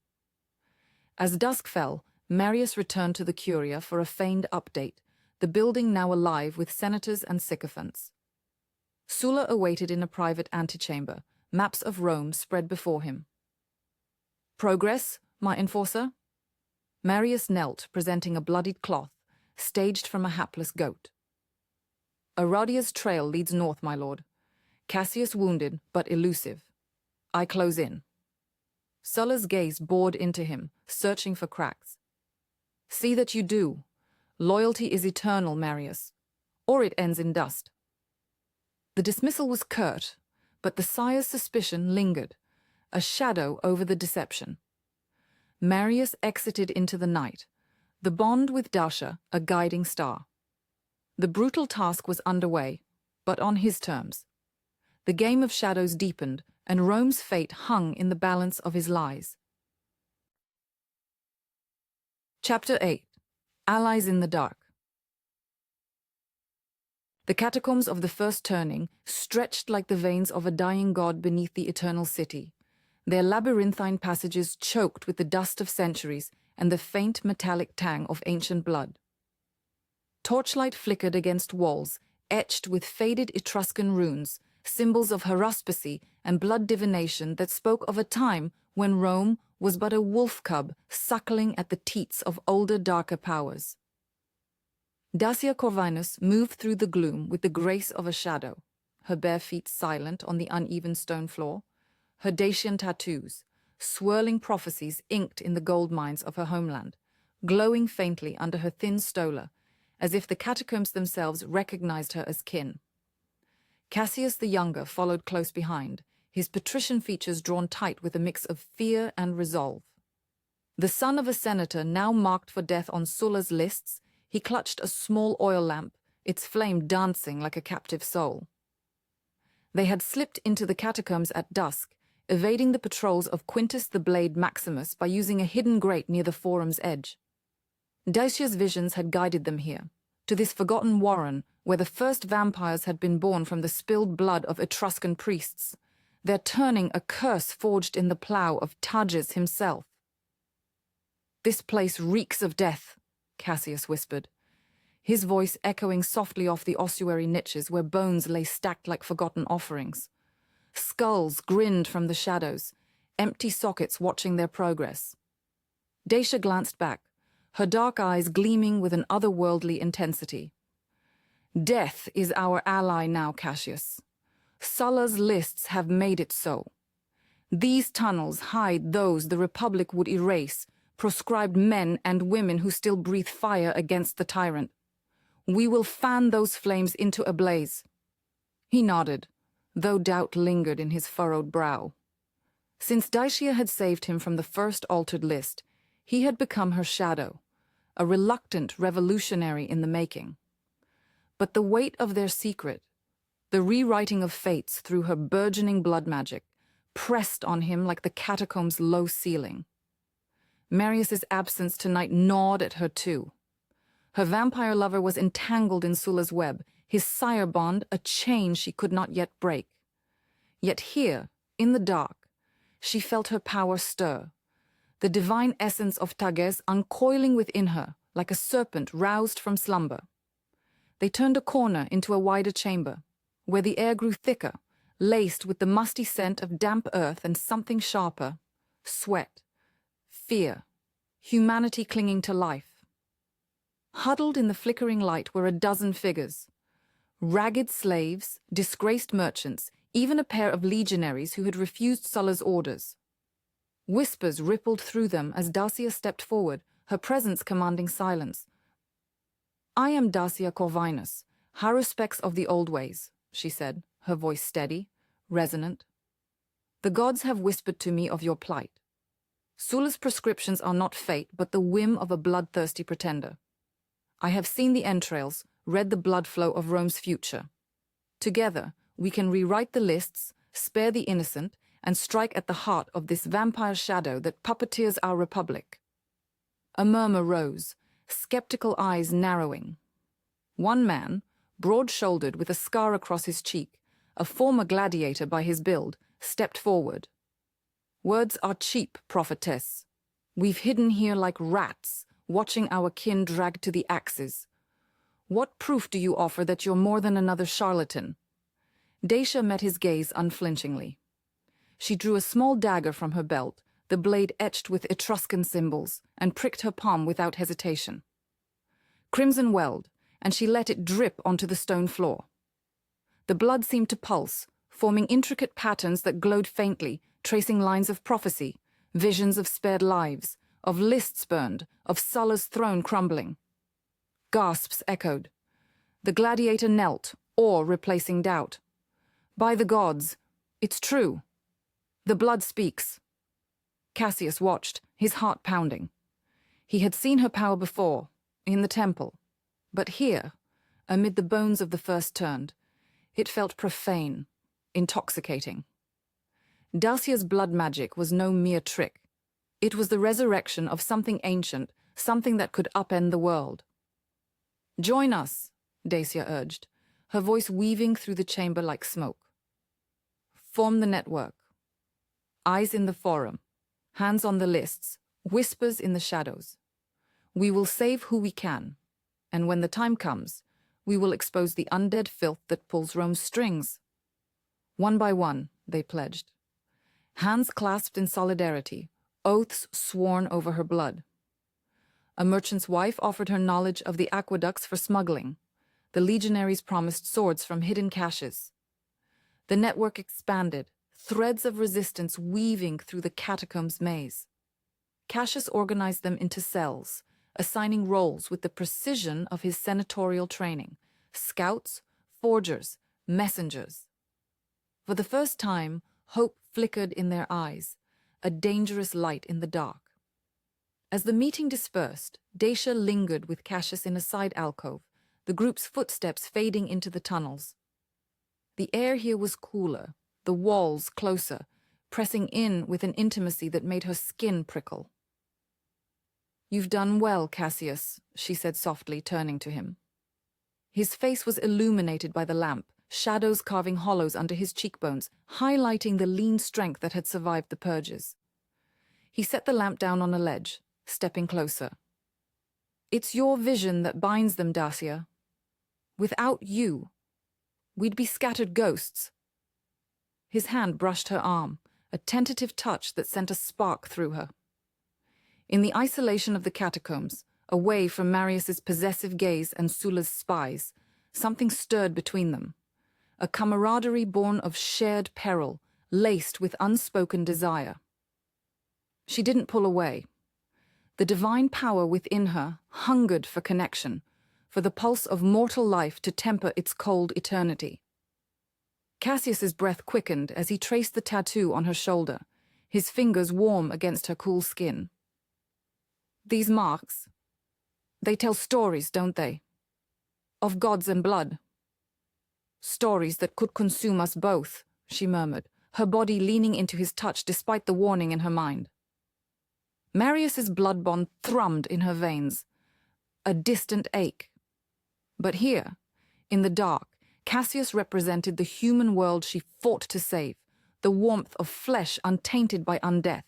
As dusk fell, Marius returned to the Curia for a feigned update, the building now alive with senators and sycophants. Sulla awaited in a private antechamber, maps of Rome spread before him. "Progress, my enforcer?" Marius knelt, presenting a bloodied cloth, staged from a hapless goat. "Aradia's trail leads north, my lord. Cassius wounded, but elusive. I close in." Sulla's gaze bored into him, searching for cracks. "See that you do. Loyalty is eternal, Marius, or it ends in dust." The dismissal was curt, but the sire's suspicion lingered, a shadow over the deception. Marius exited into the night, the bond with Dacia a guiding star. The brutal task was underway, but on his terms. The game of shadows deepened, and Rome's fate hung in the balance of his lies. Chapter 8. Allies in the Dark. The catacombs of the first turning stretched like the veins of a dying god beneath the eternal city, their labyrinthine passages choked with the dust of centuries and the faint metallic tang of ancient blood. Torchlight flickered against walls, etched with faded Etruscan runes, symbols of haruspicy and blood divination that spoke of a time when Rome was but a wolf cub suckling at the teats of older, darker powers. Dacia Corvinus moved through the gloom with the grace of a shadow, her bare feet silent on the uneven stone floor, her Dacian tattoos, swirling prophecies inked in the gold mines of her homeland, glowing faintly under her thin stola, as if the catacombs themselves recognized her as kin. Cassius the Younger followed close behind, his patrician features drawn tight with a mix of fear and resolve. The son of a senator now marked for death on Sulla's lists, he clutched a small oil lamp, its flame dancing like a captive soul. They had slipped into the catacombs at dusk, evading the patrols of Quintus the Blade Maximus by using a hidden grate near the forum's edge. Dacia's visions had guided them here, to this forgotten warren where the first vampires had been born from the spilled blood of Etruscan priests, their turning a curse forged in the plough of Tages himself. "This place reeks of death," Cassius whispered, his voice echoing softly off the ossuary niches where bones lay stacked like forgotten offerings. Skulls grinned from the shadows, empty sockets watching their progress. Dacia glanced back, her dark eyes gleaming with an otherworldly intensity. "Death is our ally now, Cassius. Sulla's lists have made it so. These tunnels hide those the Republic would erase, proscribed men and women who still breathe fire against the tyrant. We will fan those flames into a blaze." He nodded, though doubt lingered in his furrowed brow. Since Dacia had saved him from the first altered list, he had become her shadow, a reluctant revolutionary in the making. But the weight of their secret, the rewriting of fates through her burgeoning blood magic, pressed on him like the catacomb's low ceiling. Marius's absence tonight gnawed at her too. Her vampire lover was entangled in Sulla's web, his sire-bond a chain she could not yet break. Yet here, in the dark, she felt her power stir, the divine essence of Tages uncoiling within her like a serpent roused from slumber. They turned a corner into a wider chamber, where the air grew thicker, laced with the musty scent of damp earth and something sharper: sweat, fear, humanity clinging to life. Huddled in the flickering light were a dozen figures. Ragged slaves, disgraced merchants, even a pair of legionaries who had refused Sulla's orders. Whispers rippled through them as Dacia stepped forward, her presence commanding silence. "I am Dacia Corvinus, haruspects of the old ways," she said, her voice steady, resonant. "The gods have whispered to me of your plight. Sulla's prescriptions are not fate, but the whim of a bloodthirsty pretender. I have seen the entrails, read the blood flow of Rome's future. Together, we can rewrite the lists, spare the innocent, and strike at the heart of this vampire shadow that puppeteers our republic." A murmur rose, skeptical eyes narrowing. One man, broad-shouldered with a scar across his cheek, a former gladiator by his build, stepped forward. "Words are cheap, prophetess. We've hidden here like rats, watching our kin dragged to the axes. What proof do you offer that you're more than another charlatan?" Dacia met his gaze unflinchingly. She drew a small dagger from her belt, the blade etched with Etruscan symbols, and pricked her palm without hesitation. Crimson welled, and she let it drip onto the stone floor. The blood seemed to pulse, forming intricate patterns that glowed faintly, tracing lines of prophecy, visions of spared lives, of lists burned, of Sulla's throne crumbling. Gasps echoed. The gladiator knelt, awe replacing doubt. "By the gods, it's true. The blood speaks." Cassius watched, his heart pounding. He had seen her power before, in the temple. But here, amid the bones of the first turned, it felt profane, intoxicating. Dacia's blood magic was no mere trick. It was the resurrection of something ancient, something that could upend the world. "Join us," Dacia urged, her voice weaving through the chamber like smoke. "Form the network. Eyes in the forum, hands on the lists, whispers in the shadows. We will save who we can, and when the time comes, we will expose the undead filth that pulls Rome's strings." One by one, they pledged. Hands clasped in solidarity, oaths sworn over her blood. A merchant's wife offered her knowledge of the aqueducts for smuggling. The legionaries promised swords from hidden caches. The network expanded, threads of resistance weaving through the catacombs maze. Cassius organized them into cells, assigning roles with the precision of his senatorial training: scouts, forgers, messengers. For the first time, hope flickered in their eyes, a dangerous light in the dark. As the meeting dispersed, Dacia lingered with Cassius in a side alcove, the group's footsteps fading into the tunnels. The air here was cooler, the walls closer, pressing in with an intimacy that made her skin prickle. "You've done well, Cassius," she said softly, turning to him. His face was illuminated by the lamp, shadows carving hollows under his cheekbones, highlighting the lean strength that had survived the purges. He set the lamp down on a ledge, stepping closer. "It's your vision that binds them, Dacia. Without you, we'd be scattered ghosts." His hand brushed her arm, a tentative touch that sent a spark through her. In the isolation of the catacombs, away from Marius's possessive gaze and Sulla's spies, something stirred between them. A camaraderie born of shared peril, laced with unspoken desire. She didn't pull away. The divine power within her hungered for connection, for the pulse of mortal life to temper its cold eternity. Cassius's breath quickened as he traced the tattoo on her shoulder, his fingers warm against her cool skin. "These marks, they tell stories, don't they? Of gods and blood. Stories that could consume us both," she murmured, her body leaning into his touch despite the warning in her mind. Marius's blood bond thrummed in her veins, a distant ache. But here, in the dark, Cassius represented the human world she fought to save, the warmth of flesh untainted by undeath.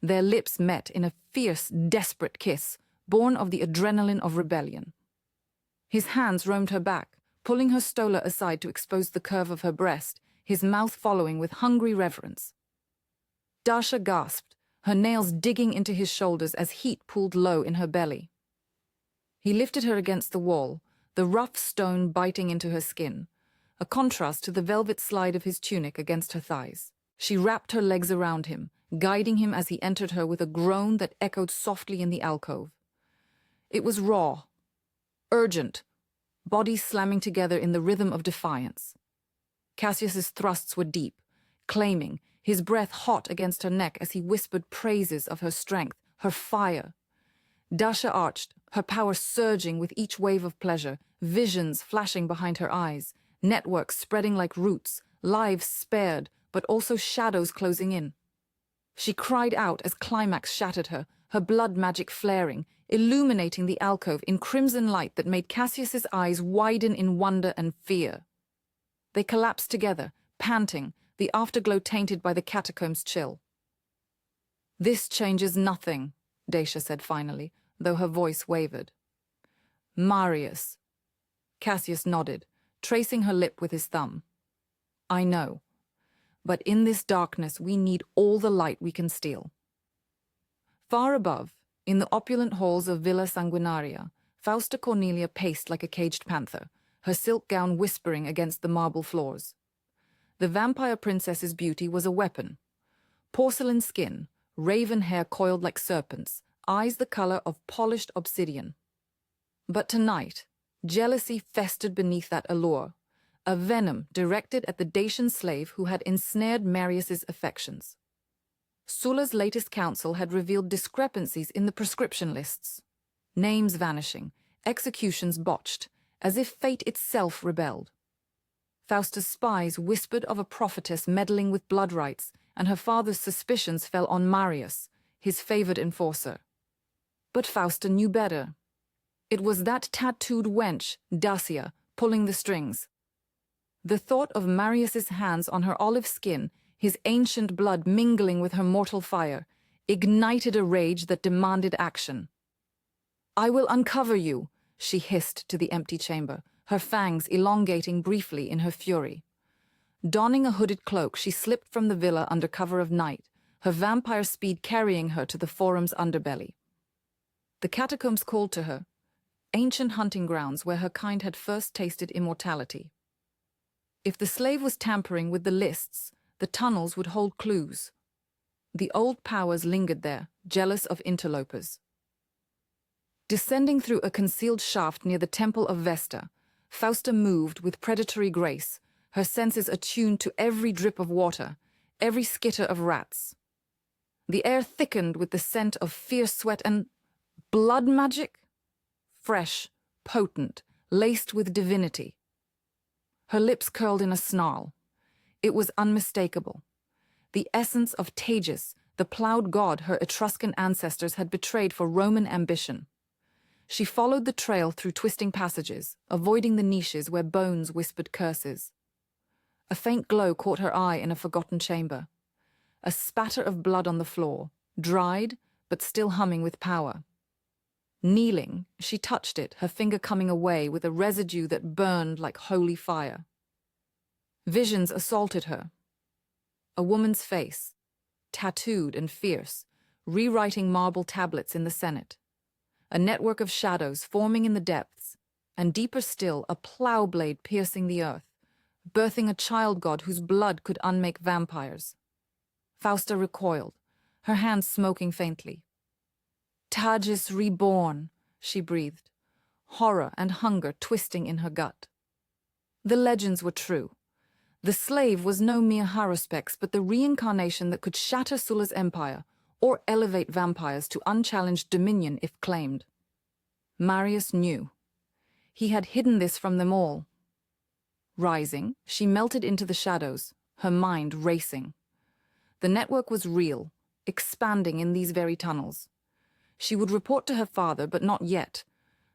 Their lips met in a fierce, desperate kiss, born of the adrenaline of rebellion. His hands roamed her back, pulling her stola aside to expose the curve of her breast, his mouth following with hungry reverence. Dacia gasped, her nails digging into his shoulders as heat pooled low in her belly. He lifted her against the wall, the rough stone biting into her skin, a contrast to the velvet slide of his tunic against her thighs. She wrapped her legs around him, guiding him as he entered her with a groan that echoed softly in the alcove. It was raw, urgent, bodies slamming together in the rhythm of defiance. Cassius's thrusts were deep, claiming, his breath hot against her neck as he whispered praises of her strength, her fire. Dacia arched, her power surging with each wave of pleasure, visions flashing behind her eyes, networks spreading like roots, lives spared, but also shadows closing in. She cried out as climax shattered her, her blood magic flaring, illuminating the alcove in crimson light that made Cassius's eyes widen in wonder and fear. They collapsed together, panting, the afterglow tainted by the catacombs' chill. "This changes nothing," Dacia said finally, though her voice wavered. "Marius." Cassius nodded, tracing her lip with his thumb. "I know. But in this darkness we need all the light we can steal." Far above, in the opulent halls of Villa Sanguinaria, Fausta Cornelia paced like a caged panther, her silk gown whispering against the marble floors. The vampire princess's beauty was a weapon. Porcelain skin, raven hair coiled like serpents, eyes the color of polished obsidian. But tonight, jealousy festered beneath that allure, a venom directed at the Dacian slave who had ensnared Marius's affections. Sulla's latest council had revealed discrepancies in the proscription lists. Names vanishing, executions botched, as if fate itself rebelled. Fausta's spies whispered of a prophetess meddling with blood rites, and her father's suspicions fell on Marius, his favored enforcer. But Fausta knew better. It was that tattooed wench, Dacia, pulling the strings. The thought of Marius's hands on her olive skin, his ancient blood mingling with her mortal fire, ignited a rage that demanded action. "I will uncover you," she hissed to the empty chamber, her fangs elongating briefly in her fury. Donning a hooded cloak, she slipped from the villa under cover of night, her vampire speed carrying her to the forum's underbelly. The catacombs called to her, ancient hunting grounds where her kind had first tasted immortality. If the slave was tampering with the lists, the tunnels would hold clues. The old powers lingered there, jealous of interlopers. Descending through a concealed shaft near the Temple of Vesta, Fausta moved with predatory grace, her senses attuned to every drip of water, every skitter of rats. The air thickened with the scent of fierce sweat and blood magic? Fresh, potent, laced with divinity. Her lips curled in a snarl. It was unmistakable. The essence of Tagus, the ploughed god her Etruscan ancestors had betrayed for Roman ambition. She followed the trail through twisting passages, avoiding the niches where bones whispered curses. A faint glow caught her eye in a forgotten chamber. A spatter of blood on the floor, dried but still humming with power. Kneeling, she touched it, her finger coming away with a residue that burned like holy fire. Visions assaulted her. A woman's face, tattooed and fierce, rewriting marble tablets in the Senate. A network of shadows forming in the depths, and deeper still, a plow blade piercing the earth, birthing a child god whose blood could unmake vampires. Fausta recoiled, her hands smoking faintly. "Tagus reborn," she breathed, horror and hunger twisting in her gut. The legends were true. The slave was no mere haruspex, but the reincarnation that could shatter Sulla's empire or elevate vampires to unchallenged dominion if claimed. Marius knew. He had hidden this from them all. Rising, she melted into the shadows, her mind racing. The network was real, expanding in these very tunnels. She would report to her father, but not yet.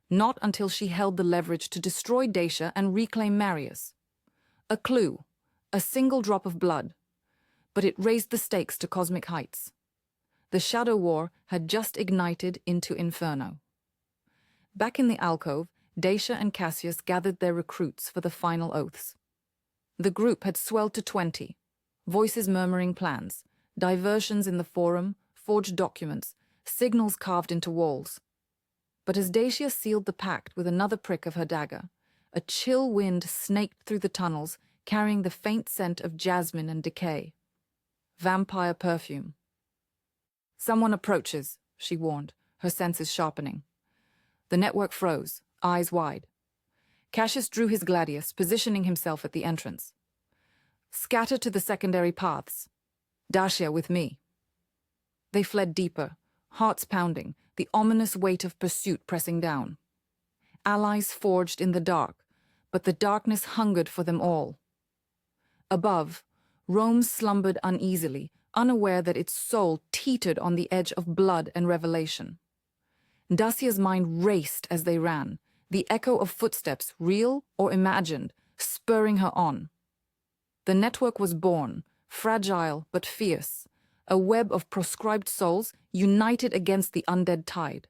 Not until she held the leverage to destroy Dacia and reclaim Marius. A clue, a single drop of blood. But it raised the stakes to cosmic heights. The Shadow War had just ignited into inferno. Back in the alcove, Dacia and Cassius gathered their recruits for the final oaths. The group had swelled to 20, voices murmuring plans, diversions in the forum, forged documents, signals carved into walls. But as Dacia sealed the pact with another prick of her dagger, a chill wind snaked through the tunnels, carrying the faint scent of jasmine and decay. Vampire perfume. "Someone approaches," she warned, her senses sharpening. The network froze, eyes wide. Cassius drew his gladius, positioning himself at the entrance. "Scatter to the secondary paths. Dacia with me." They fled deeper, hearts pounding, the ominous weight of pursuit pressing down. Allies forged in the dark, but the darkness hungered for them all. Above, Rome slumbered uneasily, unaware that its soul teetered on the edge of blood and revelation. Dacia's mind raced as they ran, the echo of footsteps, real or imagined, spurring her on. The network was born, fragile but fierce, a web of proscribed souls united against the undead tide.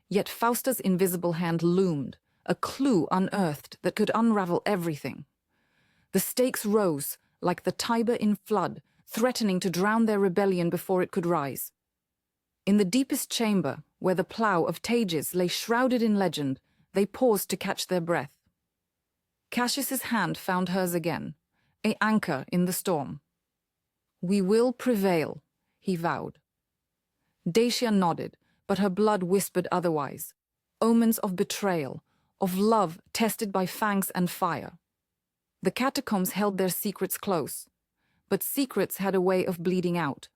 Yet Fausta's invisible hand loomed, a clue unearthed that could unravel everything. The stakes rose, like the Tiber in flood, threatening to drown their rebellion before it could rise. In the deepest chamber, where the plough of Tagus lay shrouded in legend, they paused to catch their breath. Cassius's hand found hers again, an anchor in the storm. "We will prevail," he vowed. Dacia nodded, but her blood whispered otherwise. Omens of betrayal, of love tested by fangs and fire. The catacombs held their secrets close, but secrets had a way of bleeding out.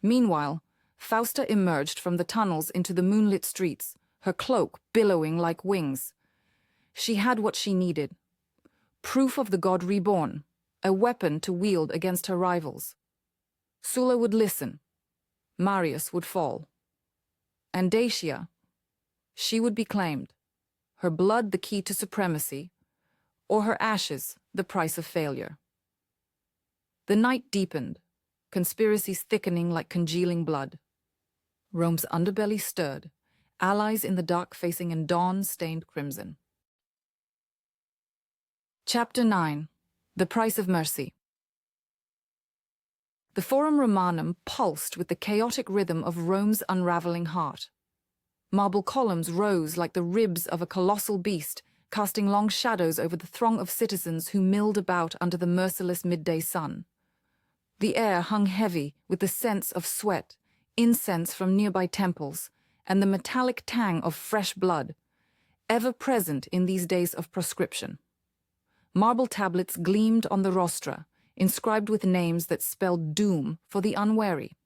Meanwhile, Fausta emerged from the tunnels into the moonlit streets, her cloak billowing like wings. She had what she needed. Proof of the god reborn, a weapon to wield against her rivals. Sulla would listen. Marius would fall. And Dacia, she would be claimed, her blood the key to supremacy, or her ashes the price of failure. The night deepened, conspiracies thickening like congealing blood. Rome's underbelly stirred, allies in the dark facing in dawn-stained crimson. Chapter 9. The Price of Mercy. The Forum Romanum pulsed with the chaotic rhythm of Rome's unraveling heart. Marble columns rose like the ribs of a colossal beast, casting long shadows over the throng of citizens who milled about under the merciless midday sun. The air hung heavy with the sense of sweat, incense from nearby temples, and the metallic tang of fresh blood, ever present in these days of proscription. Marble tablets gleamed on the rostra, inscribed with names that spelled doom for the unwary.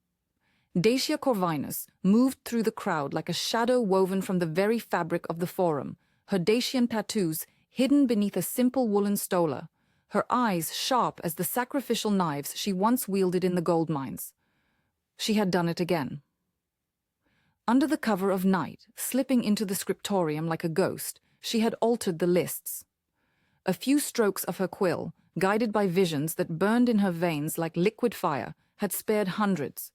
Dacia Corvinus moved through the crowd like a shadow woven from the very fabric of the Forum, her Dacian tattoos hidden beneath a simple woolen stola, her eyes sharp as the sacrificial knives she once wielded in the gold mines. She had done it again. Under the cover of night, slipping into the scriptorium like a ghost, she had altered the lists. A few strokes of her quill, guided by visions that burned in her veins like liquid fire, had spared hundreds.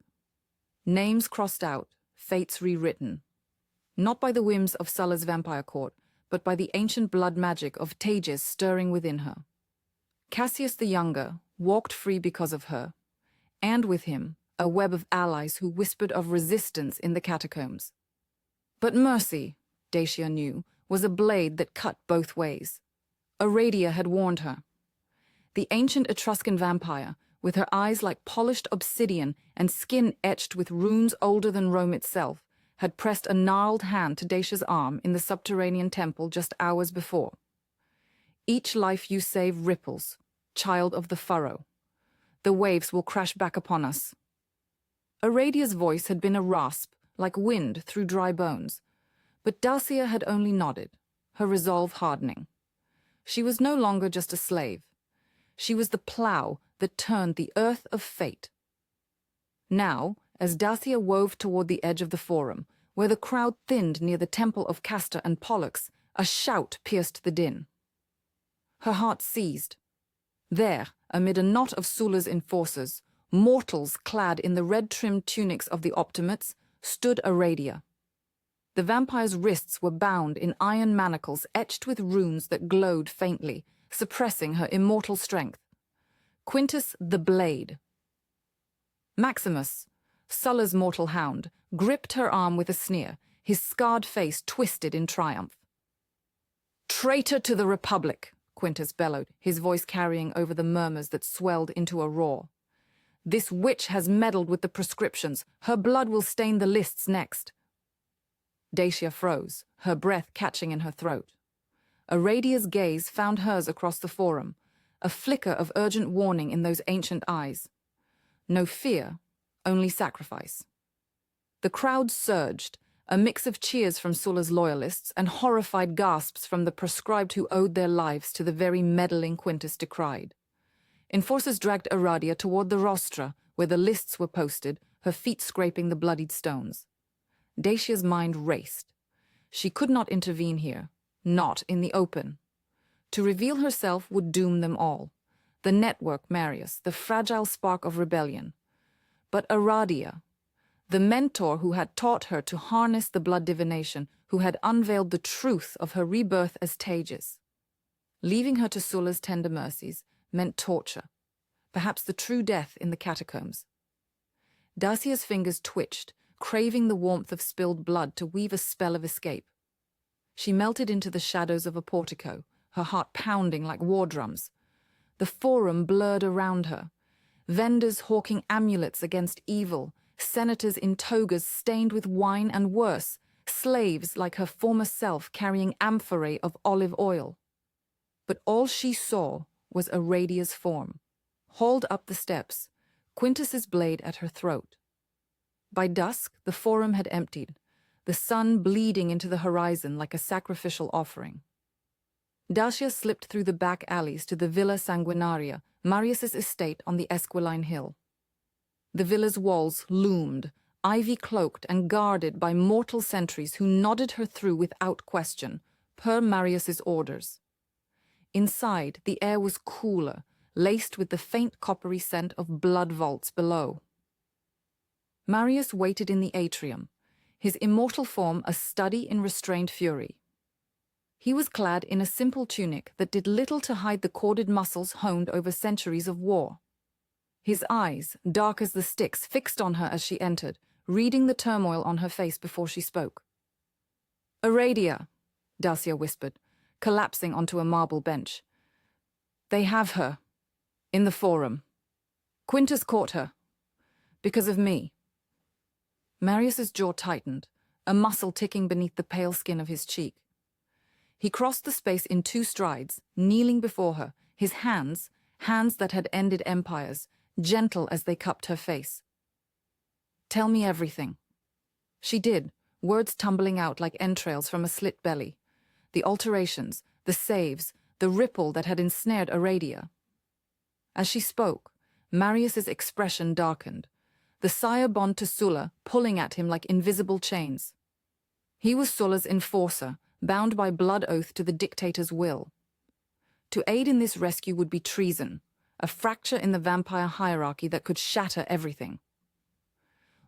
Names crossed out, fates rewritten. Not by the whims of Sulla's vampire court, but by the ancient blood magic of Tages stirring within her. Cassius the Younger walked free because of her, and with him a web of allies who whispered of resistance in the catacombs. But mercy, Dacia knew, was a blade that cut both ways. Aradia had warned her. The ancient Etruscan vampire, with her eyes like polished obsidian and skin etched with runes older than Rome itself, had pressed a gnarled hand to Dacia's arm in the subterranean temple just hours before. Each life you save ripples, child of the furrow. The waves will crash back upon us. Aradia's voice had been a rasp, like wind through dry bones, but Dacia had only nodded, her resolve hardening. She was no longer just a slave. She was the plough that turned the earth of fate. Now, as Dacia wove toward the edge of the Forum, where the crowd thinned near the temple of Castor and Pollux, a shout pierced the din. Her heart seized. There, amid a knot of Sulla's enforcers, mortals clad in the red-trimmed tunics of the Optimates, stood Aradia. The vampire's wrists were bound in iron manacles etched with runes that glowed faintly, suppressing her immortal strength. Quintus the Blade. Maximus, Sulla's mortal hound, gripped her arm with a sneer, his scarred face twisted in triumph. "Traitor to the Republic!" Quintus bellowed, his voice carrying over the murmurs that swelled into a roar. "This witch has meddled with the proscriptions. Her blood will stain the lists next." Dacia froze, her breath catching in her throat. Aradia's gaze found hers across the Forum, a flicker of urgent warning in those ancient eyes. No fear, only sacrifice. The crowd surged, a mix of cheers from Sulla's loyalists and horrified gasps from the proscribed who owed their lives to the very meddling Quintus decried. Enforcers dragged Aradia toward the rostra, where the lists were posted, her feet scraping the bloodied stones. Dacia's mind raced. She could not intervene here, not in the open. To reveal herself would doom them all. The network, Marius, the fragile spark of rebellion. But Aradia, the mentor who had taught her to harness the blood divination, who had unveiled the truth of her rebirth as Tages. Leaving her to Sulla's tender mercies meant torture, perhaps the true death in the catacombs. Dacia's fingers twitched, craving the warmth of spilled blood to weave a spell of escape. She melted into the shadows of a portico, her heart pounding like war drums. The Forum blurred around her. Vendors hawking amulets against evil, senators in togas stained with wine and worse, slaves like her former self carrying amphorae of olive oil. But all she saw was Aradia's form, hauled up the steps, Quintus's blade at her throat. By dusk, the Forum had emptied, the sun bleeding into the horizon like a sacrificial offering. Dacia slipped through the back alleys to the Villa Sanguinaria, Marius's estate on the Esquiline Hill. The villa's walls loomed, ivy-cloaked and guarded by mortal sentries who nodded her through without question, per Marius's orders. Inside, the air was cooler, laced with the faint coppery scent of blood vaults below. Marius waited in the atrium, his immortal form a study in restrained fury. He was clad in a simple tunic that did little to hide the corded muscles honed over centuries of war. His eyes, dark as the Styx, fixed on her as she entered, reading the turmoil on her face before she spoke. "Aradia," Dacia whispered, collapsing onto a marble bench. "They have her. In the forum. Quintus caught her. Because of me." Marius's jaw tightened, a muscle ticking beneath the pale skin of his cheek. He crossed the space in 2 strides, kneeling before her, his hands that had ended empires, gentle as they cupped her face. "Tell me everything." She did, words tumbling out like entrails from a slit belly. The alterations, the saves, the ripple that had ensnared Aradia. As she spoke, Marius's expression darkened, the sire-bond to Sulla pulling at him like invisible chains. He was Sulla's enforcer, bound by blood oath to the dictator's will. To aid in this rescue would be treason, a fracture in the vampire hierarchy that could shatter everything.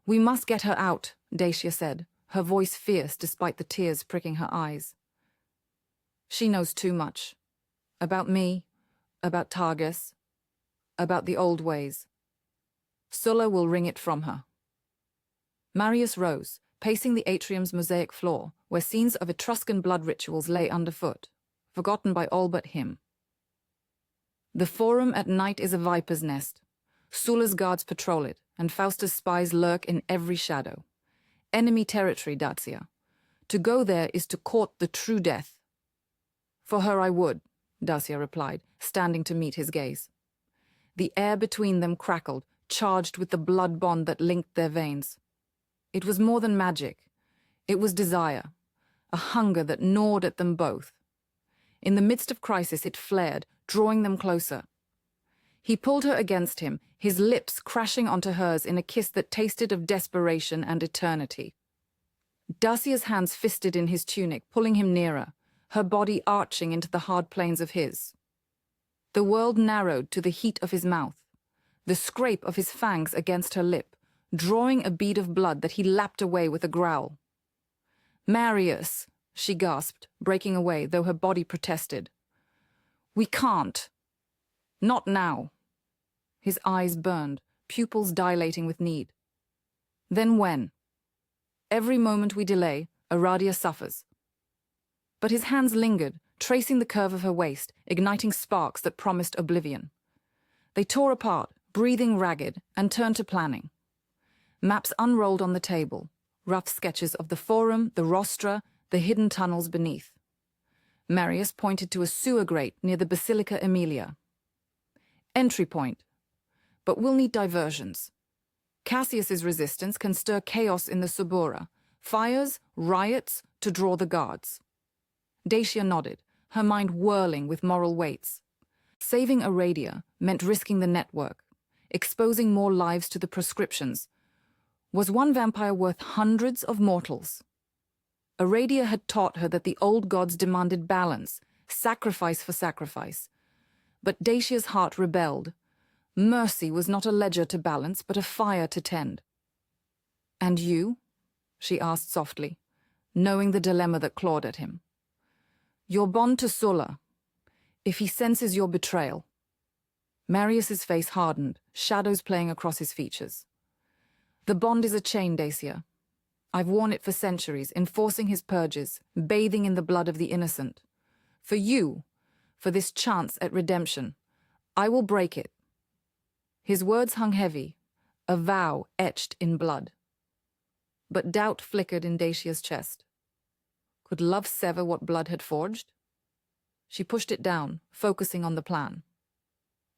"We must get her out," Dacia said, her voice fierce despite the tears pricking her eyes. "She knows too much. About me, about Targus, about the old ways. Sulla will wring it from her." Marius rose, pacing the atrium's mosaic floor, where scenes of Etruscan blood rituals lay underfoot, forgotten by all but him. "The forum at night is a viper's nest. Sulla's guards patrol it, and Fausta's spies lurk in every shadow. Enemy territory, Dacia. To go there is to court the true death." "For her I would," Dacia replied, standing to meet his gaze. The air between them crackled, charged with the blood bond that linked their veins. It was more than magic. It was desire, a hunger that gnawed at them both. In the midst of crisis it flared, drawing them closer. He pulled her against him, his lips crashing onto hers in a kiss that tasted of desperation and eternity. Dacia's hands fisted in his tunic, pulling him nearer, her body arching into the hard planes of his. The world narrowed to the heat of his mouth, the scrape of his fangs against her lip, drawing a bead of blood that he lapped away with a growl. "Marius," she gasped, breaking away, though her body protested. "We can't. Not now." His eyes burned, pupils dilating with need. "Then when? Every moment we delay, Aradia suffers." But his hands lingered, tracing the curve of her waist, igniting sparks that promised oblivion. They tore apart, breathing ragged, and turned to planning. Maps unrolled on the table, rough sketches of the forum, the rostra, the hidden tunnels beneath. Marius pointed to a sewer grate near the Basilica Aemilia. "Entry point. But we'll need diversions. Cassius's resistance can stir chaos in the Subura, fires, riots, to draw the guards." Dacia nodded, her mind whirling with moral weights. Saving Aradia meant risking the network, exposing more lives to the proscriptions. Was one vampire worth hundreds of mortals? Aradia had taught her that the old gods demanded balance, sacrifice for sacrifice. But Dacia's heart rebelled. Mercy was not a ledger to balance, but a fire to tend. "And you?" she asked softly, knowing the dilemma that clawed at him. "Your bond to Sulla, if he senses your betrayal." Marius's face hardened, shadows playing across his features. "The bond is a chain, Dacia. I've worn it for centuries, enforcing his purges, bathing in the blood of the innocent. For you, for this chance at redemption, I will break it." His words hung heavy, a vow etched in blood. But doubt flickered in Dacia's chest. Could love sever what blood had forged? She pushed it down, focusing on the plan.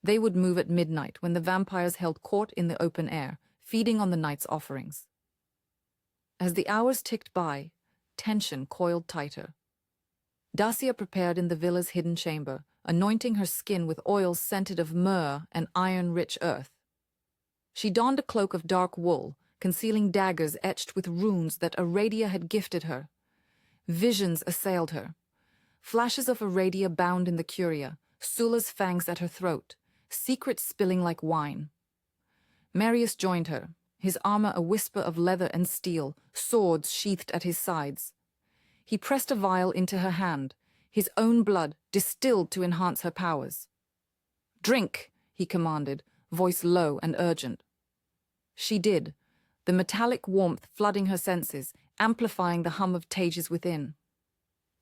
They would move at midnight when the vampires held court in the open air, feeding on the night's offerings. As the hours ticked by, tension coiled tighter. Dacia prepared in the villa's hidden chamber, anointing her skin with oils scented of myrrh and iron-rich earth. She donned a cloak of dark wool, concealing daggers etched with runes that Aradia had gifted her. Visions assailed her. Flashes of Aradia bound in the curia, Sulla's fangs at her throat, secrets spilling like wine. Marius joined her, his armor a whisper of leather and steel, swords sheathed at his sides. He pressed a vial into her hand, his own blood distilled to enhance her powers. "Drink," he commanded, voice low and urgent. She did, the metallic warmth flooding her senses, amplifying the hum of tages within.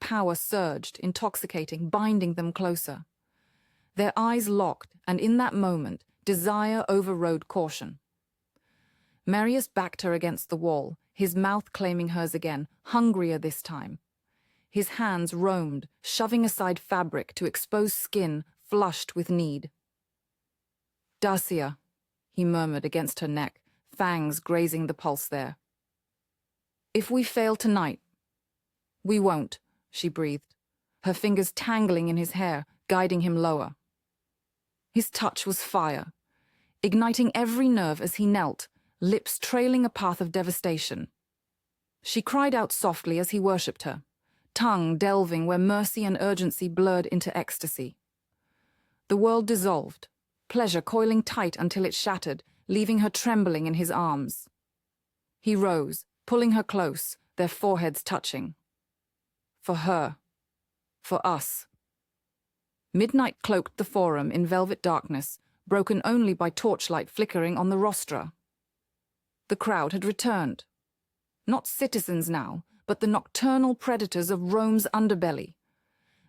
Power surged, intoxicating, binding them closer. Their eyes locked, and in that moment, desire overrode caution. Marius backed her against the wall, his mouth claiming hers again, hungrier this time. His hands roamed, shoving aside fabric to expose skin flushed with need. "Dacia," he murmured against her neck, fangs grazing the pulse there. "If we fail tonight—" "We won't," she breathed, her fingers tangling in his hair, guiding him lower. His touch was fire, igniting every nerve as he knelt, lips trailing a path of devastation. She cried out softly as he worshipped her, tongue delving where mercy and urgency blurred into ecstasy. The world dissolved, pleasure coiling tight until it shattered, leaving her trembling in his arms. He rose, pulling her close, their foreheads touching. For her. For us. Midnight cloaked the forum in velvet darkness, broken only by torchlight flickering on the rostra. The crowd had returned. Not citizens now, but the nocturnal predators of Rome's underbelly.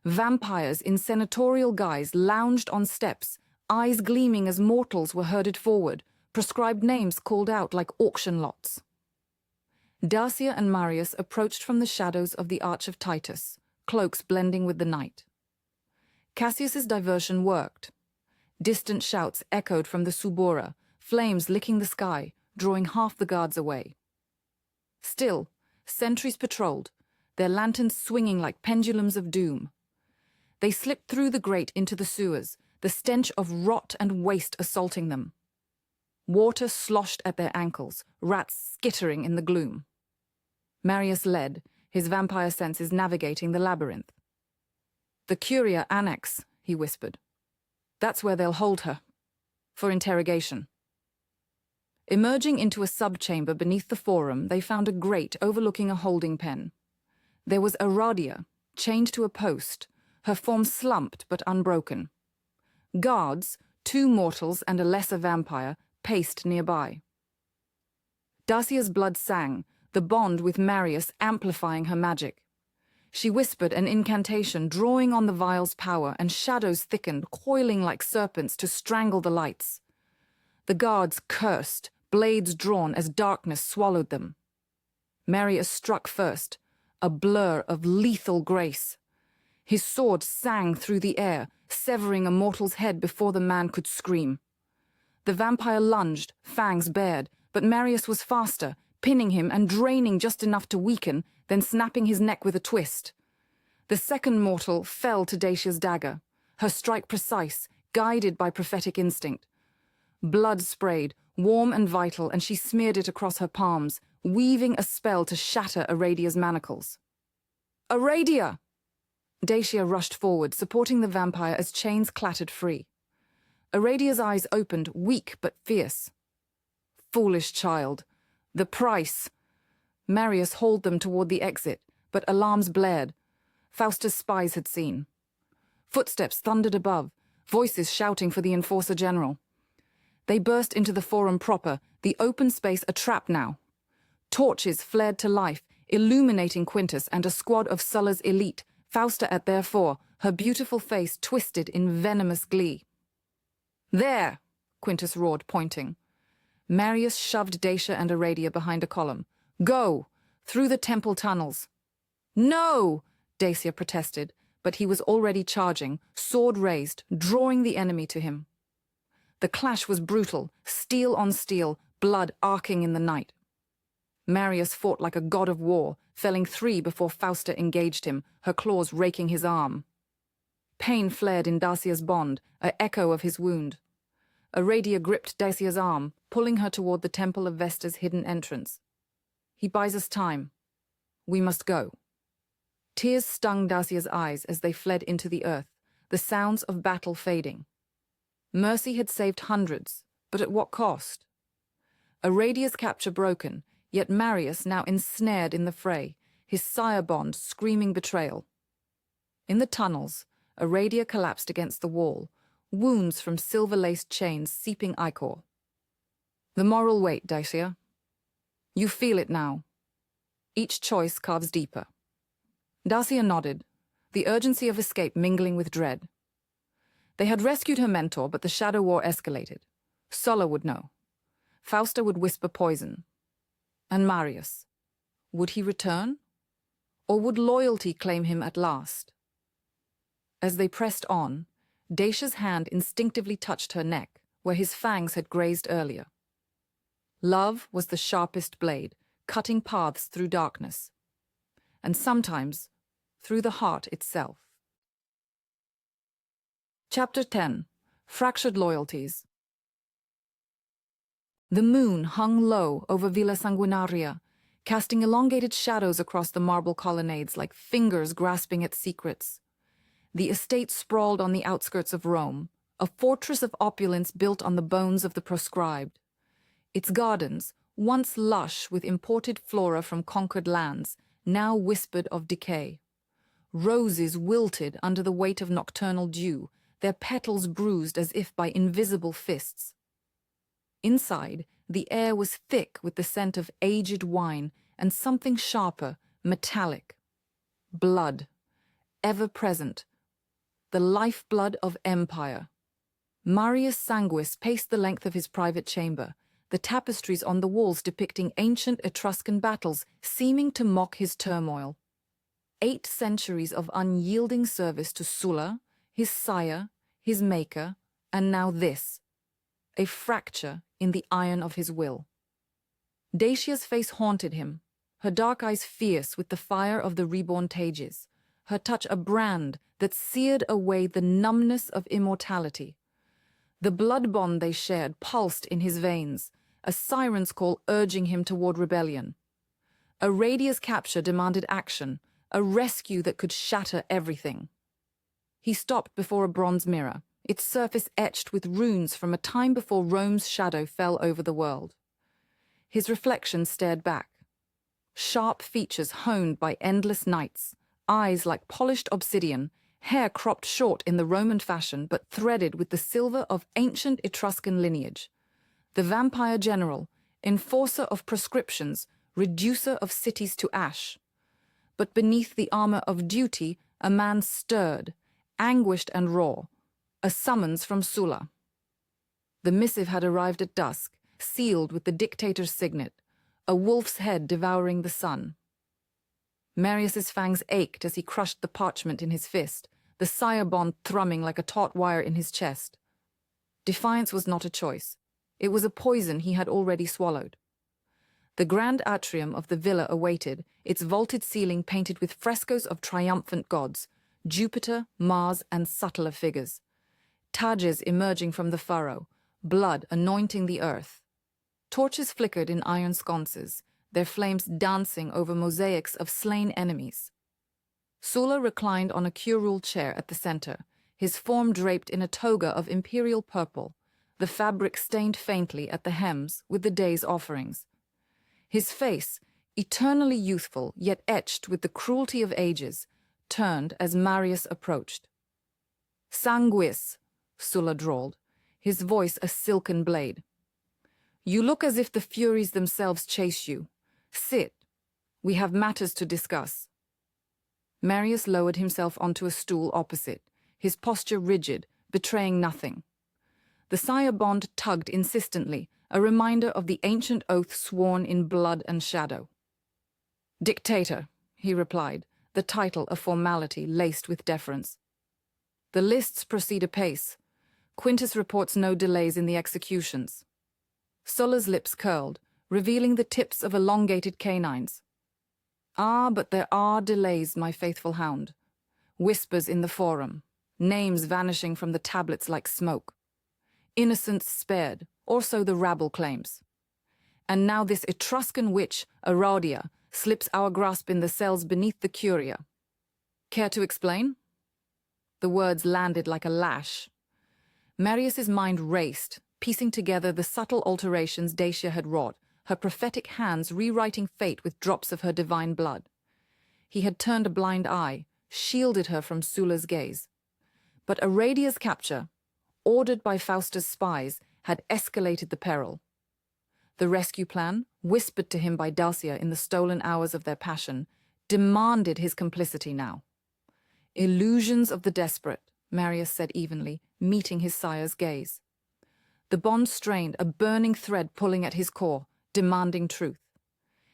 Vampires in senatorial guise lounged on steps, eyes gleaming as mortals were herded forward, prescribed names called out like auction lots. Dacia and Marius approached from the shadows of the Arch of Titus, cloaks blending with the night. Cassius's diversion worked. Distant shouts echoed from the Subura, flames licking the sky, drawing half the guards away. Still, sentries patrolled, their lanterns swinging like pendulums of doom. They slipped through the grate into the sewers, the stench of rot and waste assaulting them. Water sloshed at their ankles, rats skittering in the gloom. Marius led, his vampire senses navigating the labyrinth. "The Curia Annex," he whispered. "That's where they'll hold her. For interrogation." Emerging into a subchamber beneath the forum, they found a grate overlooking a holding pen. There was Aradia, chained to a post, her form slumped but unbroken. Guards, 2 mortals and a lesser vampire, paced nearby. Dacia's blood sang, the bond with Marius amplifying her magic. She whispered an incantation, drawing on the vial's power, and shadows thickened, coiling like serpents to strangle the lights. The guards cursed, blades drawn as darkness swallowed them. Marius struck first, a blur of lethal grace. His sword sang through the air, severing a mortal's head before the man could scream. The vampire lunged, fangs bared, but Marius was faster, pinning him and draining just enough to weaken, then snapping his neck with a twist. The second mortal fell to Dacia's dagger, her strike precise, guided by prophetic instinct. Blood sprayed, warm and vital, and she smeared it across her palms, weaving a spell to shatter Aradia's manacles. "Aradia!" Dacia rushed forward, supporting the vampire as chains clattered free. Aradia's eyes opened, weak but fierce. "Foolish child. The price." Marius hauled them toward the exit, but alarms blared. Fausta's spies had seen. Footsteps thundered above, voices shouting for the Enforcer General. They burst into the forum proper, the open space a trap now. Torches flared to life, illuminating Quintus and a squad of Sulla's elite, Fausta at their fore, her beautiful face twisted in venomous glee. "There!" Quintus roared, pointing. Marius shoved Dacia and Aradia behind a column. "Go! Through the temple tunnels." "No!" Dacia protested, but he was already charging, sword raised, drawing the enemy to him. The clash was brutal, steel on steel, blood arcing in the night. Marius fought like a god of war, felling 3 before Fausta engaged him, her claws raking his arm. Pain flared in Dacia's bond, an echo of his wound. Aradia gripped Dacia's arm, pulling her toward the Temple of Vesta's hidden entrance. He buys us time. We must go. Tears stung Dacia's eyes as they fled into the earth, the sounds of battle fading. Mercy had saved hundreds, but at what cost? Aradia's capture broken, yet Marius now ensnared in the fray, his sire-bond screaming betrayal. In the tunnels, Aradia collapsed against the wall, wounds from silver-laced chains seeping ichor. The moral weight, Dacia. You feel it now. Each choice carves deeper. Dacia nodded, the urgency of escape mingling with dread. They had rescued her mentor, but the shadow war escalated. Sulla would know. Fausta would whisper poison. And Marius. Would he return? Or would loyalty claim him at last? As they pressed on, Dacia's hand instinctively touched her neck, where his fangs had grazed earlier. Love was the sharpest blade, cutting paths through darkness. And sometimes, through the heart itself. Chapter 10. Fractured Loyalties. The moon hung low over Villa Sanguinaria, casting elongated shadows across the marble colonnades like fingers grasping at secrets. The estate sprawled on the outskirts of Rome, a fortress of opulence built on the bones of the proscribed. Its gardens, once lush with imported flora from conquered lands, now whispered of decay. Roses wilted under the weight of nocturnal dew, their petals bruised as if by invisible fists. Inside, the air was thick with the scent of aged wine and something sharper, metallic. Blood, ever present. The lifeblood of empire. Marius Sanguis paced the length of his private chamber, the tapestries on the walls depicting ancient Etruscan battles seeming to mock his turmoil. 8 centuries of unyielding service to Sulla, his sire, his maker, and now this. A fracture in the iron of his will. Dacia's face haunted him, her dark eyes fierce with the fire of the reborn Tages, her touch a brand that seared away the numbness of immortality. The blood bond they shared pulsed in his veins, a siren's call urging him toward rebellion. Aradia's capture demanded action, a rescue that could shatter everything. He stopped before a bronze mirror, its surface etched with runes from a time before Rome's shadow fell over the world. His reflection stared back. Sharp features honed by endless nights, eyes like polished obsidian, hair cropped short in the Roman fashion but threaded with the silver of ancient Etruscan lineage. The vampire general, enforcer of proscriptions, reducer of cities to ash. But beneath the armor of duty, a man stirred, anguished and raw, a summons from Sulla. The missive had arrived at dusk, sealed with the dictator's signet, a wolf's head devouring the sun. Marius's fangs ached as he crushed the parchment in his fist, the sire-bond thrumming like a taut wire in his chest. Defiance was not a choice. It was a poison he had already swallowed. The grand atrium of the villa awaited, its vaulted ceiling painted with frescoes of triumphant gods, Jupiter, Mars, and subtler figures. Tages emerging from the furrow, blood anointing the earth. Torches flickered in iron sconces, their flames dancing over mosaics of slain enemies. Sulla reclined on a curule chair at the center, his form draped in a toga of imperial purple, the fabric stained faintly at the hems with the day's offerings. His face, eternally youthful yet etched with the cruelty of ages, turned as Marius approached. "Sanguis," Sulla drawled, his voice a silken blade. "You look as if the Furies themselves chase you. Sit. We have matters to discuss." Marius lowered himself onto a stool opposite, his posture rigid, betraying nothing. The sire-bond tugged insistently, a reminder of the ancient oath sworn in blood and shadow. "Dictator," he replied, the title a formality laced with deference. "The lists proceed apace. Quintus reports no delays in the executions." Sulla's lips curled, revealing the tips of elongated canines. "Ah, but there are delays, my faithful hound." Whispers in the forum, names vanishing from the tablets like smoke. Innocents spared, or so the rabble claims. And now this Etruscan witch, Aradia, slips our grasp in the cells beneath the Curia. Care to explain? The words landed like a lash. Marius's mind raced, piecing together the subtle alterations Dacia had wrought, her prophetic hands rewriting fate with drops of her divine blood. He had turned a blind eye, shielded her from Sulla's gaze. But Aradia's capture, ordered by Fausta's spies, had escalated the peril. The rescue plan, whispered to him by Dacia in the stolen hours of their passion, demanded his complicity now. Illusions of the desperate, Marius said evenly, meeting his sire's gaze. The bond strained, a burning thread pulling at his core, demanding truth.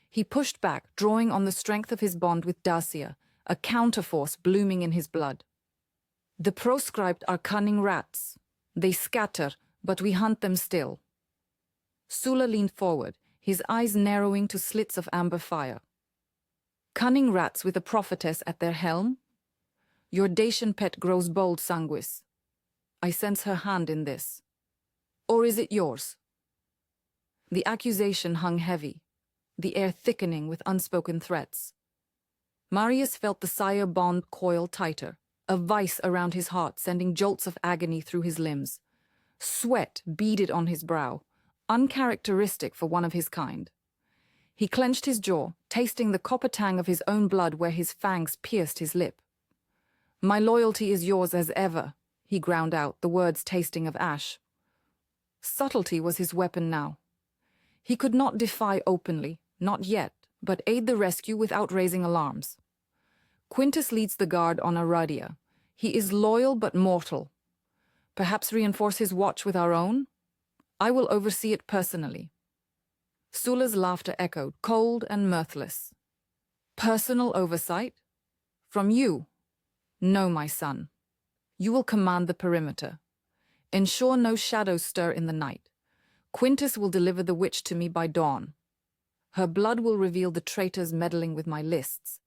He pushed back, drawing on the strength of his bond with Dacia, a counterforce blooming in his blood. The proscribed are cunning rats. They scatter, but we hunt them still. Sulla leaned forward, his eyes narrowing to slits of amber fire. Cunning rats with a prophetess at their helm? Your Dacian pet grows bold, Sanguis. I sense her hand in this. Or is it yours? The accusation hung heavy, the air thickening with unspoken threats. Marius felt the sire-bond coil tighter, a vice around his heart sending jolts of agony through his limbs. Sweat beaded on his brow, uncharacteristic for one of his kind. He clenched his jaw, tasting the copper tang of his own blood where his fangs pierced his lip. My loyalty is yours as ever, he ground out, the words tasting of ash. Subtlety was his weapon now. He could not defy openly, not yet, but aid the rescue without raising alarms. Quintus leads the guard on Aradia. He is loyal but mortal. Perhaps reinforce his watch with our own? I will oversee it personally. Sulla's laughter echoed, cold and mirthless. Personal oversight? From you? No, my son. You will command the perimeter. Ensure no shadows stir in the night. Quintus will deliver the witch to me by dawn. Her blood will reveal the traitors meddling with my lists.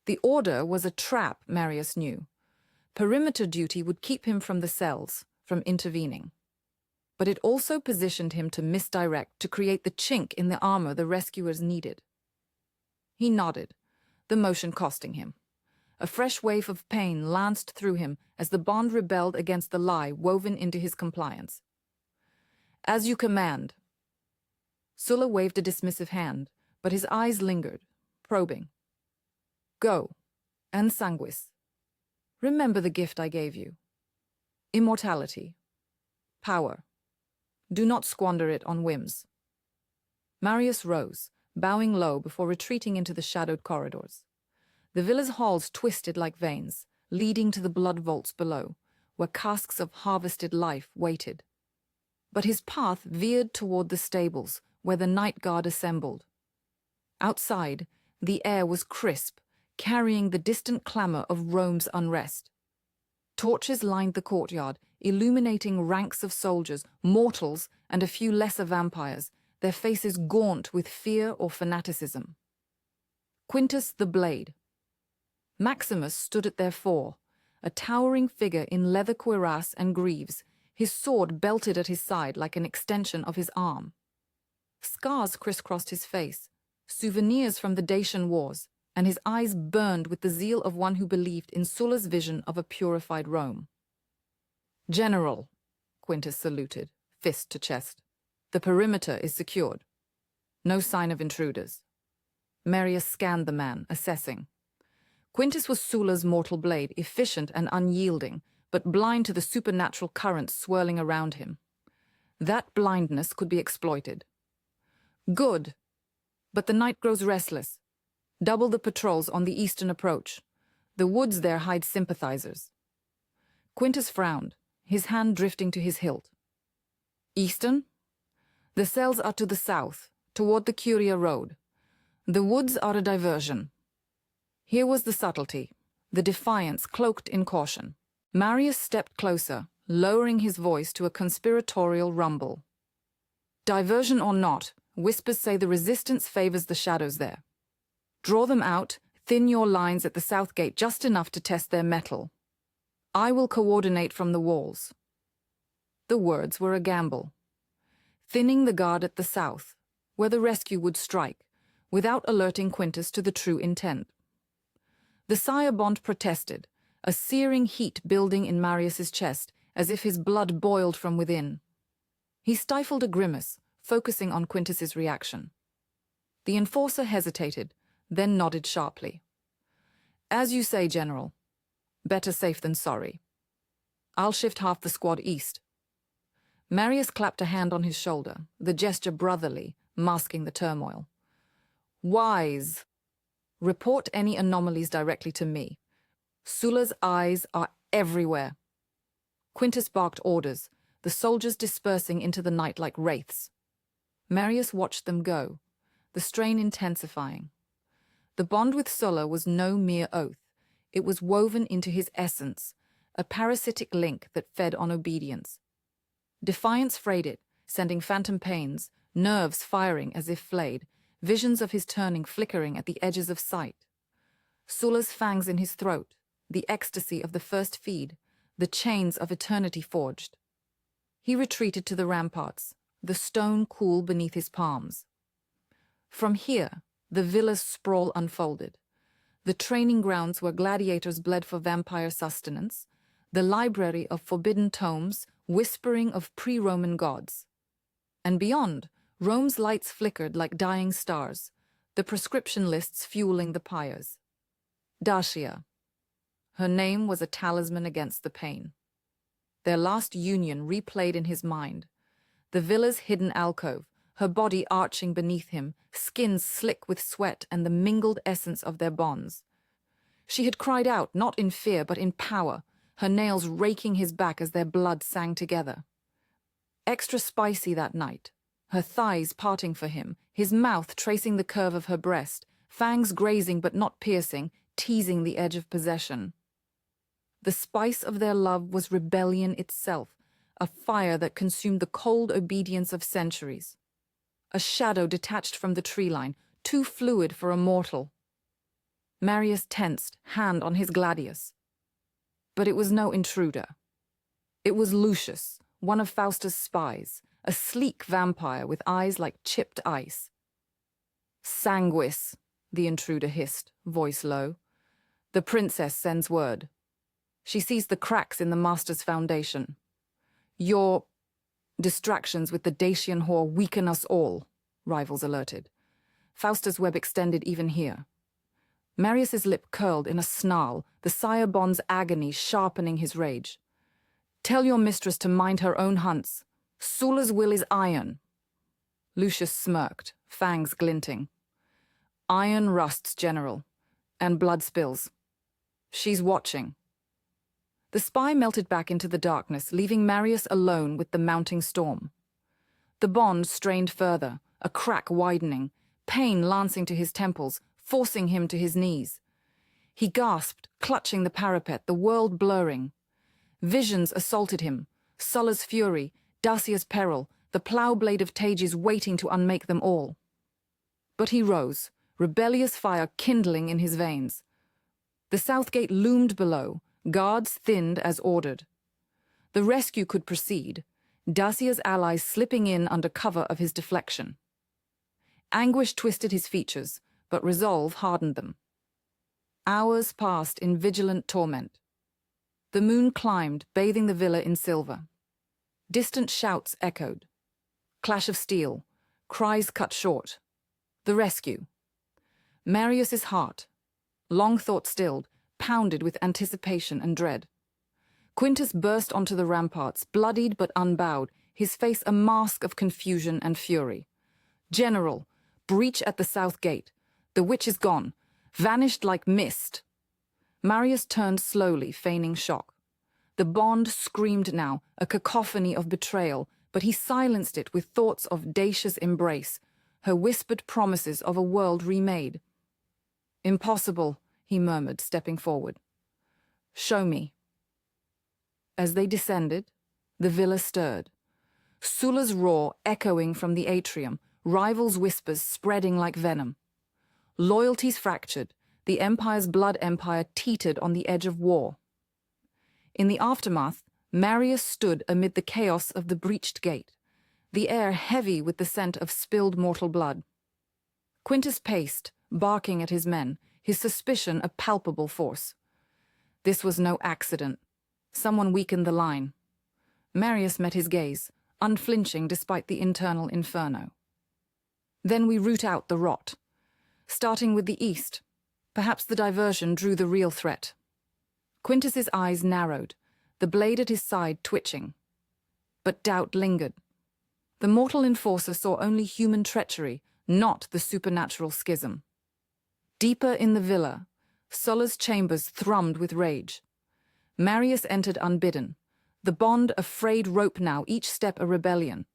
The order was a trap, Marius knew. Perimeter duty would keep him from the cells, from intervening. But it also positioned him to misdirect, to create the chink in the armor the rescuers needed. He nodded, the motion costing him. A fresh wave of pain lanced through him as the bond rebelled against the lie woven into his compliance. As you command. Sulla waved a dismissive hand, but his eyes lingered, probing. Go, and Sanguis. Remember the gift I gave you. Immortality. Power. Do not squander it on whims. Marius rose, bowing low before retreating into the shadowed corridors. The villa's halls twisted like veins, leading to the blood vaults below, where casks of harvested life waited. But his path veered toward the stables, where the night guard assembled. Outside, the air was crisp, carrying the distant clamor of Rome's unrest. Torches lined the courtyard, illuminating ranks of soldiers, mortals, and a few lesser vampires, their faces gaunt with fear or fanaticism. Quintus the Blade. Maximus stood at their fore, a towering figure in leather cuirass and greaves, his sword belted at his side like an extension of his arm. Scars crisscrossed his face, souvenirs from the Dacian wars, and his eyes burned with the zeal of one who believed in Sulla's vision of a purified Rome. General, Quintus saluted, fist to chest. The perimeter is secured. No sign of intruders. Marius scanned the man, assessing. Quintus was Sulla's mortal blade, efficient and unyielding, but blind to the supernatural currents swirling around him. That blindness could be exploited. Good. But the night grows restless. Double the patrols on the eastern approach. The woods there hide sympathizers. Quintus frowned, his hand drifting to his hilt. Eastern? The cells are to the south, toward the Curia Road. The woods are a diversion. Here was the subtlety, the defiance cloaked in caution. Marius stepped closer, lowering his voice to a conspiratorial rumble. Diversion or not, whispers say the resistance favors the shadows there. Draw them out, thin your lines at the south gate just enough to test their mettle. I will coordinate from the walls. The words were a gamble. thinning the guard at the south, where the rescue would strike, without alerting Quintus to the true intent. The sire-bond protested, a searing heat building in Marius's chest, as if his blood boiled from within. He stifled a grimace, focusing on Quintus's reaction. The enforcer hesitated, then nodded sharply. "As you say, General. Better safe than sorry. I'll shift half the squad east." Marius clapped a hand on his shoulder, the gesture brotherly, masking the turmoil. "Wise. Report any anomalies directly to me. Sulla's eyes are everywhere." Quintus barked orders, the soldiers dispersing into the night like wraiths. Marius watched them go, the strain intensifying. The bond with Sulla was no mere oath. It was woven into his essence, a parasitic link that fed on obedience. Defiance frayed it, sending phantom pains, nerves firing as if flayed, visions of his turning flickering at the edges of sight. Sulla's fangs in his throat, the ecstasy of the first feed, the chains of eternity forged. He retreated to the ramparts, the stone cool beneath his palms. From here, the villa's sprawl unfolded. The training grounds where gladiators bled for vampire sustenance, the library of forbidden tomes whispering of pre-Roman gods. And beyond, Rome's lights flickered like dying stars, the proscription lists fueling the pyres. Dacia. Her name was a talisman against the pain. Their last union replayed in his mind. The villa's hidden alcove, her body arching beneath him, skin slick with sweat and the mingled essence of their bonds. She had cried out, not in fear but in power, her nails raking his back as their blood sang together. Extra spicy that night, her thighs parting for him, his mouth tracing the curve of her breast, fangs grazing but not piercing, teasing the edge of possession. The spice of their love was rebellion itself, a fire that consumed the cold obedience of centuries. A shadow detached from the tree line, too fluid for a mortal. Marius tensed, hand on his gladius. But it was no intruder. It was Lucius, one of Fausta's spies, a sleek vampire with eyes like chipped ice. "Sanguis," the intruder hissed, voice low. "The princess sends word. She sees the cracks in the master's foundation. Your distractions with the Dacian whore weaken us all," rivals alerted. Fausta's web extended even here. Marius's lip curled in a snarl, the sire-bond's agony sharpening his rage. "Tell your mistress to mind her own hunts. Sulla's will is iron." Lucius smirked, fangs glinting. "Iron rusts, General, and blood spills. She's watching." The spy melted back into the darkness, leaving Marius alone with the mounting storm. The bond strained further, a crack widening, pain lancing to his temples, forcing him to his knees. He gasped, clutching the parapet, the world blurring. Visions assaulted him, Sulla's fury, Dacia's peril, the plough blade of Tages waiting to unmake them all. But he rose, rebellious fire kindling in his veins. The south gate loomed below, guards thinned as ordered. The rescue could proceed, Dacia's allies slipping in under cover of his deflection. Anguish twisted his features, but resolve hardened them. Hours passed in vigilant torment. The moon climbed, bathing the villa in silver. Distant shouts echoed. Clash of steel, cries cut short. The rescue. Marius's heart, long thought stilled, pounded with anticipation and dread. Quintus burst onto the ramparts, bloodied but unbowed, his face a mask of confusion and fury. "General, breach at the south gate. The witch is gone, vanished like mist." Marius turned slowly, feigning shock. The bond screamed now, a cacophony of betrayal, but he silenced it with thoughts of Dacia's embrace, her whispered promises of a world remade. "Impossible," he murmured, stepping forward. "Show me." As they descended, the villa stirred. Sulla's roar echoing from the atrium, rivals' whispers spreading like venom. Loyalties fractured, the empire's blood empire teetered on the edge of war. In the aftermath, Marius stood amid the chaos of the breached gate. the air heavy with the scent of spilled mortal blood. Quintus paced, barking at his men, his suspicion a palpable force. This was no accident. Someone weakened the line. Marius met his gaze, unflinching despite the internal inferno. Then we root out the rot. Starting with the east, perhaps the diversion drew the real threat. Quintus's eyes narrowed, the blade at his side twitching. But doubt lingered. The mortal enforcer saw only human treachery, not the supernatural schism. Deeper in the villa, Sulla's chambers thrummed with rage. Marius entered unbidden, the bond a frayed rope now, each step a rebellion.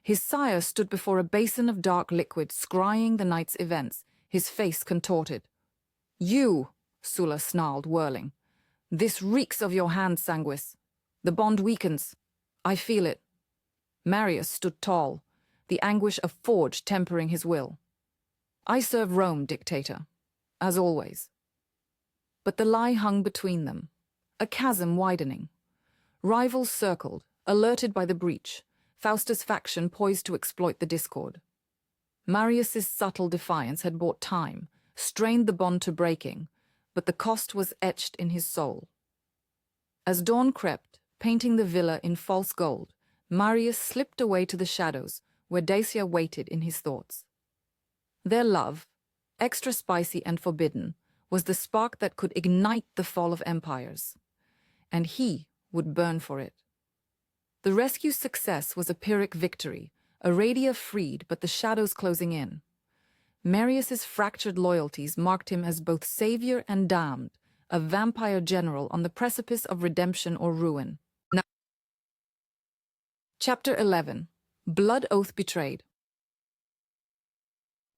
His sire stood before a basin of dark liquid, scrying the night's events, his face contorted. "You," Sulla snarled, whirling. "This reeks of your hand, Sanguis. The bond weakens. I feel it." Marius stood tall, the anguish of forge tempering his will. "I serve Rome, dictator, as always." But the lie hung between them, a chasm widening. Rivals circled, alerted by the breach, Fausta's faction poised to exploit the discord. Marius's subtle defiance had bought time, strained the bond to breaking, but the cost was etched in his soul. As dawn crept, painting the villa in false gold, Marius slipped away to the shadows, where Dacia waited in his thoughts. Their love, extra spicy and forbidden, was the spark that could ignite the fall of empires. And he would burn for it. The rescue's success was a Pyrrhic victory, Aradia freed but the shadows closing in. Marius's fractured loyalties marked him as both savior and damned, a vampire general on the precipice of redemption or ruin. Chapter 11. Blood Oath Betrayed.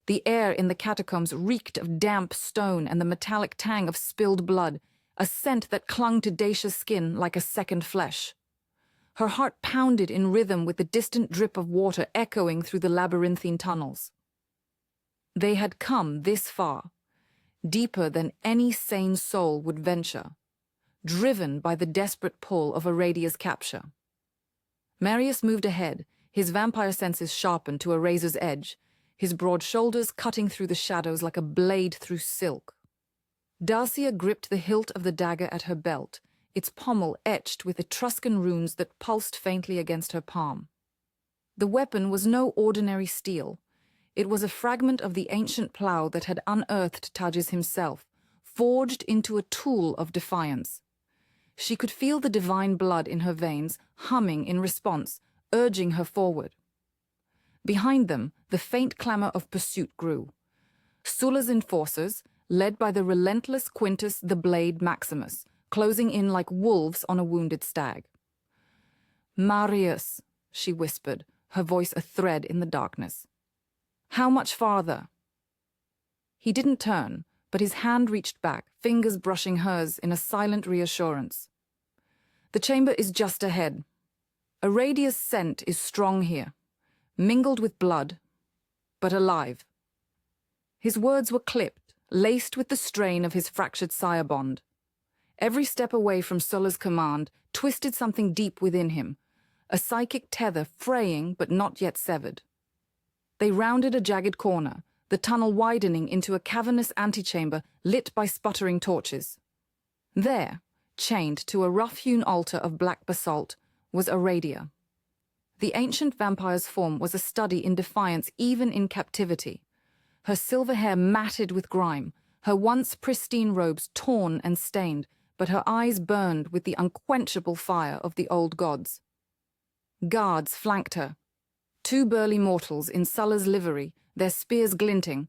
The air in the catacombs reeked of damp stone and the metallic tang of spilled blood, a scent that clung to Dacia's skin like a second flesh. Her heart pounded in rhythm with the distant drip of water echoing through the labyrinthine tunnels. They had come this far, deeper than any sane soul would venture, driven by the desperate pull of Aradia's capture. Marius moved ahead, his vampire senses sharpened to a razor's edge, his broad shoulders cutting through the shadows like a blade through silk. Dacia gripped the hilt of the dagger at her belt, its pommel etched with Etruscan runes that pulsed faintly against her palm. The weapon was no ordinary steel. It was a fragment of the ancient plough that had unearthed Tages himself, forged into a tool of defiance. She could feel the divine blood in her veins, humming in response, urging her forward. Behind them, the faint clamor of pursuit grew. Sulla's enforcers, led by the relentless Quintus the Blade Maximus, closing in like wolves on a wounded stag. "Marius," she whispered, her voice a thread in the darkness. "How much farther?" He didn't turn, but his hand reached back, fingers brushing hers in a silent reassurance. "The chamber is just ahead. Aradia's scent is strong here, mingled with blood, but alive." His words were clipped, laced with the strain of his fractured sire-bond. Every step away from Sulla's command twisted something deep within him, a psychic tether fraying but not yet severed. They rounded a jagged corner, the tunnel widening into a cavernous antechamber lit by sputtering torches. There, chained to a rough-hewn altar of black basalt, was Aradia. The ancient vampire's form was a study in defiance even in captivity. Her silver hair matted with grime, her once pristine robes torn and stained, but her eyes burned with the unquenchable fire of the old gods. Guards flanked her, 2 burly mortals in Sulla's livery, their spears glinting,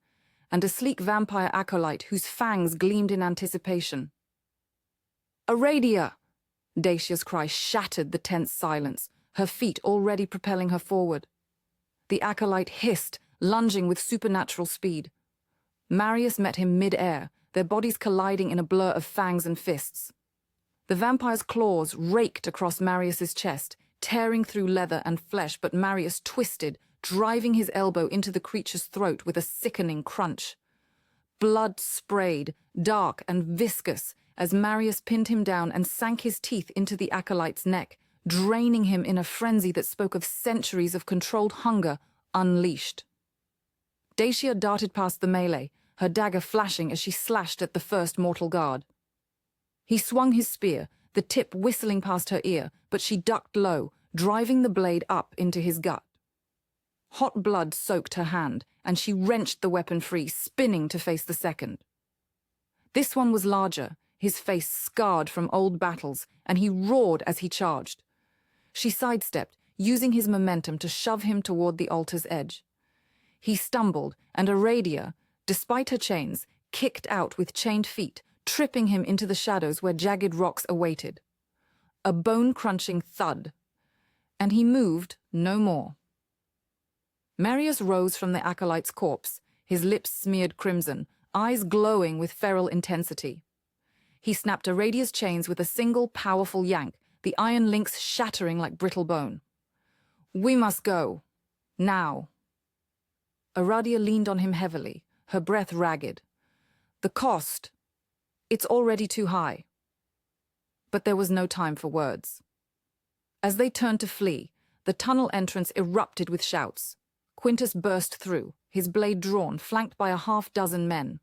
and a sleek vampire acolyte whose fangs gleamed in anticipation. "Aradia!" Dacia's cry shattered the tense silence, her feet already propelling her forward. The acolyte hissed, lunging with supernatural speed. Marius met him mid-air, their bodies colliding in a blur of fangs and fists. The vampire's claws raked across Marius's chest, tearing through leather and flesh, but Marius twisted, driving his elbow into the creature's throat with a sickening crunch. Blood sprayed, dark and viscous, as Marius pinned him down and sank his teeth into the acolyte's neck, draining him in a frenzy that spoke of centuries of controlled hunger unleashed. Dacia darted past the melee, her dagger flashing as she slashed at the first mortal guard. He swung his spear, the tip whistling past her ear, but she ducked low, driving the blade up into his gut. Hot blood soaked her hand, and she wrenched the weapon free, spinning to face the second. This one was larger, his face scarred from old battles, and he roared as he charged. She sidestepped, using his momentum to shove him toward the altar's edge. He stumbled, and Aradia, despite her chains, kicked out with chained feet, tripping him into the shadows where jagged rocks awaited. A bone-crunching thud, and he moved no more. Marius rose from the acolyte's corpse, his lips smeared crimson, eyes glowing with feral intensity. He snapped Aradia's chains with a single powerful yank, the iron links shattering like brittle bone. "We must go. Now." Aradia leaned on him heavily, her breath ragged. "The cost, it's already too high." But there was no time for words. As they turned to flee, the tunnel entrance erupted with shouts. Quintus burst through, his blade drawn, flanked by a half-dozen men.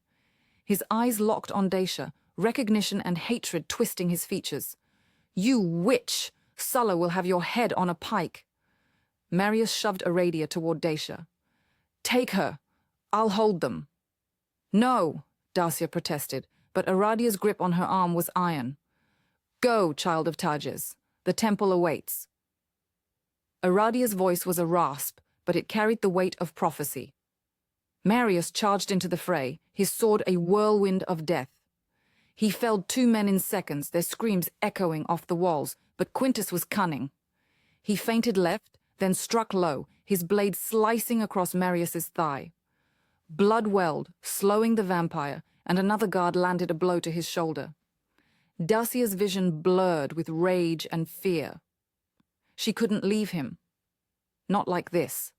His eyes locked on Dacia, recognition and hatred twisting his features. "You witch! Sulla will have your head on a pike." Marius shoved Aradia toward Dacia. "Take her. I'll hold them." "No," Dacia protested, but Aradia's grip on her arm was iron. "Go, child of Tages. The temple awaits." Aradia's voice was a rasp, but it carried the weight of prophecy. Marius charged into the fray, his sword a whirlwind of death. He felled 2 men in seconds, their screams echoing off the walls, but Quintus was cunning. He feinted left, then struck low, his blade slicing across Marius's thigh. Blood welled, slowing the vampire, and another guard landed a blow to his shoulder. Dacia's vision blurred with rage and fear. She couldn't leave him. Not like this.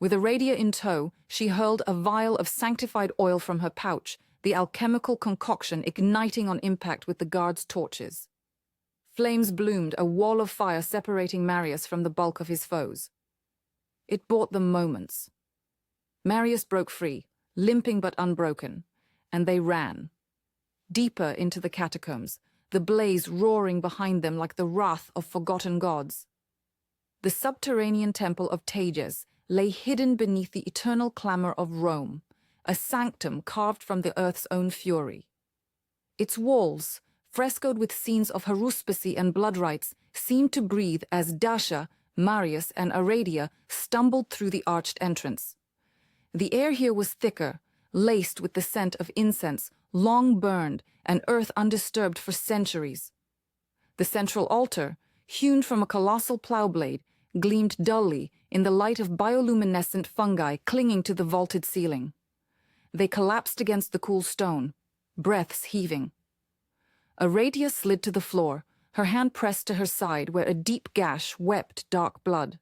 With Aradia in tow, she hurled a vial of sanctified oil from her pouch, the alchemical concoction igniting on impact with the guards' torches. Flames bloomed, a wall of fire separating Marius from the bulk of his foes. It bought them moments. Marius broke free, limping but unbroken, and they ran. Deeper into the catacombs, the blaze roaring behind them like the wrath of forgotten gods. The subterranean temple of Tages lay hidden beneath the eternal clamor of Rome, a sanctum carved from the earth's own fury. Its walls, frescoed with scenes of haruspicy and blood rites, seemed to breathe as Dacia, Marius, and Aradia stumbled through the arched entrance. The air here was thicker, laced with the scent of incense, long burned, and earth undisturbed for centuries. The central altar, hewn from a colossal plow blade, gleamed dully in the light of bioluminescent fungi clinging to the vaulted ceiling. They collapsed against the cool stone, breaths heaving. Aradia slid to the floor, her hand pressed to her side where a deep gash wept dark blood.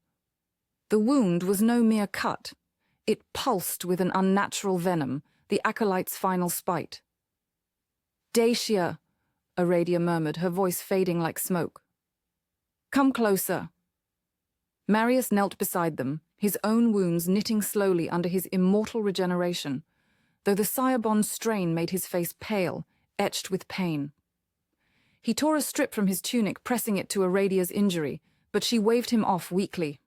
The wound was no mere cut. It pulsed with an unnatural venom, the acolyte's final spite. "Dacia," Aradia murmured, her voice fading like smoke. "Come closer." Marius knelt beside them, his own wounds knitting slowly under his immortal regeneration, though the sire-bond strain made his face pale, etched with pain. He tore a strip from his tunic, pressing it to Aradia's injury, but she waved him off weakly.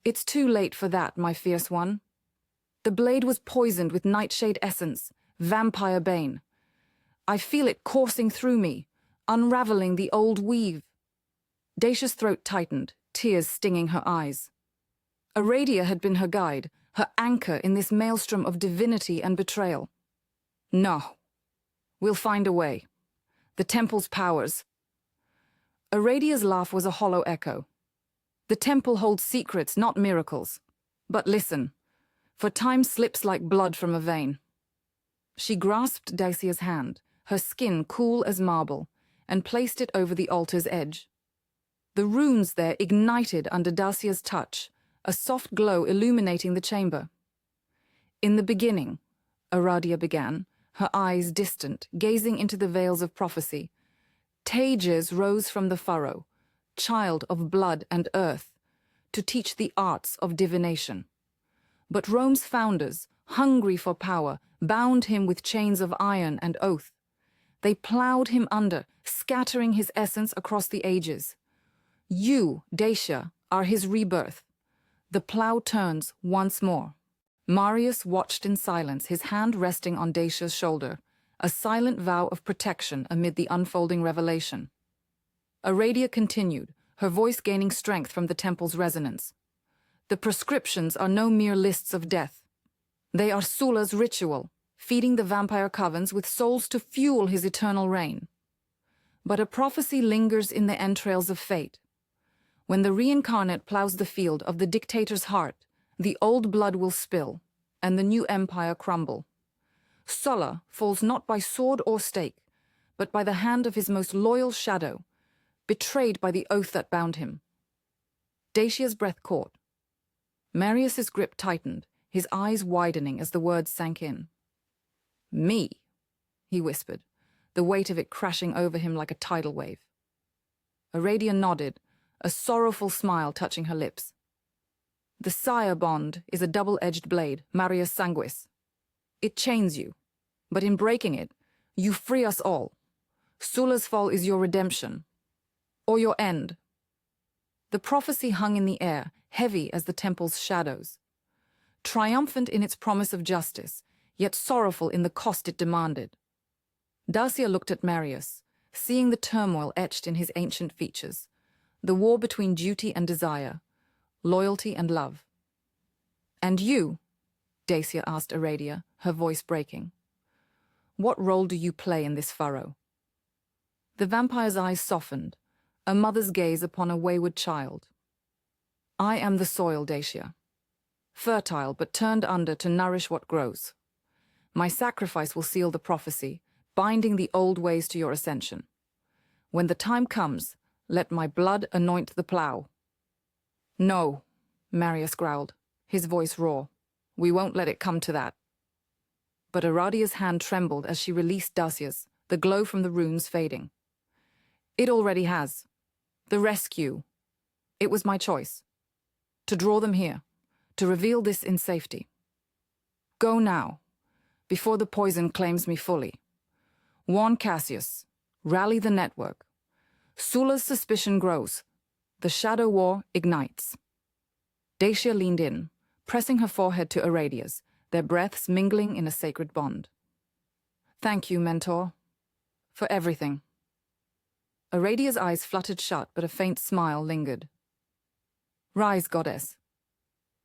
"It's too late for that, my fierce one. The blade was poisoned with nightshade essence, vampire bane. I feel it coursing through me, unraveling the old weave." Dacia's throat tightened, tears stinging her eyes. Aradia had been her guide, her anchor in this maelstrom of divinity and betrayal. "No. We'll find a way. The temple's powers." Aradia's laugh was a hollow echo. "The temple holds secrets, not miracles. But listen, for time slips like blood from a vein." She grasped Dacia's hand, her skin cool as marble, and placed it over the altar's edge. The runes there ignited under Dacia's touch, a soft glow illuminating the chamber. "In the beginning," Aradia began, her eyes distant, gazing into the veils of prophecy, "Tages rose from the furrow, child of blood and earth, to teach the arts of divination. But Rome's founders, hungry for power, bound him with chains of iron and oath. They plowed him under, scattering his essence across the ages. You, Dacia, are his rebirth. The plow turns once more. Marius watched in silence, his hand resting on Dacia's shoulder, a silent vow of protection amid the unfolding revelation. Aradia continued, her voice gaining strength from the temple's resonance. The proscriptions are no mere lists of death. They are Sulla's ritual, feeding the vampire covens with souls to fuel his eternal reign. But a prophecy lingers in the entrails of fate. When the reincarnate plows the field of the dictator's heart, the old blood will spill, and the new empire crumble. Sulla falls not by sword or stake, but by the hand of his most loyal shadow, betrayed by the oath that bound him. Dacia's breath caught. Marius's grip tightened, his eyes widening as the words sank in. Me, he whispered, the weight of it crashing over him like a tidal wave. Aradia nodded, a sorrowful smile touching her lips. The sire-bond is a double-edged blade, Marius Sanguis. It chains you, but in breaking it, you free us all. Sulla's fall is your redemption, or your end. The prophecy hung in the air, heavy as the temple's shadows. Triumphant in its promise of justice, yet sorrowful in the cost it demanded. Dacia looked at Marius, seeing the turmoil etched in his ancient features, the war between duty and desire, loyalty and love. And you, Dacia asked Aradia, her voice breaking, what role do you play in this furrow? The vampire's eyes softened, a mother's gaze upon a wayward child. I am the soil, Dacia, fertile but turned under to nourish what grows. My sacrifice will seal the prophecy, binding the old ways to your ascension. When the time comes, let my blood anoint the plow. No, Marius growled, his voice raw. We won't let it come to that. But Aradia's hand trembled as she released Dacia's, the glow from the runes fading. It already has. The rescue. It was my choice. To draw them here, to reveal this in safety. Go now, before the poison claims me fully. Warn Cassius. Rally the network. Sulla's suspicion grows. The shadow war ignites. Dacia leaned in, pressing her forehead to Aradia's, their breaths mingling in a sacred bond. Thank you, mentor, for everything. Aradia's eyes fluttered shut, but a faint smile lingered. Rise, goddess.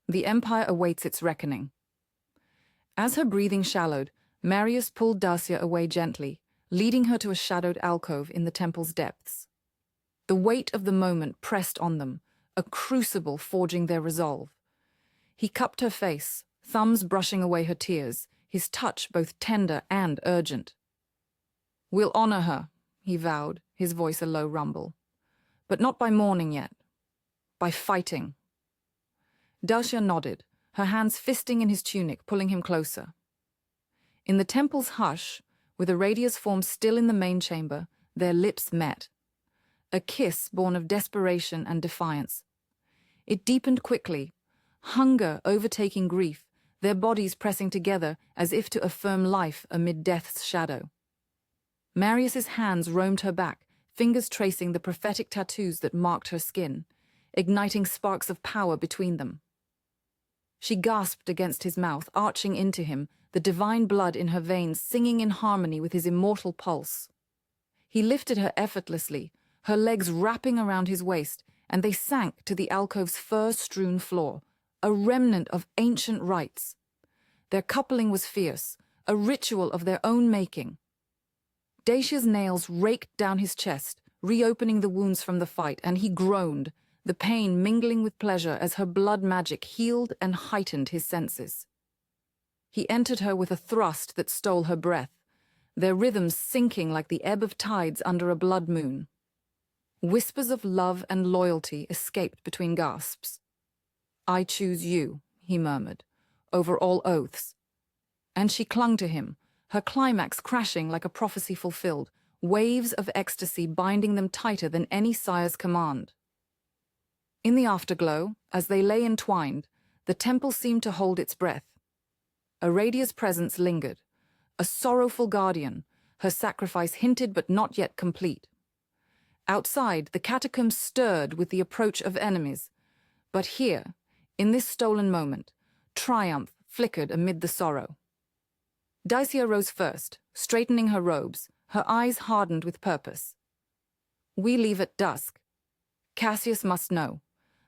The empire awaits its reckoning. As her breathing shallowed, Marius pulled Dacia away gently, leading her to a shadowed alcove in the temple's depths. The weight of the moment pressed on them, a crucible forging their resolve. He cupped her face, thumbs brushing away her tears, his touch both tender and urgent. We'll honor her, he vowed, his voice a low rumble. But not by mourning yet. By fighting. Dacia nodded, her hands fisting in his tunic, pulling him closer. In the temple's hush, with Aradia's form still in the main chamber, their lips met. A kiss born of desperation and defiance. It deepened quickly, hunger overtaking grief, their bodies pressing together as if to affirm life amid death's shadow. Marius's hands roamed her back, fingers tracing the prophetic tattoos that marked her skin, igniting sparks of power between them. She gasped against his mouth, arching into him, the divine blood in her veins singing in harmony with his immortal pulse. He lifted her effortlessly, her legs wrapping around his waist, and they sank to the alcove's fur-strewn floor, a remnant of ancient rites. Their coupling was fierce, a ritual of their own making. Dacia's nails raked down his chest, reopening the wounds from the fight, and he groaned, the pain mingling with pleasure as her blood magic healed and heightened his senses. He entered her with a thrust that stole her breath, their rhythms sinking like the ebb of tides under a blood moon. Whispers of love and loyalty escaped between gasps. I choose you, he murmured, over all oaths. And she clung to him, her climax crashing like a prophecy fulfilled, waves of ecstasy binding them tighter than any sire's command. In the afterglow, as they lay entwined, the temple seemed to hold its breath. Aradia's presence lingered, a sorrowful guardian, her sacrifice hinted but not yet complete. Outside, the catacombs stirred with the approach of enemies, but here, in this stolen moment, triumph flickered amid the sorrow. Dacia rose first, straightening her robes, her eyes hardened with purpose. "We leave at dusk. Cassius must know.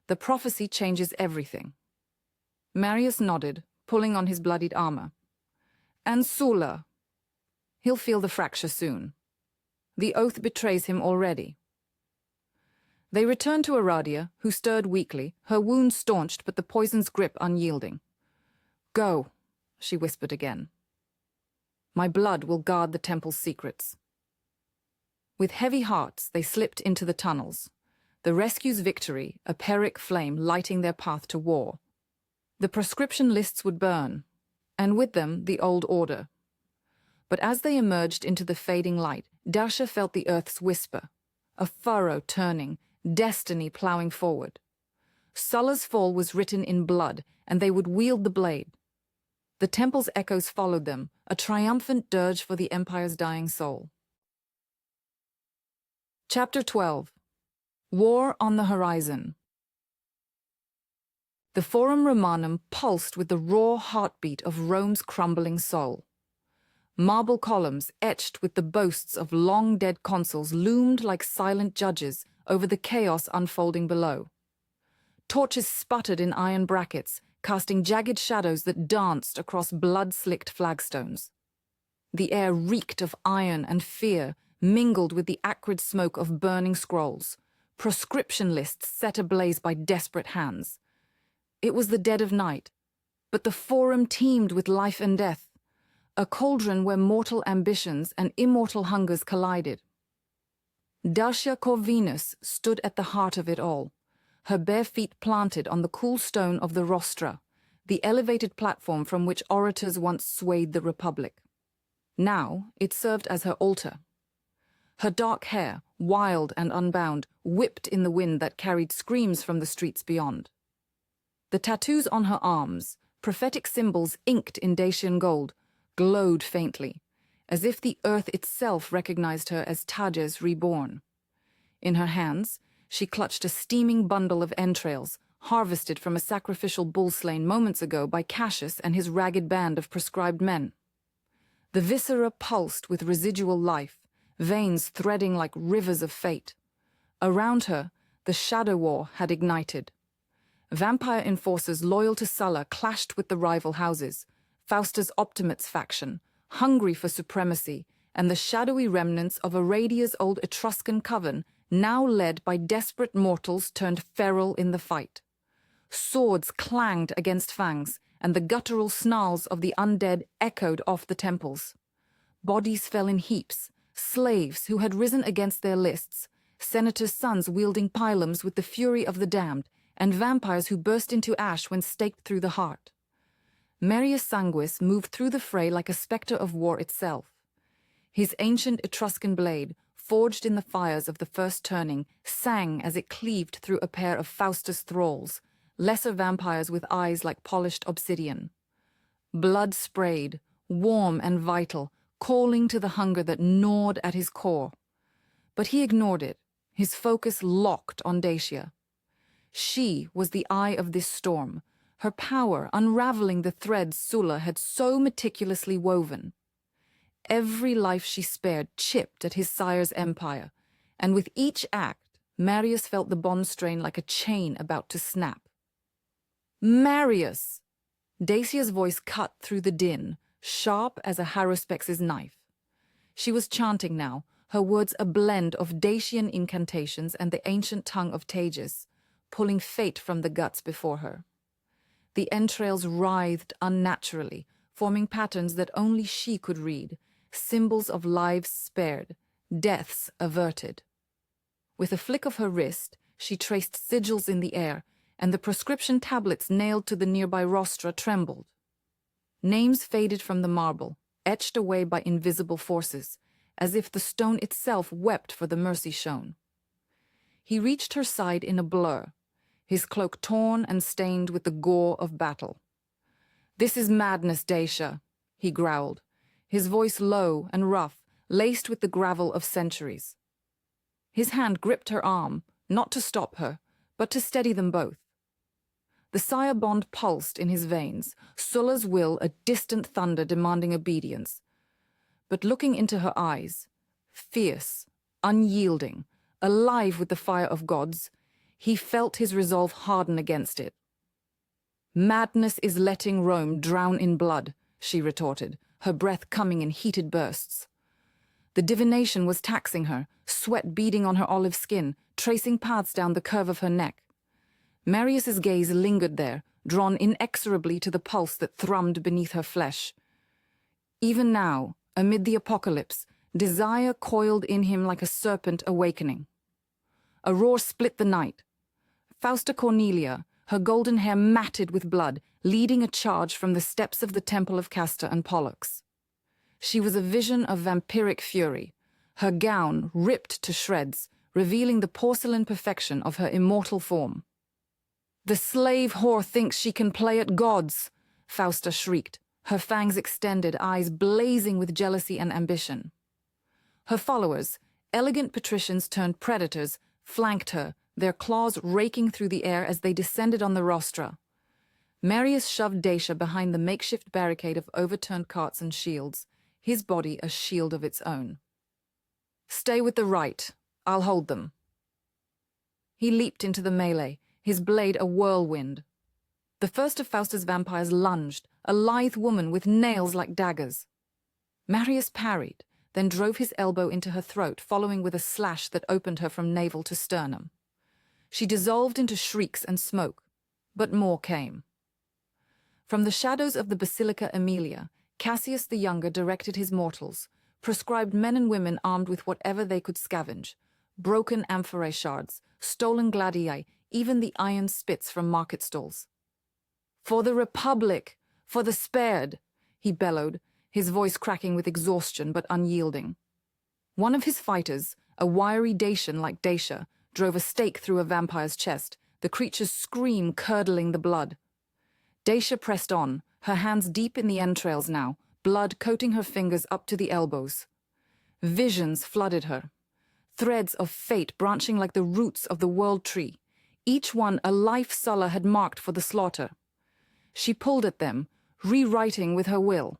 The prophecy changes everything." Marius nodded, pulling on his bloodied armor. "And Sulla. He'll feel the fracture soon. The oath betrays him already." They returned to Aradia, who stirred weakly, her wound staunched but the poison's grip unyielding. "Go," she whispered again. "My blood will guard the temple's secrets." With heavy hearts, they slipped into the tunnels, the rescue's victory, a Pyrrhic flame lighting their path to war. The proscription lists would burn, and with them the old order. But as they emerged into the fading light, Dacia felt the earth's whisper, a furrow turning, destiny plowing forward. Sulla's fall was written in blood, and they would wield the blade. The temple's echoes followed them, a triumphant dirge for the Empire's dying soul. Chapter 12. War on the Horizon. The Forum Romanum pulsed with the raw heartbeat of Rome's crumbling soul. Marble columns etched with the boasts of long-dead consuls loomed like silent judges over the chaos unfolding below. Torches sputtered in iron brackets, casting jagged shadows that danced across blood-slicked flagstones. The air reeked of iron and fear, mingled with the acrid smoke of burning scrolls, proscription lists set ablaze by desperate hands. It was the dead of night, but the Forum teemed with life and death, a cauldron where mortal ambitions and immortal hungers collided. Dacia Corvinus stood at the heart of it all, her bare feet planted on the cool stone of the rostra, the elevated platform from which orators once swayed the Republic. Now it served as her altar. Her dark hair, wild and unbound, whipped in the wind that carried screams from the streets beyond. The tattoos on her arms, prophetic symbols inked in Dacian gold, glowed faintly, as if the earth itself recognized her as Tages reborn. In her hands, she clutched a steaming bundle of entrails, harvested from a sacrificial bull slain moments ago by Cassius and his ragged band of proscribed men. The viscera pulsed with residual life, veins threading like rivers of fate. Around her, the shadow war had ignited. Vampire enforcers loyal to Sulla clashed with the rival houses, Fausta's Optimates faction, hungry for supremacy, and the shadowy remnants of Aradia's old Etruscan coven, now led by desperate mortals turned feral in the fight. Swords clanged against fangs, and the guttural snarls of the undead echoed off the temples. Bodies fell in heaps, slaves who had risen against their lists, senators' sons wielding pilums with the fury of the damned, and vampires who burst into ash when staked through the heart. Marius Sanguis moved through the fray like a spectre of war itself. His ancient Etruscan blade, forged in the fires of the first turning, sang as it cleaved through a pair of Fausta's thralls, lesser vampires with eyes like polished obsidian. Blood sprayed, warm and vital, calling to the hunger that gnawed at his core. But he ignored it, his focus locked on Dacia. She was the eye of this storm, her power unraveling the threads Sulla had so meticulously woven. Every life she spared chipped at his sire's empire, and with each act, Marius felt the bond strain like a chain about to snap. "Marius!" Dacia's voice cut through the din, sharp as a haruspex's knife. She was chanting now, her words a blend of Dacian incantations and the ancient tongue of Tages, pulling fate from the guts before her. The entrails writhed unnaturally, forming patterns that only she could read, symbols of lives spared, deaths averted. With a flick of her wrist, she traced sigils in the air, and the proscription tablets nailed to the nearby rostra trembled. Names faded from the marble, etched away by invisible forces, as if the stone itself wept for the mercy shown. He reached her side in a blur, his cloak torn and stained with the gore of battle. "This is madness, Dacia," he growled, his voice low and rough, laced with the gravel of centuries. His hand gripped her arm, not to stop her, but to steady them both. The sire-bond pulsed in his veins, Sulla's will a distant thunder demanding obedience. But looking into her eyes, fierce, unyielding, alive with the fire of gods, he felt his resolve harden against it. "Madness is letting Rome drown in blood," she retorted, her breath coming in heated bursts. The divination was taxing her, sweat beading on her olive skin, tracing paths down the curve of her neck. Marius's gaze lingered there, drawn inexorably to the pulse that thrummed beneath her flesh. Even now, amid the apocalypse, desire coiled in him like a serpent awakening. A roar split the night. Fausta Cornelia, her golden hair matted with blood, leading a charge from the steps of the temple of Castor and Pollux. She was a vision of vampiric fury, her gown ripped to shreds, revealing the porcelain perfection of her immortal form. "The slave whore thinks she can play at gods," Fausta shrieked, her fangs extended, eyes blazing with jealousy and ambition. Her followers, elegant patricians turned predators, flanked her, their claws raking through the air as they descended on the rostra. Marius shoved Dacia behind the makeshift barricade of overturned carts and shields, his body a shield of its own. "Stay with the right. I'll hold them." He leaped into the melee, his blade a whirlwind. The first of Fausta's vampires lunged, a lithe woman with nails like daggers. Marius parried, then drove his elbow into her throat, following with a slash that opened her from navel to sternum. She dissolved into shrieks and smoke, but more came. From the shadows of the Basilica Aemilia, Cassius the Younger directed his mortals, proscribed men and women armed with whatever they could scavenge, broken amphorae shards, stolen gladii, even the iron spits from market stalls. "For the Republic! For the spared!" he bellowed, his voice cracking with exhaustion but unyielding. One of his fighters, a wiry Dacian like Dacia, drove a stake through a vampire's chest, the creature's scream curdling the blood. Dacia pressed on, her hands deep in the entrails now, blood coating her fingers up to the elbows. Visions flooded her, threads of fate branching like the roots of the world tree, each one a life Sulla had marked for the slaughter. She pulled at them, rewriting with her will.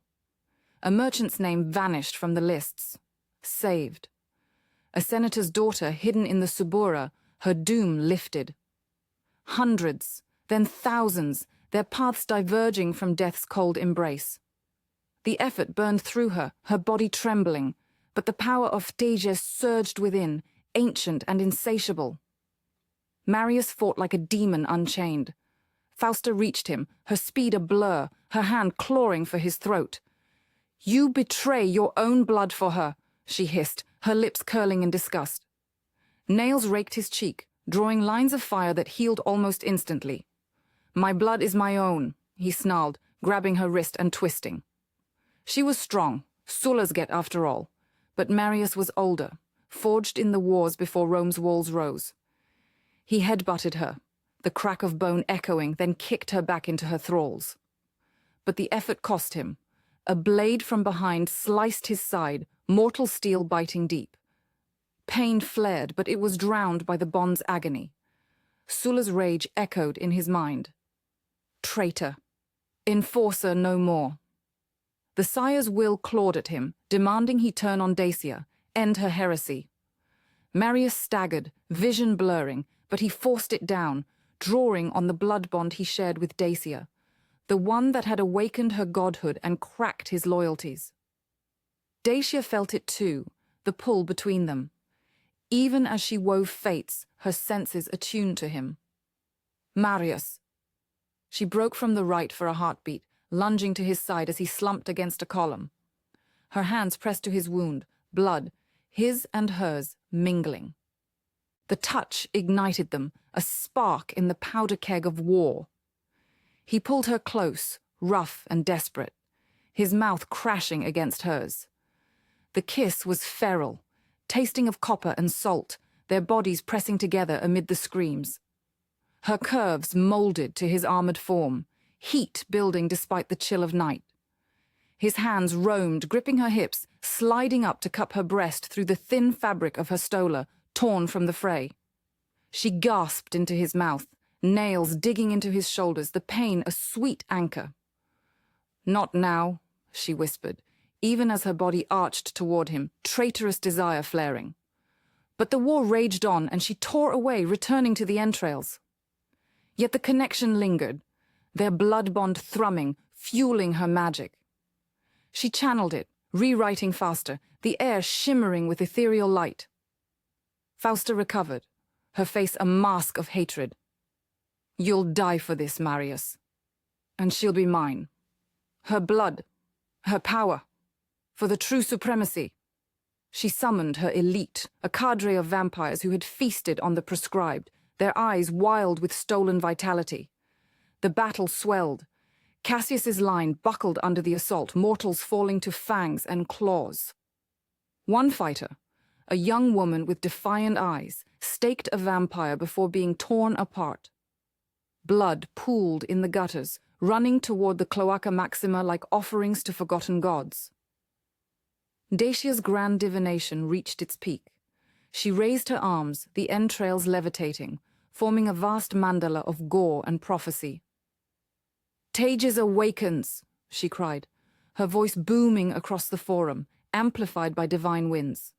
A merchant's name vanished from the lists. Saved. A senator's daughter hidden in the Subura, her doom lifted. Hundreds, then thousands, their paths diverging from death's cold embrace. The effort burned through her, her body trembling, but the power of Dacia surged within, ancient and insatiable. Marius fought like a demon unchained. Fausta reached him, her speed a blur, her hand clawing for his throat. "You betray your own blood for her," she hissed, her lips curling in disgust. Nails raked his cheek, drawing lines of fire that healed almost instantly. "My blood is my own," he snarled, grabbing her wrist and twisting. She was strong, Sulla's get after all, but Marius was older, forged in the wars before Rome's walls rose. He headbutted her, the crack of bone echoing, then kicked her back into her thralls. But the effort cost him. A blade from behind sliced his side, mortal steel biting deep. Pain flared, but it was drowned by the bond's agony. Sulla's rage echoed in his mind. Traitor. Enforcer no more. The sire's will clawed at him, demanding he turn on Dacia, end her heresy. Marius staggered, vision blurring, but he forced it down, drawing on the blood bond he shared with Dacia, the one that had awakened her godhood and cracked his loyalties. Dacia felt it too, the pull between them. Even as she wove fates, her senses attuned to him. "Marius!" She broke from the right for a heartbeat, lunging to his side as he slumped against a column. Her hands pressed to his wound, blood, his and hers, mingling. The touch ignited them, a spark in the powder keg of war. He pulled her close, rough and desperate, his mouth crashing against hers. The kiss was feral, tasting of copper and salt, their bodies pressing together amid the screams. her curves molded to his armored form, heat building despite the chill of night. His hands roamed, gripping her hips, sliding up to cup her breast through the thin fabric of her stola, torn from the fray. She gasped into his mouth, nails digging into his shoulders, the pain a sweet anchor. "Not now," she whispered, even as her body arched toward him, traitorous desire flaring. But the war raged on, and she tore away, returning to the entrails. Yet the connection lingered, their blood bond thrumming, fueling her magic. She channeled it, rewriting Fausta, the air shimmering with ethereal light. Fausta recovered, her face a mask of hatred. "You'll die for this, Marius. And she'll be mine. Her blood, her power, for the true supremacy." She summoned her elite, a cadre of vampires who had feasted on the proscribed, their eyes wild with stolen vitality. The battle swelled. Cassius's line buckled under the assault, mortals falling to fangs and claws. One fighter, a young woman with defiant eyes, staked a vampire before being torn apart. Blood pooled in the gutters, running toward the Cloaca Maxima like offerings to forgotten gods. Dacia's grand divination reached its peak. She raised her arms, the entrails levitating, forming a vast mandala of gore and prophecy. "Tages awakens," she cried, her voice booming across the forum, amplified by divine winds.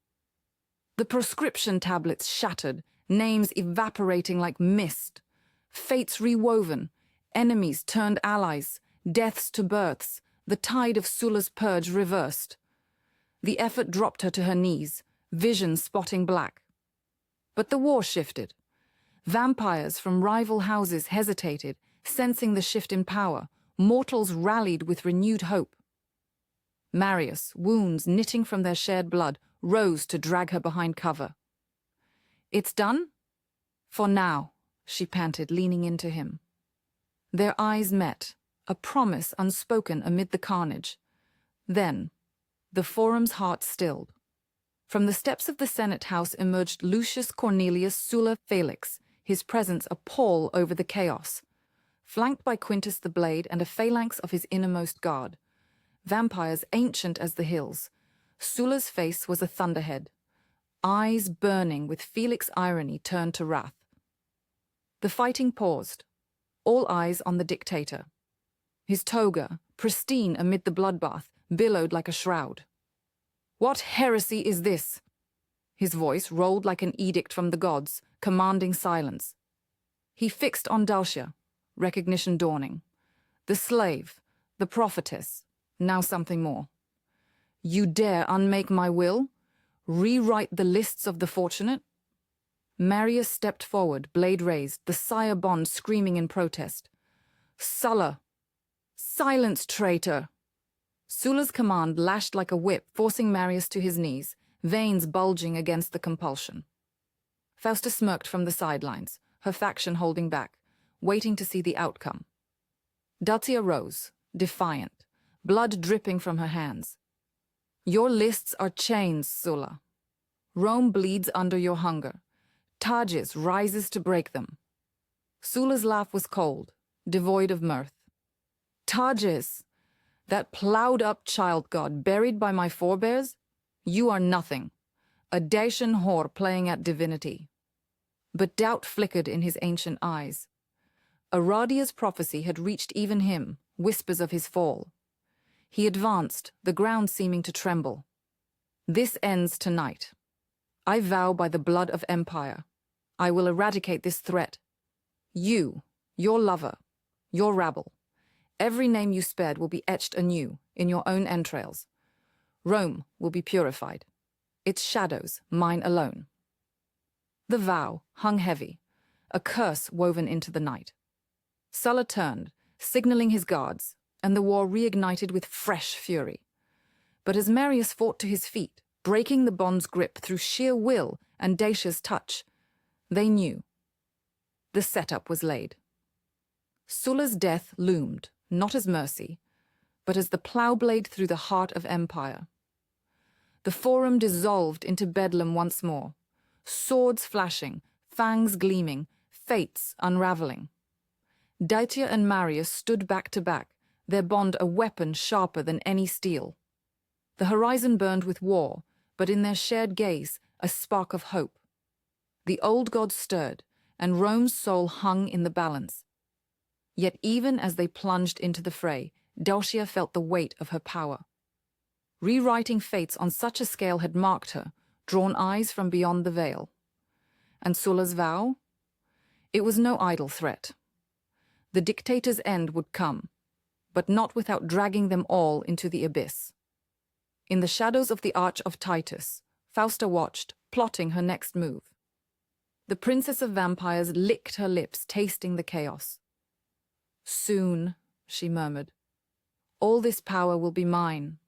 The proscription tablets shattered, names evaporating like mist, fates rewoven, enemies turned allies, deaths to births, the tide of Sulla's purge reversed. The effort dropped her to her knees, vision spotting black. But the war shifted. Vampires from rival houses hesitated, sensing the shift in power. Mortals rallied with renewed hope. Marius, wounds knitting from their shared blood, rose to drag her behind cover. "It's done? For now," she panted, leaning into him. Their eyes met, a promise unspoken amid the carnage. Then, the forum's heart stilled. From the steps of the Senate House emerged Lucius Cornelius Sulla Felix, his presence a pall over the chaos. Flanked by Quintus the Blade and a phalanx of his innermost guard. Vampires ancient as the hills. Sulla's face was a thunderhead. Eyes burning with Felix irony turned to wrath. The fighting paused, all eyes on the dictator. His toga, pristine amid the bloodbath, billowed like a shroud. "What heresy is this?" His voice rolled like an edict from the gods, commanding silence. He fixed on Dacia, recognition dawning. The slave, the prophetess, now something more. "You dare unmake my will? Rewrite the lists of the fortunate?" Marius stepped forward, blade raised, the sire-bond screaming in protest. "Sulla! Silence, traitor!" Sulla's command lashed like a whip, forcing Marius to his knees, veins bulging against the compulsion. Fausta smirked from the sidelines, her faction holding back, waiting to see the outcome. Dacia rose, defiant, blood dripping from her hands. "Your lists are chains, Sulla. Rome bleeds under your hunger. Tages rises to break them." Sulla's laugh was cold, devoid of mirth. "Tages, that ploughed-up child god buried by my forebears? You are nothing, a Dacian whore playing at divinity." But doubt flickered in his ancient eyes. Aradia's prophecy had reached even him, whispers of his fall. He advanced, the ground seeming to tremble. "This ends tonight. I vow by the blood of empire. I will eradicate this threat. You, your lover, your rabble, every name you spared will be etched anew in your own entrails. Rome will be purified. Its shadows, mine alone." The vow hung heavy, a curse woven into the night. Sulla turned, signaling his guards, and the war reignited with fresh fury. But as Marius fought to his feet, breaking the bond's grip through sheer will and Dacia's touch, they knew. The setup was laid. Sulla's death loomed, not as mercy, but as the plough blade through the heart of empire. The forum dissolved into bedlam once more, swords flashing, fangs gleaming, fates unraveling. Dacia and Marius stood back to back, their bond a weapon sharper than any steel. The horizon burned with war, but in their shared gaze, a spark of hope. The old gods stirred, and Rome's soul hung in the balance. Yet even as they plunged into the fray, Dacia felt the weight of her power. Rewriting fates on such a scale had marked her, drawn eyes from beyond the veil. And Sulla's vow? It was no idle threat. The dictator's end would come, but not without dragging them all into the abyss. In the shadows of the Arch of Titus, Fausta watched, plotting her next move. The princess of vampires licked her lips, tasting the chaos. "Soon," she murmured, "all this power will be mine."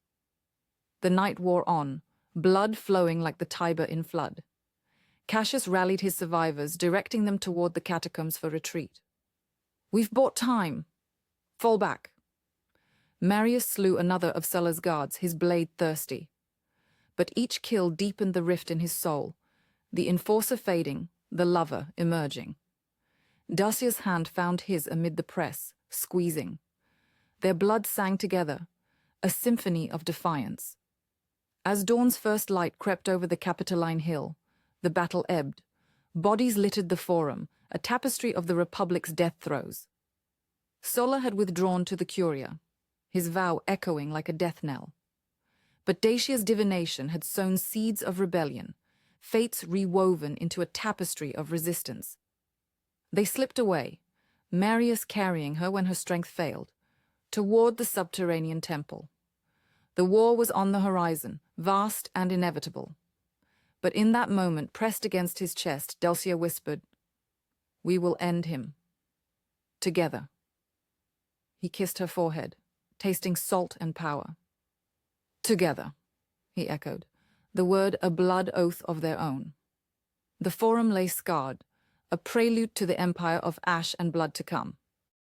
The night wore on, blood flowing like the Tiber in flood. Cassius rallied his survivors, directing them toward the catacombs for retreat. "We've bought time. Fall back." Marius slew another of Sulla's guards, his blade thirsty. But each kill deepened the rift in his soul, the enforcer fading, the lover emerging. Dacia's hand found his amid the press, squeezing. Their blood sang together, a symphony of defiance. As dawn's first light crept over the Capitoline hill, the battle ebbed. Bodies littered the forum, a tapestry of the Republic's death throes. Sulla had withdrawn to the Curia, his vow echoing like a death knell. But Dacia's divination had sown seeds of rebellion, fates rewoven into a tapestry of resistance. They slipped away, Marius carrying her when her strength failed, toward the subterranean temple. The war was on the horizon, vast and inevitable. But in that moment, pressed against his chest, Dacia whispered, "We will end him. Together." He kissed her forehead, tasting salt and power. "Together," he echoed, the word a blood oath of their own. The forum lay scarred, a prelude to the empire of ash and blood to come.